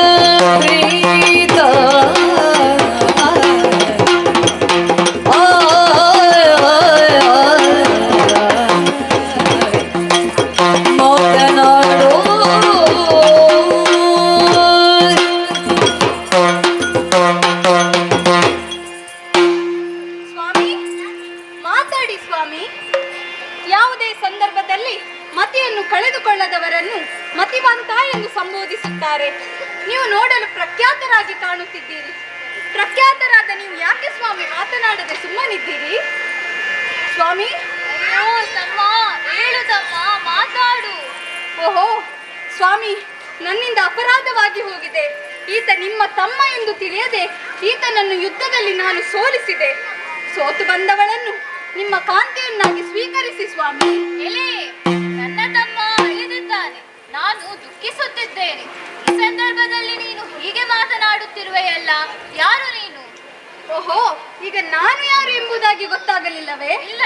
ಪ್ರೀತ ಮಾತನಾಡೋ ಸ್ವಾಮಿ ಮಾತಾಡಿ ಸ್ವಾಮಿ. ಯಾವುದೇ ಸಂದರ್ಭದಲ್ಲಿ ಮತಿಯನ್ನು ಕಳೆದುಕೊಳ್ಳದವರನ್ನು ಮತಿವಂತ ಎಂದು ಸಂಬೋಧಿಸುತ್ತಾರೆ. ನೀವು ನೋಡಲು ಪ್ರಖ್ಯಾತರಾಗಿ ಕಾಣುತ್ತಿದ್ದೀರಿ. ಪ್ರಖ್ಯಾತರಾದ ನೀವು ಯಾಕೆ ಸ್ವಾಮಿ ಮಾತನಾಡದೆ ಸುಮ್ಮನಿದ್ದೀರಿ? ಸ್ವಾಮಿ, ಅಯ್ಯೋ ತಮ್ಮ, ಹೇಳು ತಮ್ಮ, ಮಾತಾಡು. ಓಹೋ ಸ್ವಾಮಿ, ನನ್ನಿಂದ ಅಪರಾಧವಾಗಿ ಹೋಗಿದೆ. ಈತ ನಿಮ್ಮ ತಮ್ಮ ಎಂದು ತಿಳಿಯದೆ ಈತನನ್ನು ಯುದ್ಧದಲ್ಲಿ ನಾನು ಸೋಲಿಸಿದೆ. ಸೋತು ಬಂದವಳನ್ನು ನಿಮ್ಮ ಕಾಂತೆಯನ್ನಾಗಿ ಸ್ವೀಕರಿಸಿ ಸ್ವಾಮಿ. ಎಲೆ, ನನ್ನ ತಮ್ಮ ಅಳಿದಿದ್ದಾನೆ, ನಾನು ದುಃಖಿಸುತ್ತಿದ್ದೇನೆ. ಈ ಸಂದರ್ಭದಲ್ಲಿ ನೀನು ಹೀಗೆ ಮಾತನಾಡುತ್ತಿರುವೆಯಲ್ಲ, ಯಾರು ನೀನು? ಓಹೋ, ಈಗ ನಾನು ಯಾರು ಎಂಬುದಾಗಿ ಗೊತ್ತಾಗಲಿಲ್ಲವೇ? ಇಲ್ಲ.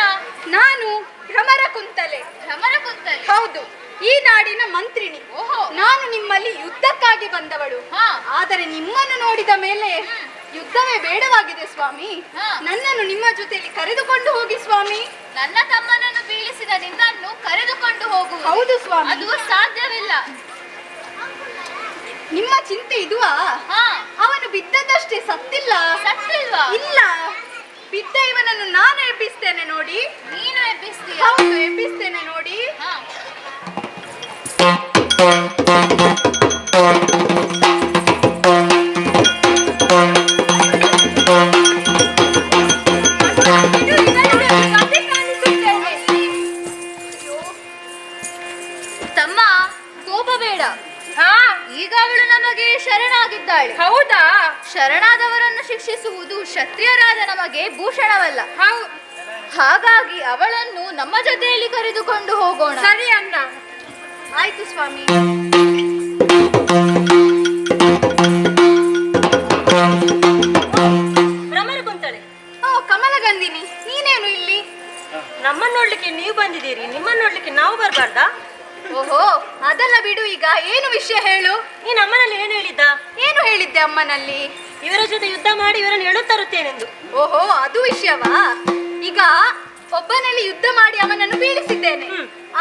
ನಾನು ಭ್ರಮರ ಕುಂತಲೆ. ಭ್ರಮರ ಕುಂತಲೆ? ಹೌದು, ಈ ನಾಡಿನ ಮಂತ್ರಿಣಿ. ಓಹೋ. ನಾನು ನಿಮ್ಮಲ್ಲಿ ಯುದ್ಧಕ್ಕಾಗಿ ಬಂದವಳು. ಹಾ. ಆದರೆ ನಿಮ್ಮನ್ನು ನೋಡಿದ ಮೇಲೆ ಯುದ್ಧವೇ ಬೇಡವಾಗಿದೆ ಸ್ವಾಮಿ. ಹಾ. ನನ್ನನ್ನು ನಿಮ್ಮ ಜೊತೆಯಲ್ಲಿ ಕರೆದುಕೊಂಡು ಹೋಗಿ ಸ್ವಾಮಿ. ನನ್ನ ತಮ್ಮನನ್ನು ಬೀಳಿಸಿದ ನಿನ್ನನ್ನು ಕರೆದುಕೊಂಡು ಹೋಗು. ಹೌದು ಸ್ವಾಮಿ. ಅದು ಸಾಧ್ಯವಿಲ್ಲ. ನಿಮ್ಮ ಚಿಂತೆ ಇದುವಾ? ಹಾ. ಅವನು ಬಿದ್ದದಷ್ಟೇ, ಸತ್ತಿಲ್ಲ. ಸತ್ತಿಲ್ವಾ? ಇಲ್ಲ, ಬಿದ್ದ ಇವನನ್ನು ನಾನು ಎಬ್ಬಿಸ್ತೇನೆ ನೋಡಿ. ನೀನು ಎಬ್ಬಿಸ್ತೀಯ? ಹೌದು, ಎಬ್ಬಿಸ್ತೇನೆ ನೋಡಿ. ಹಾ. ಇದು ಇವನಿಗೆ ಕತೆ ಕಾಣಿಸುತ್ತೇನೆ. ತಮ್ಮ, ಕೋಪ ಬೇಡ. ಈಗ ಅವಳು ನಮಗೆ ಶರಣಾಗಿದ್ದಾಳೆ. ಹೌದಾ? ಶರಣಾದವರನ್ನು ಶಿಕ್ಷಿಸುವುದು ಕ್ಷತ್ರಿಯರಾದ ನಮಗೆ ಭೂಷಣವಲ್ಲ. ಹಾಗಾಗಿ ಅವಳನ್ನು ನಮ್ಮ ಜೊತೆಯಲ್ಲಿ ಕರೆದುಕೊಂಡು ಹೋಗೋಣ. ಸರಿ ಅಣ್ಣ. ಆಯ್ತು ಸ್ವಾಮಿ. ಭ್ರಮರ ಕುಂತಳೆ, ಓ ಕಮಲಗಂಧಿನಿ, ನೀನೇನು ಇಲ್ಲಿ? ನಮ್ಮನ್ನು ನೋಡ್ಲಿಕ್ಕೆ ನೀವು ಬಂದಿದ್ದೀರಿ, ನಿಮ್ಮನ್ನು ನೋಡ್ಲಿಕ್ಕೆ ನಾವು ಬರಬಾರ್ದಾ? ಓಹೋ, ಅದೆಲ್ಲ ಬಿಡು. ಈಗ ಏನು ವಿಷಯ ಹೇಳು. ನೀನು ಅಮ್ಮನಲ್ಲಿ ಏನು ಹೇಳಿದ್ದ? ಏನು ಹೇಳಿದ್ದೆ ಅಮ್ಮನಲ್ಲಿ? ಇವರ ಜೊತೆ ಯುದ್ಧ ಮಾಡಿ ಇವರನ್ನು ಎಳು ತರುತ್ತೇನೆಂದು. ಓಹೋ, ಅದು ವಿಷಯವಾ? ಈಗ ಒಬ್ಬನಲ್ಲಿ ಯುದ್ಧ ಮಾಡಿ ಅವನನ್ನು ಬೀಳಿಸಿದ್ದೇನೆ.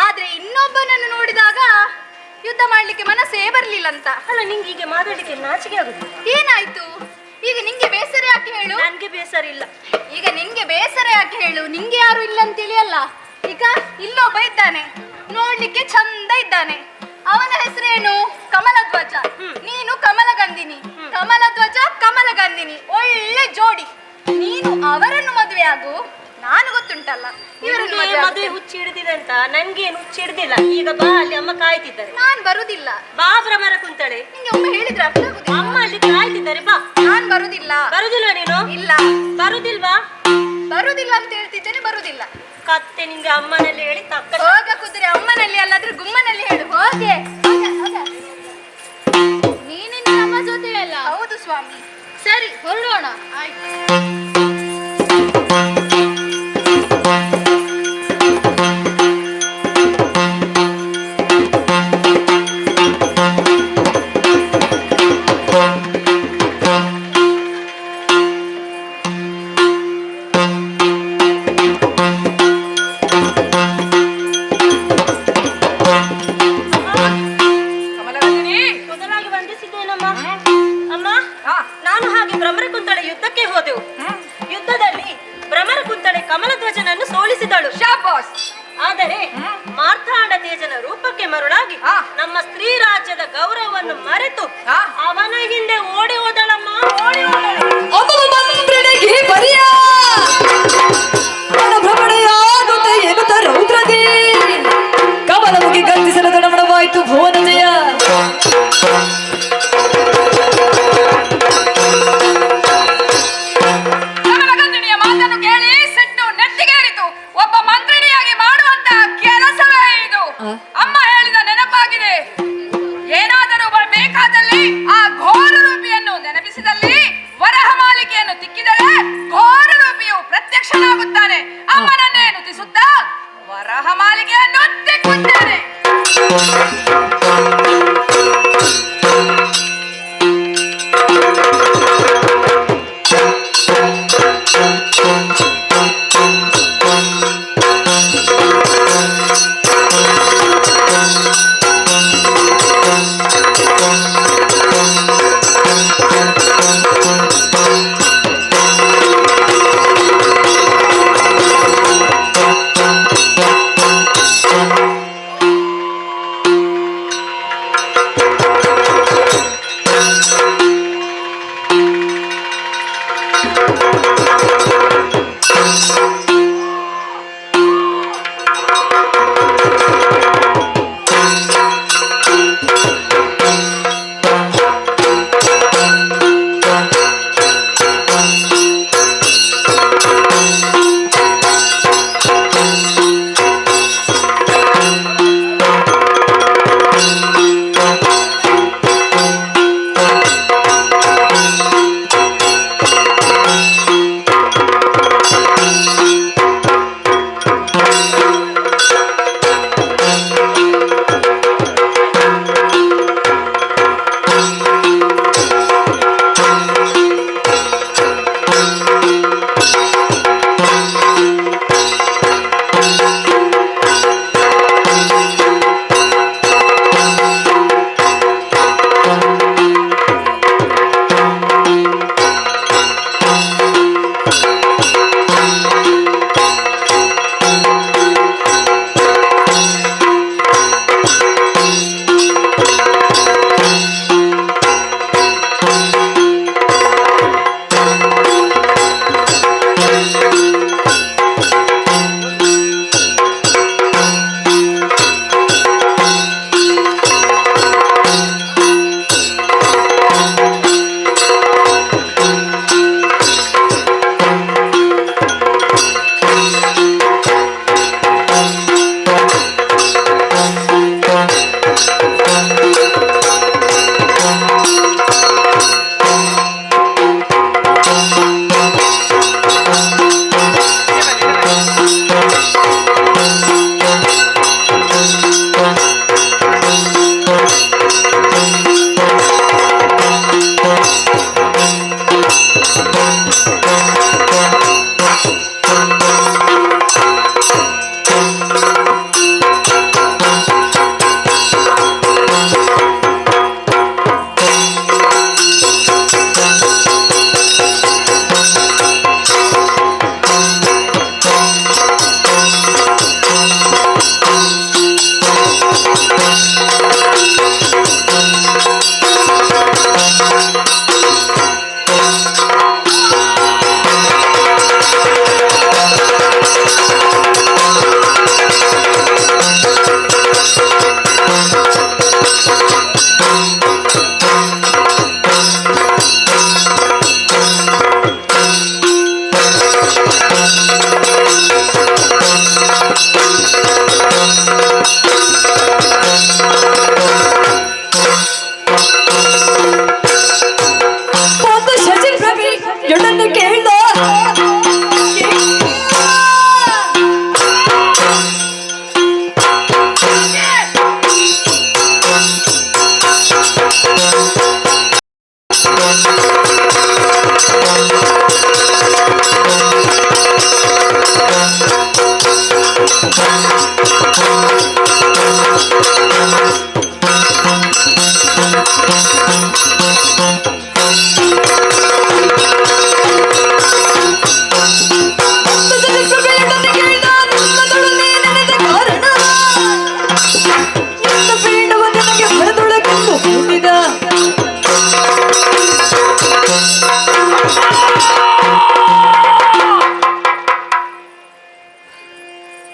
ಆದ್ರೆ ಇನ್ನೊಬ್ಬನನ್ನು ನೋಡಿದಾಗ ಯುದ್ಧ ಮಾಡ್ಲಿಕ್ಕೆ ಮನಸ್ಸೇ ಬರ್ಲಿಲ್ಲಂತ. ಅಲ್ಲ, ನಿಂಗೆ ಹೀಗೆ ಮಾತಾಡ್ಲಿಕ್ಕೆ ನಾಚಿಕೆ ಆಗುದು? ಏನಾಯ್ತು ಈಗ? ನಿಂಗೆ ಬೇಸರ ಯಾಕೆ ಹೇಳು? ನನ್ಗೆ ಬೇಸರ ಇಲ್ಲ. ಈಗ ನಿಂಗೆ ಬೇಸರ ಯಾಕೆ ಹೇಳು? ನಿಂಗೆ ಯಾರು ಇಲ್ಲ ಅಂತ ತಿಳಿಯಲ್ಲ. ಈಗ ಇಲ್ಲೊಬ್ಬ ಇದ್ದಾನೆ, ನೋಡ್ಲಿಕ್ಕೆ ಚಂದ ಇದ್ದಾನೆ. ಅವನ ಹೆಸರೇನು? ಕಮಲಧ್ವಜ. ನೀನು ಕಮಲಗಂಧಿನಿ. ಕಮಲಧ್ವಜ ಕಮಲಗಂಧಿನಿ, ಒಳ್ಳೆ ಜೋಡಿ. ನೀನು ಅವರನ್ನು ಮದುವೆ ಆಗು. ನಾನು ಗೊತ್ತುಂಟಲ್ಲ ಇವರನ್ನು ಮದುವೆ ಹುಚ್ಚಿ ಹಿಡಿದಿದೆ ಅಂತ. ನನ್ಗೇನು ಹುಚ್ಚಿ ಹಿಡಿದಿಲ್ಲ. ಈಗ ಬಾ, ಅಲ್ಲಿ ಅಮ್ಮ ಕಾಯ್ತಿದ್ದಾರೆ. ನಾನ್ ಬರುದಿಲ್ಲ. ಬಾ ಭ್ರಮರ ಕುಂತಳೆ. ನಿಂಗೆ ಒಮ್ಮೆ ಹೇಳಿದ್ರೆ ಅರ್ಥ ಆಗುದಿಲ್ಲ. ಅಮ್ಮ ಅಲ್ಲಿ ಕಾಯ್ತಿದ್ದಾರೆ, ಬಾ. ನಾನ್ ಬರುದಿಲ್ಲ. ಬರುದಿಲ್ಲ ನೀನು? ಇಲ್ಲ. ಬರುದಿಲ್ವಾ? ಬರುದಿಲ್ಲ ಅಂತ ಹೇಳ್ತಿದ್ದೇನೆ, ಬರುದಿಲ್ಲ. ಕತ್ತೆ ನಿಂಗೆ ಅಮ್ಮನಲ್ಲಿ ಹೇಳಿ ತಕ್ಕ. ಹೋಗ ಕುದುರೆ, ಅಮ್ಮನಲ್ಲಿ ಅಲ್ಲಾದ್ರೆ ಗುಮ್ಮನಲ್ಲಿ ಹೇಳು. ಹೋಗೆ ನೀನಿನ್ನ ನಮ್ಮ ಜೊತೆ ಅಲ್ಲ? ಹೌದು ಸ್ವಾಮಿ. ಸರಿ, ಹೊರಡೋಣ. ಆಯ್ತು. ಮೊದಲಾಗಿ ವಂದಿಸಿದ್ದೇನಮ್ಮ. ಅಮ್ಮ, ನಾನು ಹಾಗೆ ಭ್ರಮರ ಕುಂತಳೆ ಯುದ್ಧಕ್ಕೆ ಹೋದೆವು. ಯುದ್ಧದಲ್ಲಿ ಭ್ರಮರ ಕುಂತಳೆ ಕಮಲಧ್ವಜನನ್ನು ಸೋಲಿಸಿದಳು. ಶಾಬಾಸ್. ಆದರೆ ಮಾರ್ತಾಂಡ ತೇಜನ ರೂಪಕ್ಕೆ ಮರುಳಾಗಿ ನಮ್ಮ ಸ್ತ್ರೀ ರಾಜ್ಯದ ಗೌರವವನ್ನು ಮರೆತು ಅವನ ಹಿಂದೆ ಓಡಿ ಹೋದಳಮ್ಮ, ಓಡಿ ಹೋದಳು. ಅಮಮಂದ್ರನಿಗೆ ಬರಿಯ ಭ್ರಮಣೆಯಾಗುತ್ತೆ ಎನ್ನುತ್ತ ರೌದ್ರದೇ ಕಮಲ ಮುಗಿ ಗರ್ಜಿಸಲು ತಡಮಣವಾಯಿತು ಭುವನ ಜಯ. ಕಮಲಗಂಧಿನಿಯ ಮಾತನ್ನು ಕೇಳಿ ಸಿಟ್ಟು ನೆತ್ತಿಗೇರಿತು. ಒಬ್ಬ ಮಂತ್ರಿಣಿಯಾಗಿ ಮಾಡುವಂತ ಕೆಲಸವೇ ಇದು. ಅಮ್ಮ ಹೇಳಿದ ನೆನಪಾಗಿದೆ. ಏನಾದರೂ ಬೇಕಾದಲ್ಲಿ ಆ ಘೋರ ರೂಪಿಯನ್ನು ನೆನಪಿಸಿದಲ್ಲಿ, ವರಹ ಮಾಲಿಕೆಯನ್ನು ತಿಕ್ಕಿದರೆ ಘೋರ ರೂಪಿಯು ಪ್ರತ್ಯಕ್ಷನಾಗುತ್ತಾನೆ. ಅಮ್ಮನನ್ನೇ ನುತಿಸುತ್ತಾ ವರಹ ಮಾಲಿಕೆಯನ್ನು ತಿಕ್ಕುತ್ತೇನೆ.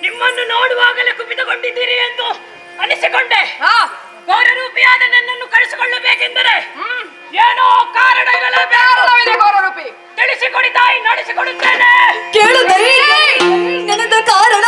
ನಿಮ್ಮನ್ನು ನೋಡುವಾಗಲೇ ಕುಪಿತಗೊಂಡಿದ್ದೀರಿ ಎಂದು ಅನಿಸಿಕೊಂಡೆ. ಘೋರರೂಪಿಯಾದ ನನ್ನನ್ನು ಕಳಿಸಿಕೊಳ್ಳಬೇಕೆಂದರೆ ಏನೋ ಕಾರಣ ಇರಲೇಬೇಕು. ಘೋರರೂಪಿ ತಿಳಿಸಿಕೊಡಿ ತಾಯಿ, ನಡೆಸಿಕೊಡುತ್ತೇನೆ. ಕೇಳು ನೆನೆದ ಕಾರಣ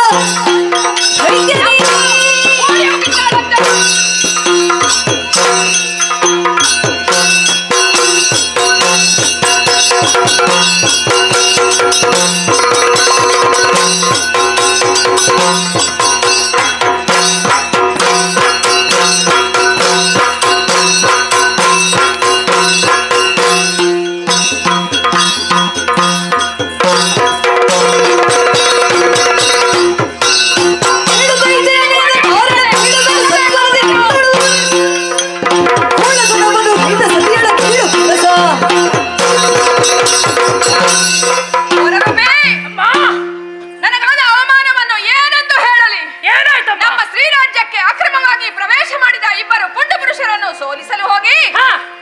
ನನಗಾದ ಅವಮಾನವನ್ನು ಏನೆಂದು ಹೇಳಲಿ? ಏನಾಯ್ತಮ್ಮ? ನಮ್ಮ ಶ್ರೀರಾಜ್ಯಕ್ಕೆ ಅಕ್ರಮವಾಗಿ ಪ್ರವೇಶ ಮಾಡಿದ ಇಬ್ಬರು ಪುಂಡ ಪುರುಷರನ್ನು ಸೋಲಿಸಲು ಹೋಗಿ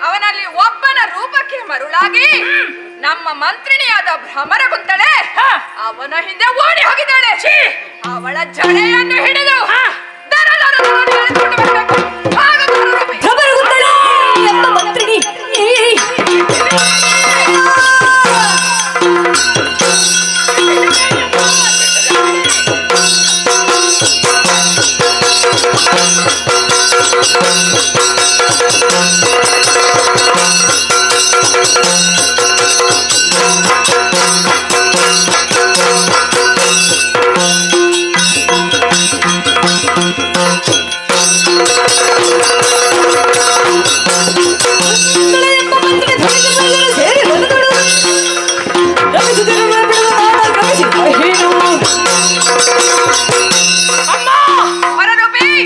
ಅವನಲ್ಲಿ ಒಬ್ಬನ ರೂಪಕ್ಕೆ ಮರುಳಾಗಿ ನಮ್ಮ ಮಂತ್ರಿಣಿಯಾದ ಭ್ರಮರಗುಂತಳೆ ಅವನ ಹಿಂದೆ ಓಡಿ ಹೋಗಿದ್ದಾಳೆ. ಅವಳ ಜಡೆಯನ್ನು ಹಿಡಿದು ಎಳೆದುಕೊಂಡು ಬರಬೇಕು. ಆಗ ಘೋರರೂಪಿ ಭ್ರಮರಗುಂತಳೆ ಎಂಬ ಮಂತ್ರಿಣಿ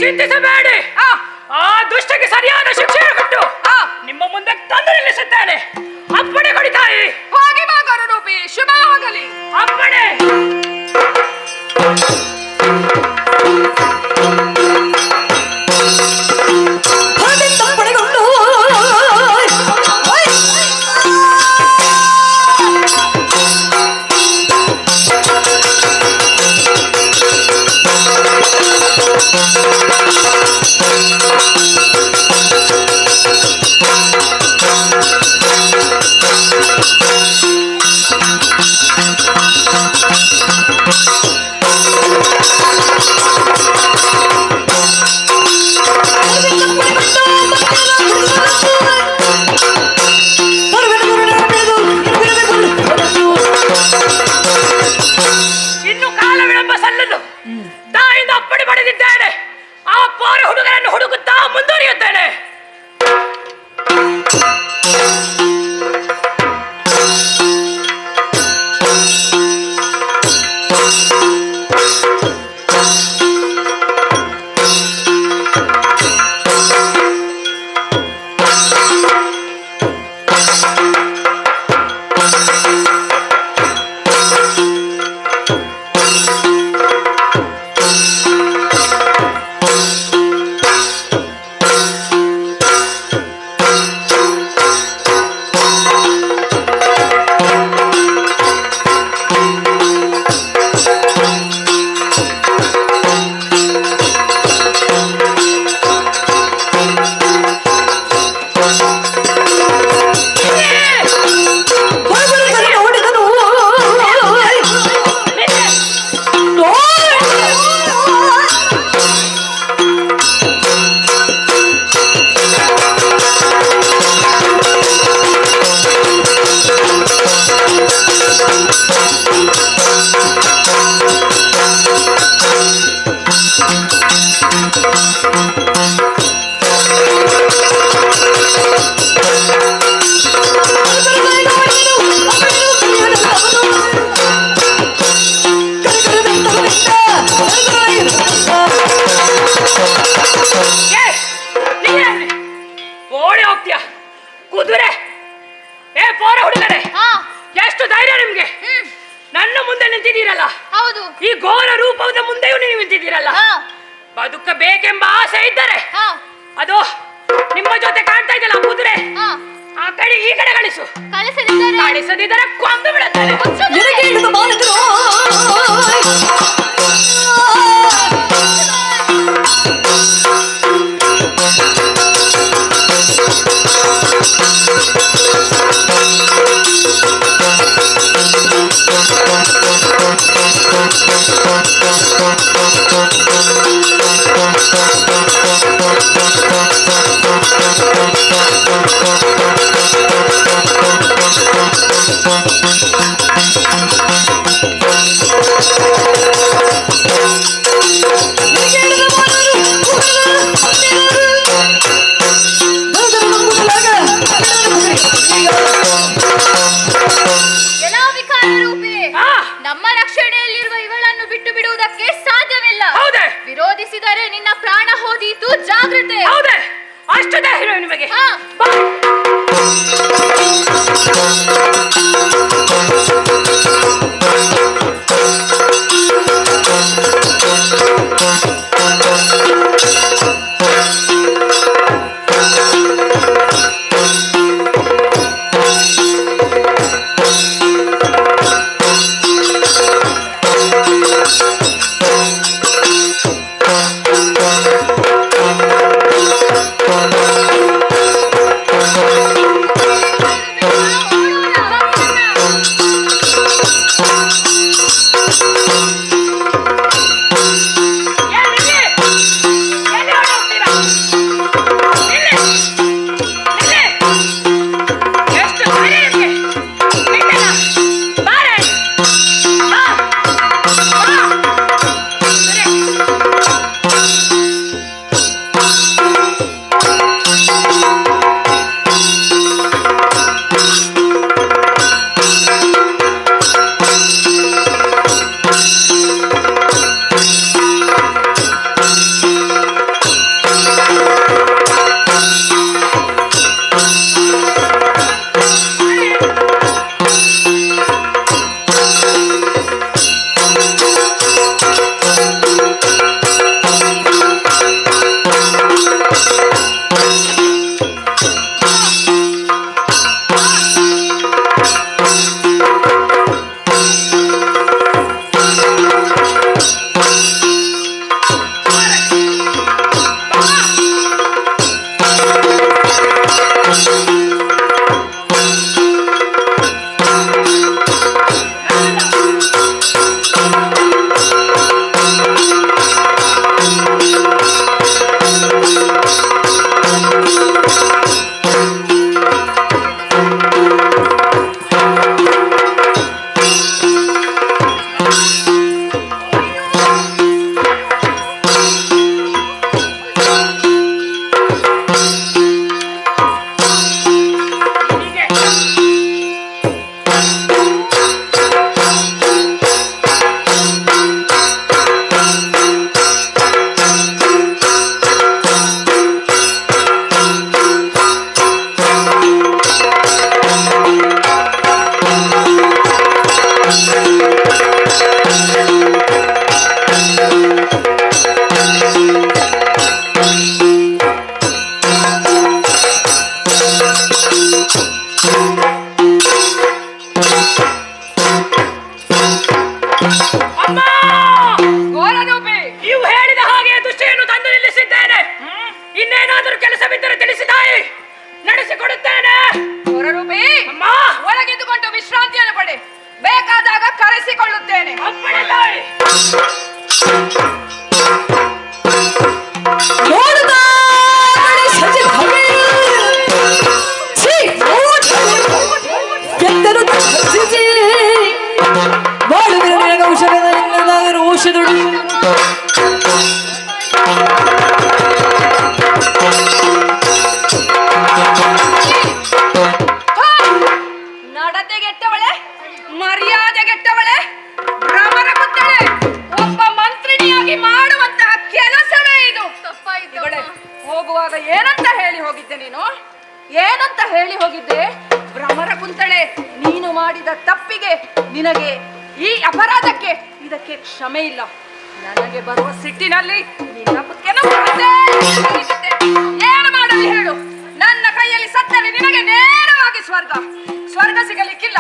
ಚಿಂತಿಸಬೇಡಿ. ಆ ದುಷ್ಟಕ್ಕೆ ಸರಿಯಾದ ಶಿಕ್ಷೆ ಕೊಟ್ಟು ನಿಮ್ಮ ಮುಂದೆ ತಂದು ನಿಲ್ಲಿಸುತ್ತೇನೆ. ಅಪ್ಪಣೆ ಕೊಡಿ ತಾಯಿ. ಹೋಗಿ ಬಾ ಘೋರರೂಪಿ, ಶುಭವಾಗಲಿ. ಅಪ್ಪಣೆ. ಪಡೆಗೊಂಡು ಇನ್ನು ಕಾಲ ವಿಳಂಬ ಸಲ್ಲದು. ತಾಯಿಂದ ಅಪ್ಪಣೆ ಪಡೆದಿದ್ದೇನೆ. ಆ ಪೋರ ಹುಡುಗರನ್ನು ಹುಡುಕುತ್ತಾ ಮುಂದುವರಿಯುತ್ತೇನೆ. ಘೋರ ರೂಪದ ಮುಂದೆಯೂ ನೀವು ನಿಂತಿದ್ದೀರಲ್ಲ, ಬದುಕಬೇಕೆಂಬ ಆಸೆ ಇದ್ದರೆ ಅದು ನಿಮ್ಮ ಜೊತೆ ಕಾಣ್ತಾ ಇದ್ದಲ್ಲ ಕುದುರೆ, ಆ ಕಡೆ ಈ ಕಡೆ ಕಳಿಸು. ಕಳಿಸದಿದ್ದರೆ ಕೊಂದು ಬಿಡುತ್ತೇನೆ. ನಮ್ಮ ರಕ್ಷಣೆಯಲ್ಲಿರುವ ಇವಳನ್ನು ಬಿಟ್ಟು ಬಿಡುವುದಕ್ಕೆ ಸಾಧ್ಯವಿಲ್ಲ. ವಿರೋಧಿಸಿದರೆ ನಿನ್ನ ಪ್ರಾಣ ಹೋದೀತು, ಜಾಗ್ರತೆ. ಅಷ್ಟು ಧೈರ್ಯ ನಿಮಗೆ? ಇನ್ನೇನಾದರೂ ಕೆಲಸವಿದ್ದರೆ ತಿಳಿಸಿ ತಾಯಿ, ನಡೆಸಿಕೊಡುತ್ತೇನೆ. ಒಳಗಿದ್ದುಕೊಂಡು ವಿಶ್ರಾಂತಿಯನ್ನು ಪಡೆ, ಬೇಕಾದಾಗ ಕರೆಸಿಕೊಳ್ಳುತ್ತೇನೆ. ಅಪ್ಪಣೆ ತಾಯಿ. ನಡತೆಗೆಟ್ಟವಳೆ, ಮರ್ಯಾದೆಗೆಟ್ಟವಳೆ, ಭ್ರಮರ ಕುತ್ತಳೆ, ಒಬ್ಬ ಮಂತ್ರಿಣಿಯಾಗಿ ಮಾಡುವಂತಹ ಕೆಲಸವೇ ಇದು. ಹೋಗುವಾಗ ಏನಂತ ಹೇಳಿ ಹೋಗಿದ್ದೆ ನೀನು? ಏನಂತ ಹೇಳಿ ಹೋಗಿದ್ದೆ? ಭ್ರಮರ ಕುಂತಳೆ, ನೀನು ಮಾಡಿದ ತಪ್ಪಿಗೆ ನಿನಗೆ ಈ ಅಪರಾಧಕ್ಕೆ ಇದಕ್ಕೆ ಕ್ಷಮೆ ಇಲ್ಲ. ನನಗೆ ಬರುವ ಸಿಟ್ಟಿನಲ್ಲಿ ನಿನ್ನ ಬುಕ್ಕೆನ ಏನು ಮಾಡಲಿ ಹೇಳು? ನನ್ನ ಕೈಯಲ್ಲಿ ಸತ್ತರೆ ನಿನಗೆ ನೇರವಾಗಿ ಸ್ವರ್ಗ ಸಿಗಲಿಕ್ಕಿಲ್ಲ.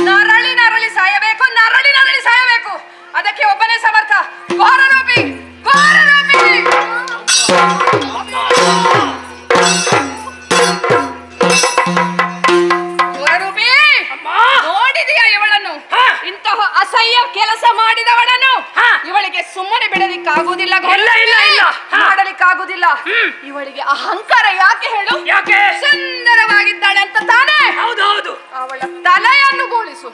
ನರಳಿ ನರಳಿ ಸಾಯಬೇಕು, ನರಳಿ ನರಳಿ ಸಾಯಬೇಕು. ಅದಕ್ಕೆ ಒಬ್ಬನೇ ಸಮರ್ಥ. ಘೋರರೂಪಿ, ಘೋರರೂಪಿ. ಘೋರರೂಪಿ, ನೋಡಿದೆಯಾ ಇವಳನ್ನು? ಇಂತಹ ಅಸಹ್ಯ ಕೆಲಸ ಮಾಡಿದವಳನ್ನು ಇವಳಿಗೆ ಸುಮ್ಮನೆ ಬಿಡಲಿಕ್ಕಾಗುವುದಿಲ್ಲ. ಮಾಡಲಿಕ್ಕಾಗುವುದಿಲ್ಲ. ಇವಳಿಗೆ ಅಹಂಕಾರ ಯಾಕೆ ಹೇಳು? ಯಾಕೆ? ಸುಂದರವಾಗಿದ್ದಾಳೆ ಅಂತ ತಾನೇ. ಹೌದು. ಅವಳ ತಲೆಯನ್ನು ಬೋಳಿಸು.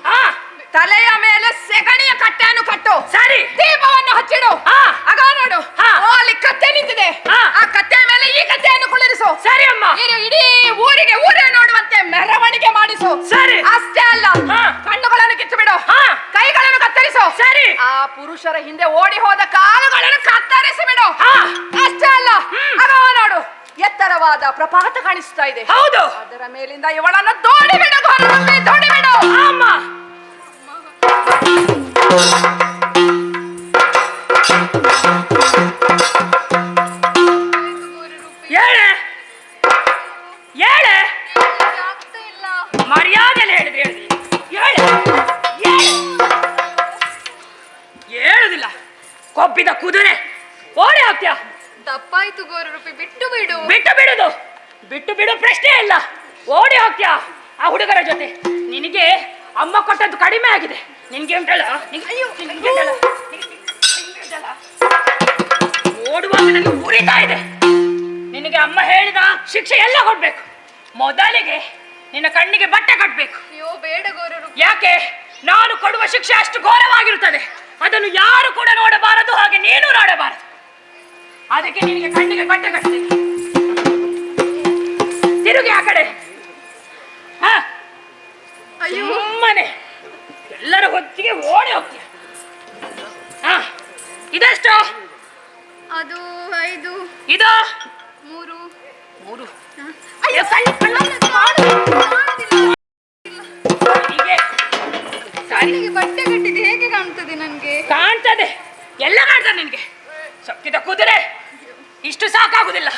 ತಲೆಯ ಮೇಲೆ ಸೆಗಣಿಯ ಕಟ್ಟೆಯನ್ನು ಕಟ್ಟು. ಸರಿ. ದೀಪವನ್ನು ಹಚ್ಚಿಡು. ಆಗ ನೋಡು, ಅಲ್ಲಿ ಕತ್ತೆ ನಿಂತಿದೆ. ಆ ಕತ್ತೆಯ ಮೇಲೆ ಈ ಕತ್ತೆಯನ್ನು ಕುಳ್ಳಿರಿಸು. ಸರಿ ಅಮ್ಮ. ಇಡೀ ಊರೇ ನೋಡುವಂತೆ ಮೆರವಣಿಗೆ ಮಾಡಿಸು. ಸರಿ. ಅಷ್ಟೇ ಅಲ್ಲ, ಕಣ್ಣುಗಳನ್ನು ಕಿತ್ತು ಬಿಡು. ಕೈಗಳನ್ನು ಕತ್ತರಿಸು. ಸರಿ. ಆ ಪುರುಷರ ಹಿಂದೆ ಓಡಿ ಹೋದ ಕಾಲುಗಳನ್ನು ಕತ್ತರಿಸಿ ಬಿಡು. ಅಷ್ಟೇ ಅಲ್ಲ, ಆಗ ನೋಡು, ಎತ್ತರವಾದ ಪ್ರಪಾತ ಕಾಣಿಸ್ತಾ ಇದೆ. ಹೌದು. ಅದರ ಮೇಲಿಂದ ಇವಳನ್ನು ದೋಡಿ ಬಿಡು. ದೋಡಿ ಬಿಡು ಅಮ್ಮ. ಹೇಳೆ ಮರ್ಯಾದೆಲ್ಲ ಹೇಳುದಿಲ್ಲ. ಕೊಬ್ಬಿದ ಕುದುರೆ ಓಡಿ ಹಾಕ್ತ್ಯಾ? ತಪ್ಪಾಯ್ತು ಗೋರರೂಪಿ, ಬಿಟ್ಟು ಬಿಡು. ಬಿಟ್ಟು ಬಿಡು ಪ್ರಶ್ನೆ ಇಲ್ಲ. ಓಡಿ ಹೋಗ್ತ್ಯಾ ಆ ಹುಡುಗರ ಜೊತೆ? ನಿನಗೆ ಅಮ್ಮ ಕೊಟ್ಟದ್ದು ಕಡಿಮೆ ಆಗಿದೆ. ನಿನ್ಗೆ ಉಂಟಲ್ಲ, ಓಡುವಾಗ ನನಗೆ ಉರಿತಾ ಇದೆ. ನಿನಗೆ ಅಮ್ಮ ಹೇಳಿದ ಶಿಕ್ಷೆ ಎಲ್ಲ ಕೊಡ್ಬೇಕು. ಮೊದಲಿಗೆ ನಿನ್ನ ಕಣ್ಣಿಗೆ ಬಟ್ಟೆ ಕಟ್ಟಬೇಕು. ಅಯ್ಯೋ ಬೇಡ ಗೋರರೂಪಿ. ಯಾಕೆ? ನಾನು ಕೊಡುವ ಶಿಕ್ಷೆ ಅಷ್ಟು ಘೋರವಾಗಿರುತ್ತದೆ. ಅದನ್ನು ಯಾರು ಕೂಡ ನೋಡಬಾರದು, ಹಾಗೆ ನೀನು ನೋಡಬಾರದು. ಅದಕ್ಕೆ ನಿನಗೆ ಕಣ್ಣಿಗೆ ಬಟ್ಟೆ ಕಟ್ಟಬೇಕು. ತಿರುಗಿ ಆ ಕಡೆ. ಸುಮ್ಮನೆ ಎಲ್ಲರ ಹೊತ್ತಿಗೆ ಓಡಿ ಹೋಗ್ತೀಯ. ಇದೆಷ್ಟು? ಅದು 5. ಇದು 3. ಹೀಗೆ ಬಟ್ಟೆ ಕಟ್ಟಿದೆ ಹೇಗೆ ಕಾಣ್ತದೆ? ನನ್ಗೆ ಕಾಣ್ತದೆ, ಎಲ್ಲ ಕಾಣ್ತದೆ ನಿನ್ಗೆ. ಸಕ್ಕಿದ ಕುದುರೆ, ಇಷ್ಟು ಸಾಕಾಗುದಿಲ್ಲ.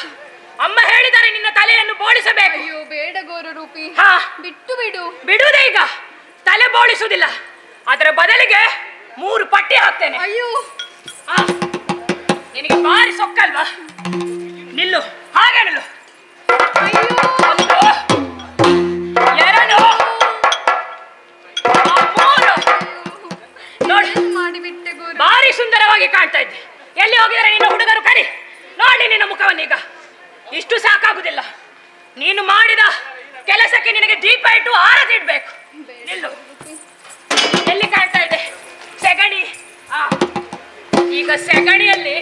ಅಮ್ಮ ಹೇಳಿದ್ದಾರೆ ನಿನ್ನ ತಲೆಯನ್ನು ಬೋಳಿಸಬೇಕು. ಅಯ್ಯೋ ಬೇಡ ಗೋರರೂಪಿ, ಬಿಟ್ಟು ಬಿಡು. ಬಿಡುವುದೇ ಈಗ. ತಲೆ ಬೋಳಿಸುವುದಿಲ್ಲ, ಅದರ ಬದಲಿಗೆ 3 ಪಟ್ಟಿ ಹಾಕ್ತೇನೆ. ಅಯ್ಯೋ ನಿನಗೆ ಭಾರಿ ಸೊಕ್ಕಲ್ವಾ? ನಿಲ್ಲು, ಹಾಗೆ ನಿಲ್ಲು. 1 2 3 ನೋಡಿ, ಮಾಡಿಬಿಟ್ಟೆ ಗೋರ. ಭಾರಿ ಸುಂದರವಾಗಿ ಕಾಣ್ತಾ ಇದ್ದೆ. ಎಲ್ಲಿ ಹೋಗಿದರೆ ನಿನ್ನ ಹುಡುಗರು? ಕರಿ ನೋಡಿ ನಿನ್ನ ಮುಖವನ್ನೀಗ. ಇಷ್ಟು ಸಾಕಾಗುದಿಲ್ಲ. ನೀನು ಮಾಡಿದ ಕೆಲಸಕ್ಕೆ ನಿನಗೆ ದೀಪ ಇಟ್ಟು ಆರತಿ ಇಡ್ಬೇಕು. ನಿಲ್ಲು. ಎಲ್ಲಿ ಕಾಣ್ತಾ ಇದೆ? ಸೆಗಣಿ. ಈಗ ಸೆಗಣಿಯಲ್ಲಿ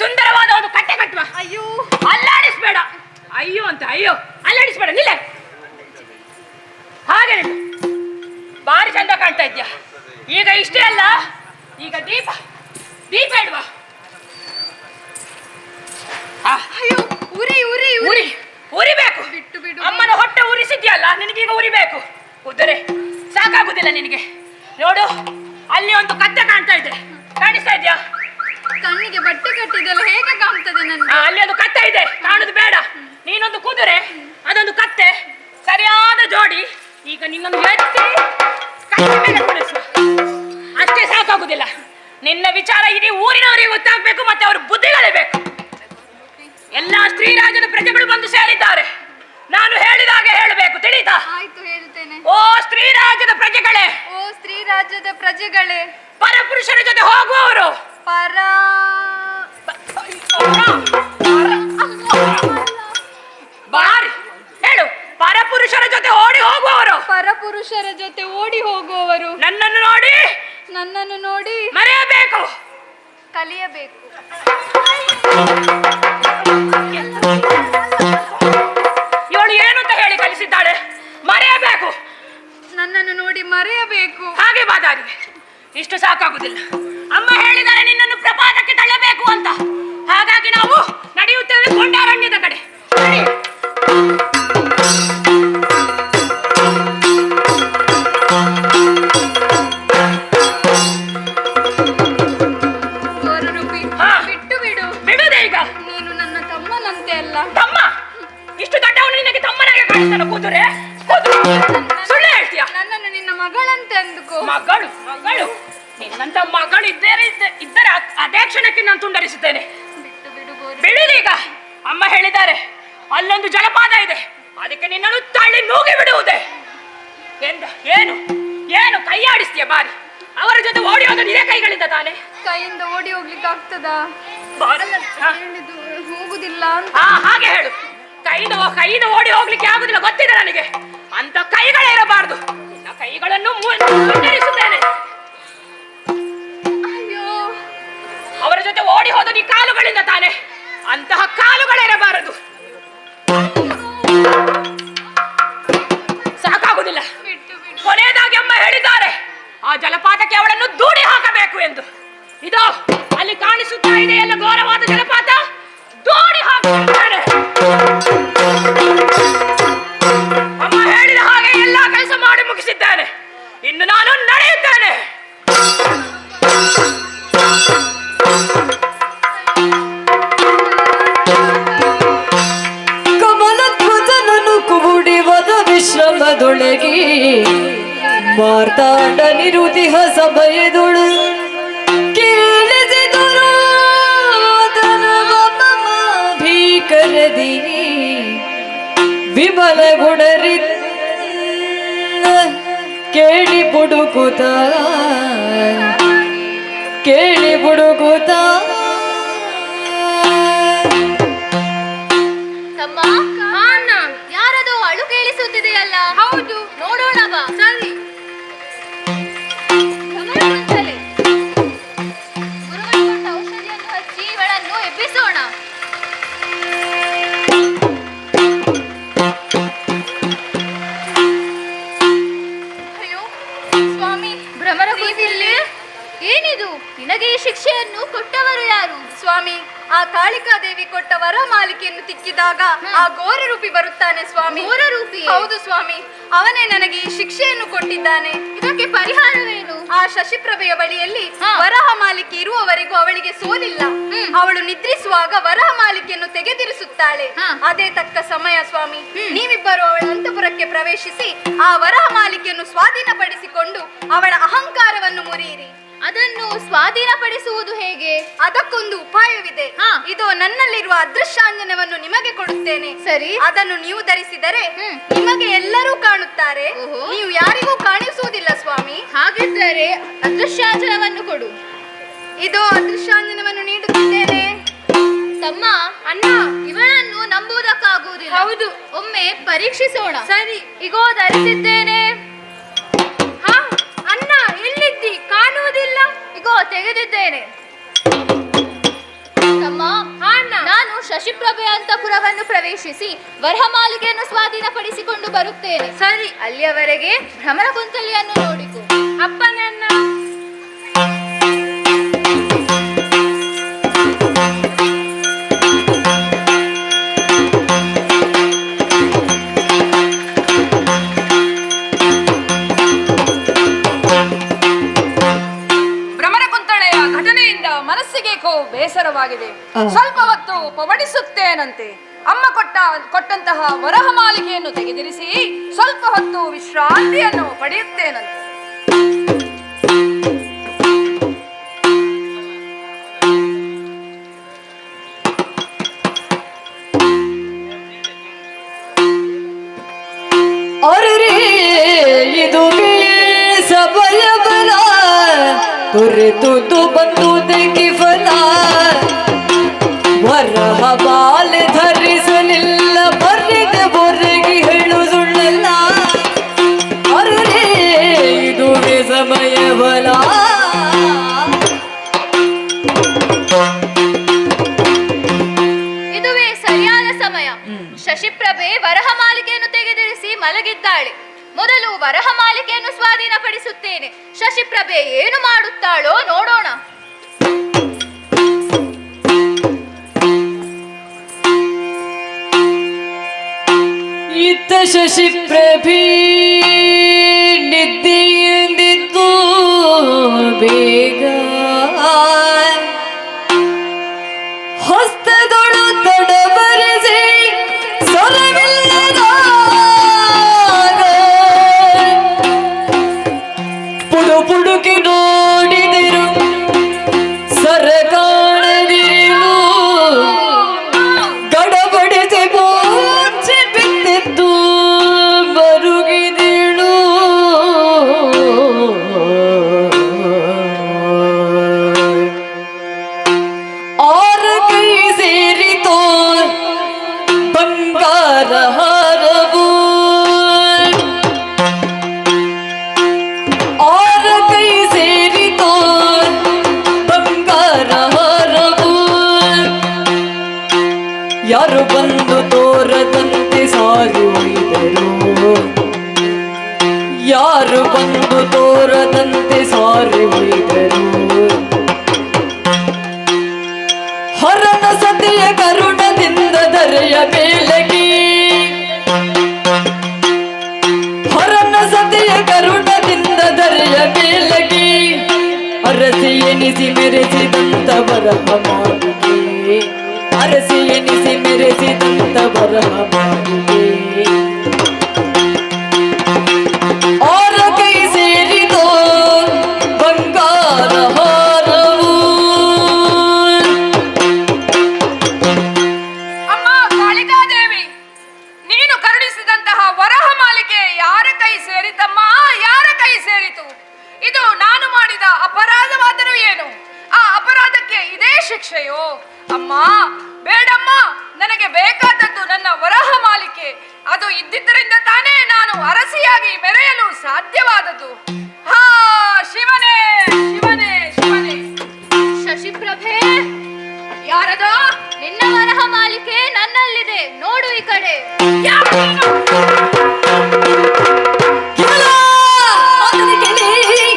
ಸುಂದರವಾದ ಒಂದು ಕಟ್ಟೆ ಕಟ್ಟುವ. ಅಯ್ಯೋ ಅಲ್ಲಾಡಿಸ್ಬೇಡ. ಅಯ್ಯೋ ಅಂತ ಅಯ್ಯೋ ಅಲ್ಲಾಡಿಸ್ಬೇಡ. ನಿಲ್ಲ ಹಾಗೆ ನಿಲ್ಲು. ಭಾರಿ ಚಂದ ಕಾಣ್ತಾ ಇದ್ಯಾ. ಈಗ ಇಷ್ಟೇ ಅಲ್ಲ, ಈಗ ದೀಪ ಇಡುವ. ಅಯ್ಯೋ ಉರಿಬೇಕು. ಬಿಟ್ಟು ಬಿಡು. ಅಮ್ಮನ ಹೊಟ್ಟೆ ಉರಿಸಿದ್ಯಲ್ಲ, ನಿನಗೀಗ ಉರಿಬೇಕು. ಕುದುರೆ ಸಾಕಾಗುದಿಲ್ಲ ನಿನಗೆ. ನೋಡು, ಅಲ್ಲಿ ಒಂದು ಕತ್ತೆ ಕಾಣ್ತಾ ಇದೆ. ಕಾಣಿಸ್ತಾ ಇದ್ಯಾ? ಕಣ್ಣಿಗೆ ಬಟ್ಟೆ ಕಟ್ಟಿದೆಲ್ಲ ಹೇಗೆ ಕಾಣ್ತದೆ ನನ್ಗೆ? ಅಲ್ಲಿ ಒಂದು ಕತ್ತೆ ಇದೆ, ಕಾಣುದು ಬೇಡ. ನೀನೊಂದು ಕುದುರೆ, ಅದೊಂದು ಕತ್ತೆ, ಸರಿಯಾದ ಜೋಡಿ. ಈಗ ನಿನ್ನೊಂದು ಎತ್ತಿ ಕತ್ತೆ ಮೇಲೆ ಕುಳಿಸು. ಅಷ್ಟೇ ಸಾಕಾಗುದಿಲ್ಲ. ನಿನ್ನ ವಿಚಾರ ಇಡೀ ಊರಿನವರಿಗೆ ಗೊತ್ತಾಗಬೇಕು, ಮತ್ತೆ ಅವರು ಬುದ್ಧಿ ಕಲಿಬೇಕು. ಎಲ್ಲಾ ಸ್ತ್ರೀ ರಾಜ್ಯದ ಪ್ರಜೆಗಳು ಬಂದು ಸೇರಿದ್ದಾರೆ. ನಾನು ಹೇಳಿದಾಗೆ ಹೇಳಬೇಕು, ತಿಳಿತಾ? ಆಯ್ತು, ಹೇಳ್ತೇನೆ. ಓ ಸ್ತ್ರೀ ರಾಜ್ಯದ ಪ್ರಜೆಗಳೇ, ಓ ಸ್ತ್ರೀ ರಾಜ್ಯದ ಪ್ರಜೆಗಳೇ, ಪರಪುರುಷರ ಜೊತೆ ಹೋಗುವವರು, ಬಾರಿ ಹೇಳು. ಪರಪುರುಷರ ಜೊತೆ ಓಡಿ ಹೋಗುವವರು, ಪರಪುರುಷರ ಜೊತೆ ಓಡಿ ಹೋಗುವವರು, ನನ್ನನ್ನು ನೋಡಿ ಮರೆಯಬೇಕು, ಕಲಿಯಬೇಕು. ಇವಳು ಏನು ಅಂತ ಹೇಳಿ ಕಲಿಸಿದ್ದಾಳೆ? ಮರೆಯಬೇಕು, ನನ್ನನ್ನು ನೋಡಿ ಮರೆಯಬೇಕು. ಹಾಗೆ ಬಾದಾರಿಗೆ. ಇಷ್ಟು ಸಾಕಾಗುದಿಲ್ಲ. ಅಮ್ಮ ಹೇಳಿದರೆ ನಿನ್ನನ್ನು ಪ್ರಪಾತಕ್ಕೆ ತಳ್ಳಬೇಕು ಅಂತ. ಹಾಗಾಗಿ ನಾವು ನಡೆಯುತ್ತೇವೆ ಕೊಂಡಾರಣ್ಯದ ಕಡೆ. ಹೇಳ್ತಾನ ಕುದುರೆ ಸುಳ್ಳು ಹೇಳ್ತೀಯ? ನನ್ನನ್ನು ನಿನ್ನ ಮಗಳಂತೆ ಅಂದುಕೋ. ಮಗಳು ಮಗಳು ನಿನ್ನಂತ ಮಗಳು ಇದ್ದರೆ ಅದೇ ಕ್ಷಣಕ್ಕೆ ನಾನು ತುಂಡರಿಸುತ್ತೇನೆ. ಬಿಡುದೀಗ. ಅಮ್ಮ ಹೇಳಿದ್ದಾರೆ ಅಲ್ಲೊಂದು ಜಲಪಾತ ಇದೆ, ಅದಕ್ಕೆ ನಿನ್ನನ್ನು ತಳ್ಳಿ ನೂಗಿ ಬಿಡುವುದೇ. ಏನು ಏನು ಕೈ ಆಡಿಸ್ತೀಯ ಬಾರಿ? ಅವರ ಜೊತೆ ಓಡಿ ಹೋದ ನಿರೇ ಕೈಗಳಿಂದ ತಾನೆ? ಕೈಯಿಂದ ಓಡಿ ಹೋಗ್ಲಿಕ್ಕೆ ಆಗ್ತದಾ? ಹೋಗುದಿಲ್ಲ ಅಂತ. ಹಾಗೆ ಹೇಳು. ಕೈಯಿಂದ ಓಡಿ ಹೋಗ್ಲಿಕ್ಕೆ ಆಗುದಿಲ್ಲ ಗೊತ್ತಿದೆ ನನಗೆ. ಅಂತ ಕೈಗಳೇ ಇರಬಾರದು. ನಿನ್ನ ಕೈಗಳನ್ನು ಮುಂದರಿಸುತ್ತೇನೆ. ಅಯ್ಯೋ, ಅವರ ಜೊತೆ ಓಡಿ ಹೋದ ನೀ ಕಾಲುಗಳಿಂದ ತಾನೆ? ಅಂತಹ ಕಾಲುಗಳೇ ಇರಬಾರದು. ಸಾಕಾಗುದಿಲ್ಲ. ಕೊನೆಯದಾಗಿ ಅಮ್ಮ ಹೇಳಿದ್ದಾರೆ ಆ ಜಲಪಾತಕ್ಕೆ ಅವಳನ್ನು ದೂಡಿ ಹಾಕಬೇಕು ಎಂದು. ಇದು ಅಲ್ಲಿ ಕಾಣಿಸುತ್ತಾ ಇದೆ ಎಲ್ಲ ಘೋರವಾದ ಜಲಪಾತ. ದೂಡಿ ಹಾಕುತ್ತೇನೆ. ಅಮ್ಮ ಹೇಳಿದ ಹಾಗೆ ಎಲ್ಲಾ ಕೆಲಸ ಮಾಡಿ ಮುಗಿಸಿದ್ದೇನೆ. ಇನ್ನು ನಾನು ನಡೆಯುತ್ತೇನೆ. ಕಮಲಧ್ವಜನನು ಕುಬುಡಿವದ ವಿಶ್ರಮದೊಳಗೆ ಮಾರ್ತಾಂಡ ನಿರುತಿಹ ಸಭಯದೊಳು ಕೇಳಿಸಿದರು ಭೀಕರದಿ ವಿಮಲ ಗುಣರಿ ಕೇಳಿ ಬುಡುಕುತ ತಮ್ಮ, ಯಾರದೋ ಅಳು ಕೇಳಿಸುತ್ತಿದೆಯಲ್ಲ? ಹೌದು, ನೋಡೋಣ ಬಾ. ಸರಿ. ಗಮನದಿಂದಲೇ. ಗುರುಗಳು ಕೊಟ್ಟ ಔಷಧಿಯನ್ನು ಹಚ್ಚಿ ಇವಳನ್ನು ಎಬ್ಬಿಸೋಣ. ಅಯ್ಯೋ ಸ್ವಾಮಿ, ಭ್ರಮರ ಕೂಸಿಲ್ಲಿ ಏನಿದು? ನಿನಗೆ ಈ ಶಿಕ್ಷೆಯನ್ನು ಕೊಟ್ಟವರು ಯಾರು? ಸ್ವಾಮಿ, ಆ ಕಾಳಿಕಾದೇವಿ ಕೊಟ್ಟ ವರ ಮಾಲಿಕೆಯನ್ನು ತಿಕ್ಕಿದಾಗ ಆ ಘೋರ ರೂಪಿ ಬರುತ್ತಾನೆ ಸ್ವಾಮಿ. ಘೋರ ರೂಪಿ? ಹೌದು ಸ್ವಾಮಿ, ಅವನೇ ನನಗೆ ಈ ಶಿಕ್ಷೆಯನ್ನು ಕೊಟ್ಟಿದ್ದಾನೆ. ಇದಕ್ಕೆ ಪರಿಹಾರವೇನು? ಆ ಶಶಿಪ್ರಭೆಯ ಬಳಿಯಲ್ಲಿ ವರಹ ಮಾಲಿಕೆ ಇರುವವರೆಗೂ ಅವಳಿಗೆ ಸೋಲಿಲ್ಲ. ಅವಳು ನಿದ್ರಿಸುವಾಗ ವರಹ ಮಾಲಿಕೆಯನ್ನು ತೆಗೆದಿರಿಸುತ್ತಾಳೆ. ಅದೇ ತಕ್ಕ ಸಮಯ ಸ್ವಾಮಿ. ನೀವಿಬ್ಬರು ಅವಳ ಅಂತಃಪುರಕ್ಕೆ ಪ್ರವೇಶಿಸಿ ಆ ವರಹ ಮಾಲಿಕೆಯನ್ನು ಸ್ವಾಧೀನಪಡಿಸಿಕೊಂಡು ಅವಳ ಅಹಂಕಾರವನ್ನು ಮುರಿಯಿರಿ. ಅದನ್ನು ಸ್ವಾಧೀನಪಡಿಸುವುದು ಹೇಗೆ? ಅದಕ್ಕೊಂದು ಉಪಾಯವಿದೆ. ಇದು ನನ್ನಲ್ಲಿರುವ ಅದೃಶ್ಯಾಂಜನವನ್ನು ನಿಮಗೆ ಕೊಡುತ್ತೇನೆ. ಸರಿ. ಅದನ್ನು ನೀವು ಧರಿಸಿದರೆ ನಿಮಗೆ ಎಲ್ಲರೂ ಕಾಣುತ್ತಾರೆ, ನೀವು ಯಾರಿಗೂ ಕಾಣಿಸುವುದಿಲ್ಲ ಸ್ವಾಮಿ. ಹಾಗಿದ್ದರೆ ಅದೃಶ್ಯಾಂಜನವನ್ನು ಕೊಡು. ಇದು ಅದೃಶ್ಯಾಂಜನವನ್ನು ನೀಡುತ್ತಿದ್ದೇನೆ. ತಮ್ಮ, ಅಣ್ಣ, ಇವಳನ್ನು ನಂಬುವುದಕ್ಕಾಗುವುದಿಲ್ಲ. ಹೌದು, ಒಮ್ಮೆ ಪರೀಕ್ಷಿಸೋಣ. ಸರಿ, ಇಗೋ ಧರಿಸಿದ್ದೇನೆ. ಅಣ್ಣ, ಎಲ್ಲಿದ್ದಿ? ಕಾಣುವುದಿಲ್ಲ. ಇಗೋ ತೆಗೆದಿದ್ದೇನೆ. ತಮ್ಮ, ನಾನು ಶಶಿಪ್ರಭೆ ಅಂತಃಪುರವನ್ನು ಪ್ರವೇಶಿಸಿ ವರಹಮಾಲಿಕೆಯನ್ನು ಸ್ವಾಧೀನಪಡಿಸಿಕೊಂಡು ಬರುತ್ತೇನೆ. ಸರಿ, ಅಲ್ಲಿಯವರೆಗೆ ಭ್ರಮರ ಕುಂತಲಿಯನ್ನು ನೋಡಿಕೊ. ಅಪ್ಪನನ್ನ ಬೇಸರವಾಗಿದೆ. ಸ್ವಲ್ಪ ಹೊತ್ತು ಪವಡಿಸುತ್ತೇನಂತೆ. ಅಮ್ಮ ಕೊಟ್ಟಂತಹ ವರಹ ಮಾಲಿಕೆಯನ್ನು ತೆಗೆದಿರಿಸಿ ಸ್ವಲ್ಪ ಹೊತ್ತು ವಿಶ್ರಾಂತಿಯನ್ನು ಪಡೆಯುತ್ತೇನಂತೆ. ಇದು ಸಬಲ ಬಲ ತುರಿತು ಬಂದುದಕ್ಕೆ ಫಲ ವರಹ ಮಾಲೆ ಧರಿಸಲಿಲ್ಲ ಬರೆದ ಬೊರಗಿ ಹೇಳು ಸುಳ್ಳಲ್ಲ. ಅರೇ ಇದುವೇ ಸಮಯ ಬಲ. ಇದುವೇ ಸರಿಯಾದ ಸಮಯ. ಶಶಿಪ್ರಭೆ ವರಹ ಮಾಲಿಕೆಯನ್ನು ತೆಗೆದಿರಿಸಿ ಮಲಗಿದ್ದಾಳೆ. ಮೊದಲು ವರಹ ಮಾಲಿಕೆಯನ್ನು ಸ್ವಾಧೀನಪಡಿಸುತ್ತೇನೆ. ಶಶಿಪ್ರಭೆ ಏನು ಮಾಡುತ್ತಾಳೋ ನೋಡೋಣ. ಇತ್ತ ಶಶಿಪ್ರಭೆ ನಿದ್ದೆಯಿಂದಿದ್ದು ಬೇಗ ಹಸ್ತದೊಳು ತಡಬರಿಸಿ ಸೊರವಿಲ್ಲದ ಆರ ಕೈ ಸೇರಿತೋ ಬಂಗಾರ ಹಾರವು ಆರ ಕೈ ಸೇರಿತೋ ಬಂಗಾರ ಹಾರವು ಯಾರು ಬಂದು ತೋರದಂತೆ ಸಾರಿ ಒಯ್ದರು ಯಾರು ಬಂದು ತೋರದಂತೆ ಸಾರಿ ಒಯ್ದರು ಹರನ ಸತಿಯ ಕರುಣದಿಂದ ಧರೆಯ ಮೇಲಗಿ ಹರನ ಸತಿಯ ಕರುಣದಿಂದ ಧರೆಯ ಮೇಲಗಿ ಅರಸಿ ಎನಿಸಿ ಮೆರೆಸಿದಂತ ಬರಹ ಮಾಲಿಗೆ ಅರಸಿ ಎನಿಸಿ ಮೆರೆಸಿದಂತ ಬರಹ ಮಾಲಿಗೆ ಆರ ಕೈ ಸೇರಿದೋ ಬಂಗಾರ ಹಾರವು ಅಮ್ಮ ಕಾಳಿಕಾದೇವಿ, ನೀನು ಕರುಣಿಸಿದಂತಹ ವರಹ ಮಾಲಿಕೆ ಯಾರ ಕೈ ಸೇರಿತಮ್ಮ? ಯಾರ ಕೈ ಸೇರಿತು? ಇದು ನಾನು ಮಾಡಿದ ಅಪರಾಧವಾದರೂ ಏನು? ಆ ಅಪರಾಧಕ್ಕೆ ಇದೇ ಶಿಕ್ಷೆಯೋ? ಅಮ್ಮ ಬೇಡಮ್ಮ, ನನಗೆ ಬೇಕಾದದ್ದು ನನ್ನ ವರಹ ಮಾಲಿಕೆ. ಅದು ಇದ್ದಿದ್ದರಿಂದ ತಾನೇ ನಾನು ಅರಸಿಯಾಗಿ ಮೆರೆಯಲು ಸಾಧ್ಯವಾದದ್ದು. ಹಾ ಶಿವನೇ ಶಿವನೇ ಶಿವನೇ. ಶಶಿಪ್ರಭೆ, ಯಾರದೋ? ನಿನ್ನ ವರಹ ಮಾಲಿಕೆ ನನ್ನಲ್ಲಿದೆ, ನೋಡು ಈ ಕಡೆ. ಯಾರು ನೀನು? ಕೇಳ ಮಾತನೆ ಕೇಳಿ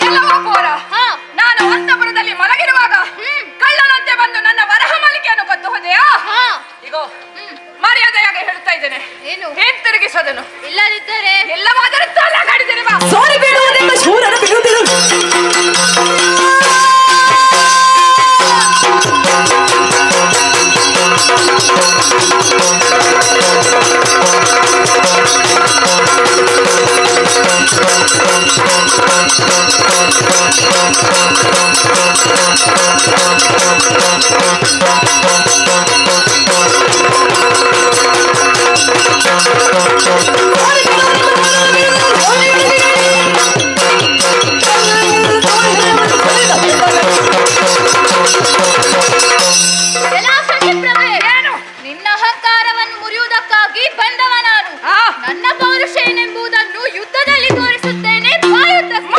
ಎಲ್ಲವೋ ಕೋರ. ನಾನು ಅಂತಃಪುರದಲ್ಲಿ ಮಲಗಿರುವಾಗ ಕಳ್ಳನಂತೆ ಬಂದು ನನ್ನ ವರಹ ಮಾಲಿಕೆಯನ್ನು ಕದ್ದು ಹೋದೆಯಾ? ಇಗೋ ಮರ್ಯಾದೆಯಾಗಿ ಹೇಳ್ತಾ ಇದ್ದೇನೆ, ಏನು? ಹಿಂತಿರುಗಿಸೋದನ್ನು. ಇಲ್ಲದಿದ್ದರೆ ಎಲ್ಲವಾದರೂ ತಲೆಗಾಡಿದ್ದೇನೆ ಬಾ. ಸಾರಿ ಬಿಡುವುದೆಂಬ ಶೂರನ ಬಿಡುವುದಿಲ್ಲ ಎಲ್ಲ ಶಶಿಪ್ರಭೆ, ನಿನ್ನ ಅಹಂಕಾರವನ್ನು ಮುರಿಯುವುದಕ್ಕಾಗಿ ಬಂದವ ನಾನು. ನನ್ನ ಪೌರುಷ ಏನೆಂಬುದನ್ನು ಯುದ್ಧದಲ್ಲಿ ತೋರಿಸುತ್ತೇನೆ. ಬಾಯುದ್ಧಕ್ಕೆ.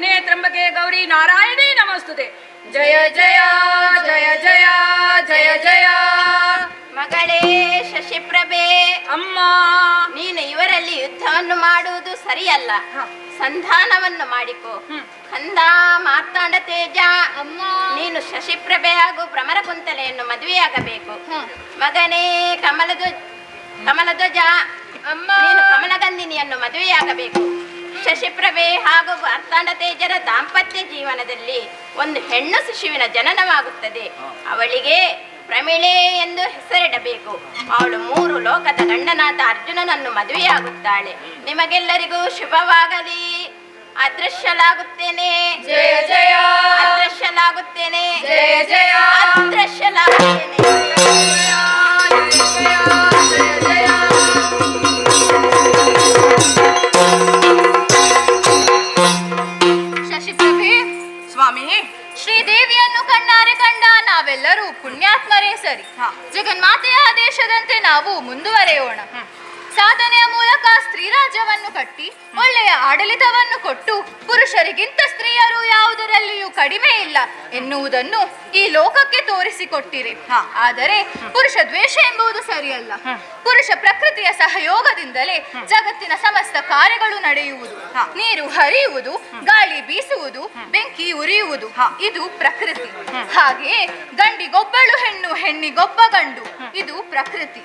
ಶರಣ್ಯೇ ತ್ರ್ಯಂಬಕೆ ಗೌರಿ ನಾರಾಯಣಿ ನಮಸ್ತುತೆ. ಜಯ ಜಯ ಜಯ ಜಯ ಜಯ ಜಯ. ಮಗಳೇ ಶಶಿಪ್ರಭೆ, ಅಮ್ಮ, ನೀನು ಇವರಲ್ಲಿ ಯುದ್ಧವನ್ನು ಮಾಡುವುದು ಸರಿಯಲ್ಲ. ಸಂಧಾನವನ್ನು ಮಾಡಿಕೊ. ಕಂದ ಮಾರ್ತಾಂಡ ತೇಜ, ನೀನು ಶಶಿಪ್ರಭೆ ಹಾಗೂ ಭ್ರಮರ ಕುಂತಲೆಯನ್ನು ಮದುವೆಯಾಗಬೇಕು. ಮಗನೇ ಕಮಲಧ್ವಜ, ನೀನು ಕಮಲಗಂಧಿನಿಯನ್ನು ಮದುವೆಯಾಗಬೇಕು. ಶಶಿಪ್ರಭೆ ಹಾಗೂ ಮಾರ್ತಾಂಡ ತೇಜರ ದಾಂಪತ್ಯ ಜೀವನದಲ್ಲಿ ಒಂದು ಹೆಣ್ಣು ಶಿಶುವಿನ ಜನನವಾಗುತ್ತದೆ. ಅವಳಿಗೆ ಪ್ರಮಿಳೆ ಎಂದು ಹೆಸರಿಡಬೇಕು. ಅವಳು 3 ಲೋಕದ ಗಂಡನಾದ ಅರ್ಜುನನನ್ನು ಮದುವೆಯಾಗುತ್ತಾಳೆ. ನಿಮಗೆಲ್ಲರಿಗೂ ಶುಭವಾಗಲಿ. ಅದೃಶ್ಯಲಾಗುತ್ತೇನೆ. ಜಯ ಜಯ. ಅದೃಶ್ಯಲಾಗುತ್ತೇನೆ. ಜಯ ಜಯ. ಅದೃಶ್ಯಲಾಗುತ್ತೇನೆ. ಶಶಿಪ್ರಭೆ, ಸ್ವಾಮಿ, ಶ್ರೀದೇವಿಯನ್ನು ಕಣ್ಣಾರೆ ಕಂಡ ನಾವೆಲ್ಲರೂ ಪುಣ್ಯಾತ್ಮರೇ ಸರಿ. ಜಗನ್ಮಾತೆಯ ಆದೇಶದಂತೆ ನಾವು ಮುಂದುವರೆಯೋಣ. ಸಾಧನೆಯ ಮೂಲಕ ಸ್ತ್ರೀ ರಾಜ್ಯವನ್ನು ಕಟ್ಟಿ ಒಳ್ಳೆಯ ಆಡಳಿತವನ್ನು ಕೊಟ್ಟು ಪುರುಷರಿಗಿಂತ ಸ್ತ್ರೀಯರು ಯಾವುದರಲ್ಲಿಯೂ ಕಡಿಮೆ ಇಲ್ಲ ಎನ್ನುವುದನ್ನು ಈ ಲೋಕಕ್ಕೆ ತೋರಿಸಿಕೊಟ್ಟಿರಿ. ಆದರೆ ಪುರುಷ ದ್ವೇಷ ಎಂಬುದು ಸರಿಯಲ್ಲ. ಪುರುಷ ಪ್ರಕೃತಿಯ ಸಹಯೋಗದಿಂದಲೇ ಜಗತ್ತಿನ ಸಮಸ್ತ ಕಾರ್ಯಗಳು ನಡೆಯುವುದು. ನೀರು ಹರಿಯುವುದು, ಗಾಳಿ ಬೀಸುವುದು, ಬೆಂಕಿ ಉರಿಯುವುದು, ಇದು ಪ್ರಕೃತಿ. ಹಾಗೆಯೇ ಗಂಡಿಗೊಬ್ಬಳು ಹೆಣ್ಣು, ಹೆಣ್ಣಿಗೊಬ್ಬ ಗಂಡು, ಇದು ಪ್ರಕೃತಿ.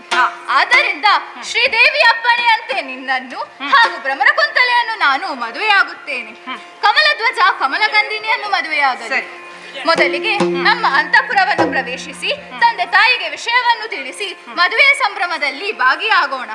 ಆದ್ದರಿಂದ ಶ್ರೀದೇವಿ ಅಪ್ಪಣೆಯಂತೆ ನಿನ್ನನ್ನು ಹಾಗೂ ಭ್ರಮರಕುಂತಲೆಯನ್ನು ನಾನು ಮದುವೆಯಾಗುತ್ತೇನೆ. ಕಮಲಧ್ವಜ ಕಮಲಗಂಧಿನಿಯನ್ನು ಮದುವೆಯಾಗಲಿ. ಮೊದಲಿಗೆ ನಮ್ಮ ಅಂತಃಪುರವನ್ನು ಪ್ರವೇಶಿಸಿ ತಂದೆ ತಾಯಿಗೆ ವಿಷಯವನ್ನು ತಿಳಿಸಿ ಮದುವೆಯ ಸಂಭ್ರಮದಲ್ಲಿ ಭಾಗಿಯಾಗೋಣ.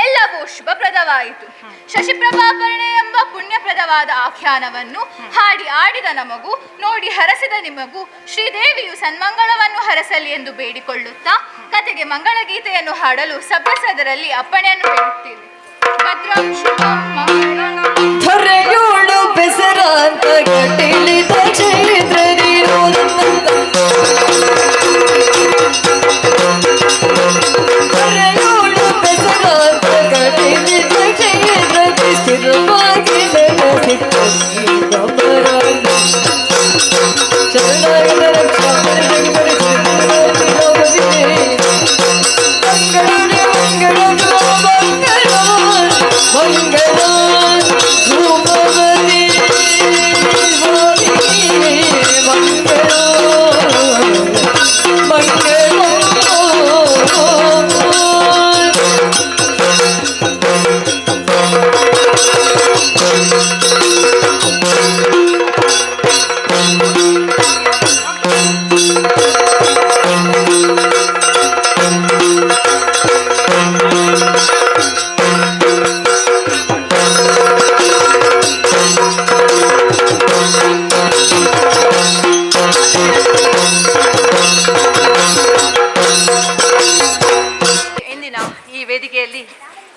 ಎಲ್ಲವೂ ಶುಭಪ್ರದವಾಯಿತು. ಶಶಿಪ್ರಭಾಪರ್ಣೆ ಎಂಬ ಪುಣ್ಯಪ್ರದವಾದ ಆಖ್ಯಾನವನ್ನು ಹಾಡಿ ಆಡಿದ ನಮಗೂ ನೋಡಿ ಹರಸಿದ ನಿಮಗೂ ಶ್ರೀದೇವಿಯು ಸನ್ಮಂಗಳವನ್ನು ಹರಸಲಿ ಎಂದು ಬೇಡಿಕೊಳ್ಳುತ್ತಾ ಕತೆಗೆ ಮಂಗಳಗೀತೆಯನ್ನು ಹಾಡಲು ಸಭ್ಯಸದರಲ್ಲಿ ಅಪ್ಪಣೆಯನ್ನು ಬೇಡುತ್ತೇವೆ. ಭದ್ರಂ ಶುಭಂ ಮಂಗಳಂ. ಧರೆಯೋಳು ಬೆಸರಾಂತ ಕಟಿಲಿದ ಕ್ಷೇತ್ರದಿರೋದಂತ ಧರೆಯೋಳು ಬೆಸರಾಂತ ಕಟಿಲಿದ ಕ್ಷೇತ್ರದಿ ಸ್ಥಿರವಾಗಿ ನೆಲೆಸಿಟ್ಟ ಶ್ರೀರಾಮರಾಯ ಶರಣಾಗತ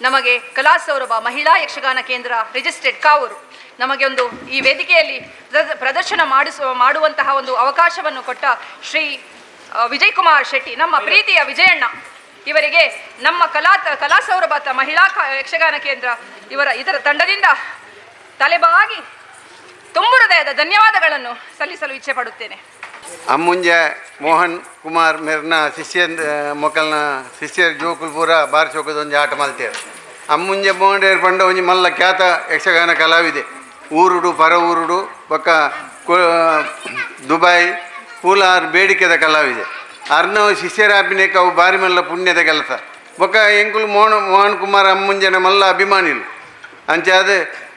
ನಮಗೆ ಕಲಾ ಸೌರಭ ಮಹಿಳಾ ಯಕ್ಷಗಾನ ಕೇಂದ್ರ ರಿಜಿಸ್ಟರ್ಡ್ ಕಾವೂರು ನಮಗೆ ಒಂದು ಈ ವೇದಿಕೆಯಲ್ಲಿ ಪ್ರದರ್ಶನ ಮಾಡುವಂತಹ ಒಂದು ಅವಕಾಶವನ್ನು ಕೊಟ್ಟ ಶ್ರೀ ವಿಜಯ್ ಕುಮಾರ್ ಶೆಟ್ಟಿ, ನಮ್ಮ ಪ್ರೀತಿಯ ವಿಜಯಣ್ಣ ಇವರಿಗೆ ನಮ್ಮ ಕಲಾ ಸೌರಭ ಮಹಿಳಾ ಯಕ್ಷಗಾನ ಕೇಂದ್ರ ಇದರ ತಂಡದಿಂದ ತಲೆಬಾಗಿ ತುಂಬು ಹೃದಯದ ಧನ್ಯವಾದಗಳನ್ನು ಸಲ್ಲಿಸಲು ಇಚ್ಛೆ ಪಡುತ್ತೇನೆ. ಅಮ್ಮುಂಜೆ ಮೋಹನ್ ಕುಮಾರ್ ಮೆರ್ನ ಮೊಕಲ್ನ ಶಿಷ್ಯರ್ ಜೋಕುಲ್ ಪೂರ ಬಾರಿ ಚೌಕದೊಂದು ಆಟ ಮಲ್ತೇರು. ಅಮ್ಮುಂಜೆ ಮೋಹಂಡೇರ್ ಪಂಡ ಒಂಜಿ ಮಲ್ಲ ಖ್ಯಾತ ಯಕ್ಷಗಾನ ಕಲಾವಿದೆ. ಊರುಡು ಪರ ಊರುಡು ಬೊಕ್ಕ ದುಬೈ ಪೂಲಾರ್ ಬೇಡಿಕೆದ ಕಲಾವಿದೆ. ಅರ್ನವ್ ಶಿಷ್ಯರಾಪಿನೇಕ ಅವು ಬಾರಿ ಮಲ್ಲ ಪುಣ್ಯದ ಕೆಲಸ. ಬೊಕ್ಕ ಎಂಕುಲು ಮೋಹನ್ ಕುಮಾರ್ ಅಮ್ಮುಂಜನ ಮಲ್ಲ ಅಭಿಮಾನಿಲು ಅಂಚಾದ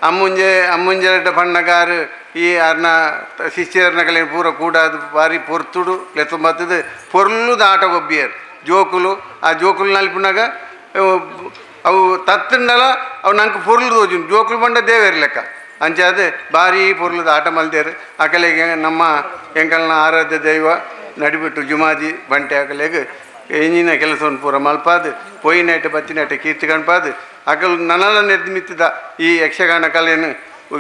ಅಮ್ಮುಂಜೆಟ ಪಣ್ಣಗಾರು ಈ ಅರ್ನ ಶಿಷ್ಯರ್ನ ಕಲೆ ಪೂರ ಕೂಡಾದು ಬಾರಿ ಪೊರ್ತುಡು ಲೆತ್ತೊಂಬತ್ತದು ಪೊರ್ಲುದ ಆಟ ಗೊಬ್ಬಿಯರು ಜೋಕುಲು. ಆ ಜೋಕುಲು ನಲ್ಪಿನಾಗ ಅವು ತತ್ತಂಡಲ ಅವು ನಂಗೆ ಪೊರ್ಲು ತೋಜು ಜೋಕುಲು ಬಂಡ ದೇವೇರು ಲೆಕ್ಕ ಅಂಚಾದ ಭಾರಿ ಪೊರ್ಲುದ ಆಟ ಮಲ್ದೇರು. ಆ ಕಲೆಗೆ ನಮ್ಮ ಎಂಕಲ್ನ ಆರಾಧ್ಯ ದೈವ ನಡಿಬಿಟ್ಟು ಜುಮಾಜಿ ಬಂಟೆ ಆ ಕಲೆಗೆ ಎಂಜಿನ ಕೆಲಸವನ್ನು ಪೂರ ಮಲ್ಪಾದು ಪೊಯ್ಯಿನೈಟ ಬತ್ತಿನೈಟ ಕೀರ್ತಿ ಕಣ್ಪಾದು ಅಕಲ್ ನನಲ ನಿರ್ಮಿಸಿದ ಈ ಯಕ್ಷಗಾನ ಕಲೆಯನ್ನು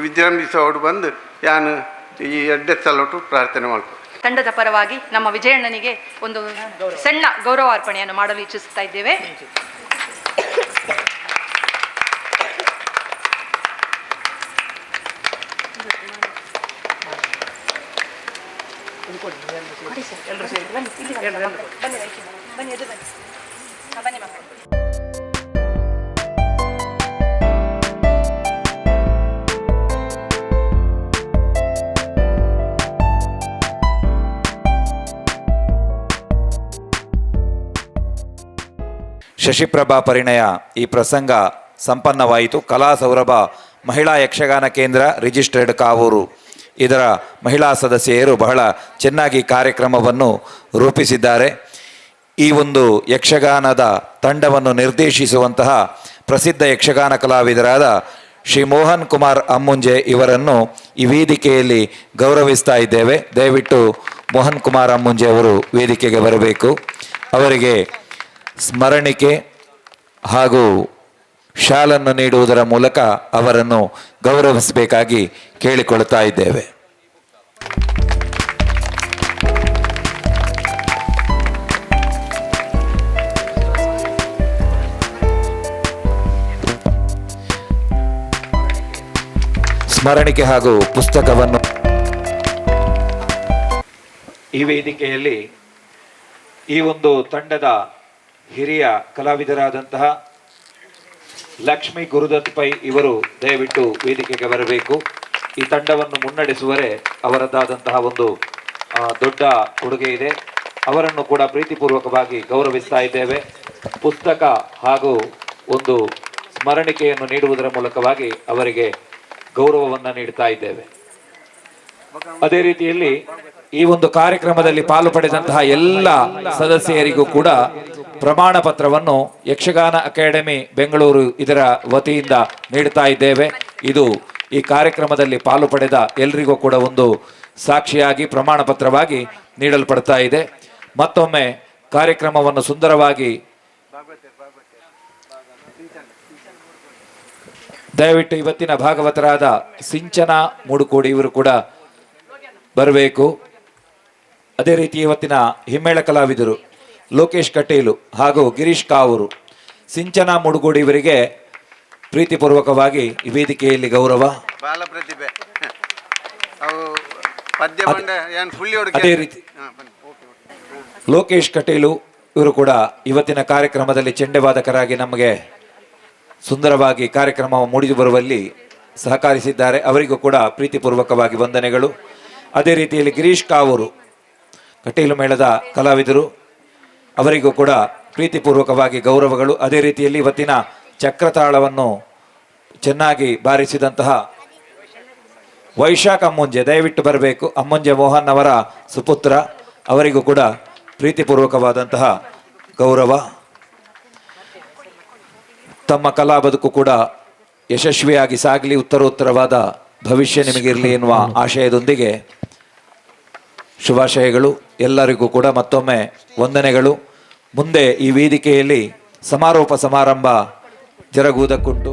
ವಿಜೃಂಭಿಸೋ ಹೊಟ್ಟು ಬಂದು ಯಾನು ಈ ಎಡ್ಡೆತ್ತಲೊಟ್ಟು ಪ್ರಾರ್ಥನೆ ಮಾಡ್ಕೊ. ತಂಡದ ಪರವಾಗಿ ನಮ್ಮ ವಿಜಯಣ್ಣನಿಗೆ ಒಂದು ಸಣ್ಣ ಗೌರವಾರ್ಪಣೆಯನ್ನು ಮಾಡಲು ಇಚ್ಛಿಸುತ್ತಾ ಇದ್ದೇವೆ. ಶಶಿಪ್ರಭಾ ಪರಿಣಯ ಈ ಪ್ರಸಂಗ ಸಂಪನ್ನವಾಯಿತು. ಕಲಾ ಸೌರಭ ಮಹಿಳಾ ಯಕ್ಷಗಾನ ಕೇಂದ್ರ ರಿಜಿಸ್ಟರ್ಡ್ ಕಾವೂರು ಇದರ ಮಹಿಳಾ ಸದಸ್ಯೆಯರು ಬಹಳ ಚೆನ್ನಾಗಿ ಕಾರ್ಯಕ್ರಮವನ್ನು ರೂಪಿಸಿದ್ದಾರೆ. ಈ ಒಂದು ಯಕ್ಷಗಾನದ ತಂಡವನ್ನು ನಿರ್ದೇಶಿಸುವಂತಹ ಪ್ರಸಿದ್ಧ ಯಕ್ಷಗಾನ ಕಲಾವಿದರಾದ ಶ್ರೀ ಮೋಹನ್ ಕುಮಾರ್ ಅಮ್ಮುಂಜೆ ಇವರನ್ನು ಈ ವೇದಿಕೆಯಲ್ಲಿ ಗೌರವಿಸ್ತಾ ಇದ್ದೇವೆ. ದಯವಿಟ್ಟು ಮೋಹನ್ ಕುಮಾರ್ ಅಮ್ಮುಂಜೆ ಅವರು ವೇದಿಕೆಗೆ ಬರಬೇಕು. ಅವರಿಗೆ ಸ್ಮರಣಿಕೆ ಹಾಗೂ ಶಾಲನ್ನು ನೀಡುವುದರ ಮೂಲಕ ಅವರನ್ನು ಗೌರವಿಸಬೇಕಾಗಿ ಕೇಳಿಕೊಳ್ತಾ ಇದ್ದೇವೆ. ಸ್ಮರಣಿಕೆ ಹಾಗೂ ಪುಸ್ತಕವನ್ನು ಈ ವೇದಿಕೆಯಲ್ಲಿ ಈ ಒಂದು ತಂಡದ ಹಿರಿಯ ಕಲಾವಿದರಾದಂತಹ ಲಕ್ಷ್ಮೀ ಗುರುದತ್ ಪೈ ಇವರು ದಯವಿಟ್ಟು ವೇದಿಕೆಗೆ ಬರಬೇಕು. ಈ ತಂಡವನ್ನು ಮುನ್ನಡೆಸುವರೆ ಅವರದ್ದಾದಂತಹ ಒಂದು ದೊಡ್ಡ ಕೊಡುಗೆ ಇದೆ. ಅವರನ್ನು ಕೂಡ ಪ್ರೀತಿಪೂರ್ವಕವಾಗಿ ಗೌರವಿಸ್ತಾ ಇದ್ದೇವೆ. ಪುಸ್ತಕ ಹಾಗೂ ಒಂದು ಸ್ಮರಣಿಕೆಯನ್ನು ನೀಡುವುದರ ಮೂಲಕವಾಗಿ ಅವರಿಗೆ ಗೌರವವನ್ನು ನೀಡ್ತಾ ಇದ್ದೇವೆ. ಅದೇ ರೀತಿಯಲ್ಲಿ ಈ ಒಂದು ಕಾರ್ಯಕ್ರಮದಲ್ಲಿ ಪಾಲು ಪಡೆದಂತಹ ಎಲ್ಲ ಸದಸ್ಯರಿಗೂ ಕೂಡ ಪ್ರಮಾಣ ಪತ್ರವನ್ನು ಯಕ್ಷಗಾನ ಅಕಾಡೆಮಿ ಬೆಂಗಳೂರು ಇದರ ವತಿಯಿಂದ ನೀಡ್ತಾ ಇದ್ದೇವೆ. ಇದು ಈ ಕಾರ್ಯಕ್ರಮದಲ್ಲಿ ಪಾಲು ಪಡೆದ ಎಲ್ರಿಗೂ ಕೂಡ ಒಂದು ಸಾಕ್ಷಿಯಾಗಿ ಪ್ರಮಾಣ ಪತ್ರವಾಗಿ ನೀಡಲ್ಪಡ್ತಾ ಇದೆ. ಮತ್ತೊಮ್ಮೆ ಕಾರ್ಯಕ್ರಮವನ್ನು ಸುಂದರವಾಗಿ ದಯವಿಟ್ಟು ಇವತ್ತಿನ ಭಾಗವತರಾದ ಸಿಂಚನ ಮೂಡುಕೋಡಿ ಇವರು ಕೂಡ ಬರಬೇಕು. ಅದೇ ರೀತಿ ಇವತ್ತಿನ ಹಿಮ್ಮೇಳ ಕಲಾವಿದರು ಲೋಕೇಶ್ ಕಟೀಲು ಹಾಗೂ ಗಿರೀಶ್ ಕಾವೂರು, ಸಿಂಚನ ಮೂಡುಗೋಡಿ ಇವರಿಗೆ ಪ್ರೀತಿಪೂರ್ವಕವಾಗಿ ಈ ವೇದಿಕೆಯಲ್ಲಿ ಗೌರವ. ಅದೇ ರೀತಿ ಲೋಕೇಶ್ ಕಟೀಲು ಇವರು ಕೂಡ ಇವತ್ತಿನ ಕಾರ್ಯಕ್ರಮದಲ್ಲಿ ಚೆಂಡೆವಾದಕರಾಗಿ ನಮಗೆ ಸುಂದರವಾಗಿ ಕಾರ್ಯಕ್ರಮ ಮೂಡಿ ಬರುವಲ್ಲಿ ಸಹಕರಿಸಿದ್ದಾರೆ. ಅವರಿಗೂ ಕೂಡ ಪ್ರೀತಿಪೂರ್ವಕವಾಗಿ ವಂದನೆಗಳು. ಅದೇ ರೀತಿಯಲ್ಲಿ ಗಿರೀಶ್ ಕಾವೂರು ಕಟೀಲು ಮೇಳದ ಕಲಾವಿದರು, ಅವರಿಗೂ ಕೂಡ ಪ್ರೀತಿಪೂರ್ವಕವಾಗಿ ಗೌರವಗಳು. ಅದೇ ರೀತಿಯಲ್ಲಿ ಇವತ್ತಿನ ಚಕ್ರತಾಳವನ್ನು ಚೆನ್ನಾಗಿ ಬಾರಿಸಿದಂತಹ ವೈಶಾಖ ಅಮ್ಮುಂಜೆ ದಯವಿಟ್ಟು ಬರಬೇಕು. ಅಮ್ಮುಂಜೆ ಮೋಹನ್ ಅವರ ಸುಪುತ್ರ, ಅವರಿಗೂ ಕೂಡ ಪ್ರೀತಿಪೂರ್ವಕವಾದಂತಹ ಗೌರವ. ತಮ್ಮ ಕಲಾ ಬದುಕು ಕೂಡ ಯಶಸ್ವಿಯಾಗಿ ಸಾಗಲಿ, ಉತ್ತರೋತ್ತರವಾದ ಭವಿಷ್ಯ ನಿಮಗಿರಲಿ ಎನ್ನುವ ಆಶಯದೊಂದಿಗೆ ಶುಭಾಶಯಗಳು. ಎಲ್ಲರಿಗೂ ಕೂಡ ಮತ್ತೊಮ್ಮೆ ವಂದನೆಗಳು. ಮುಂದೆ ಈ ವೇದಿಕೆಯಲ್ಲಿ ಸಮಾರೋಪ ಸಮಾರಂಭ ಜರುಗುವುದಕ್ಕುಂಟು.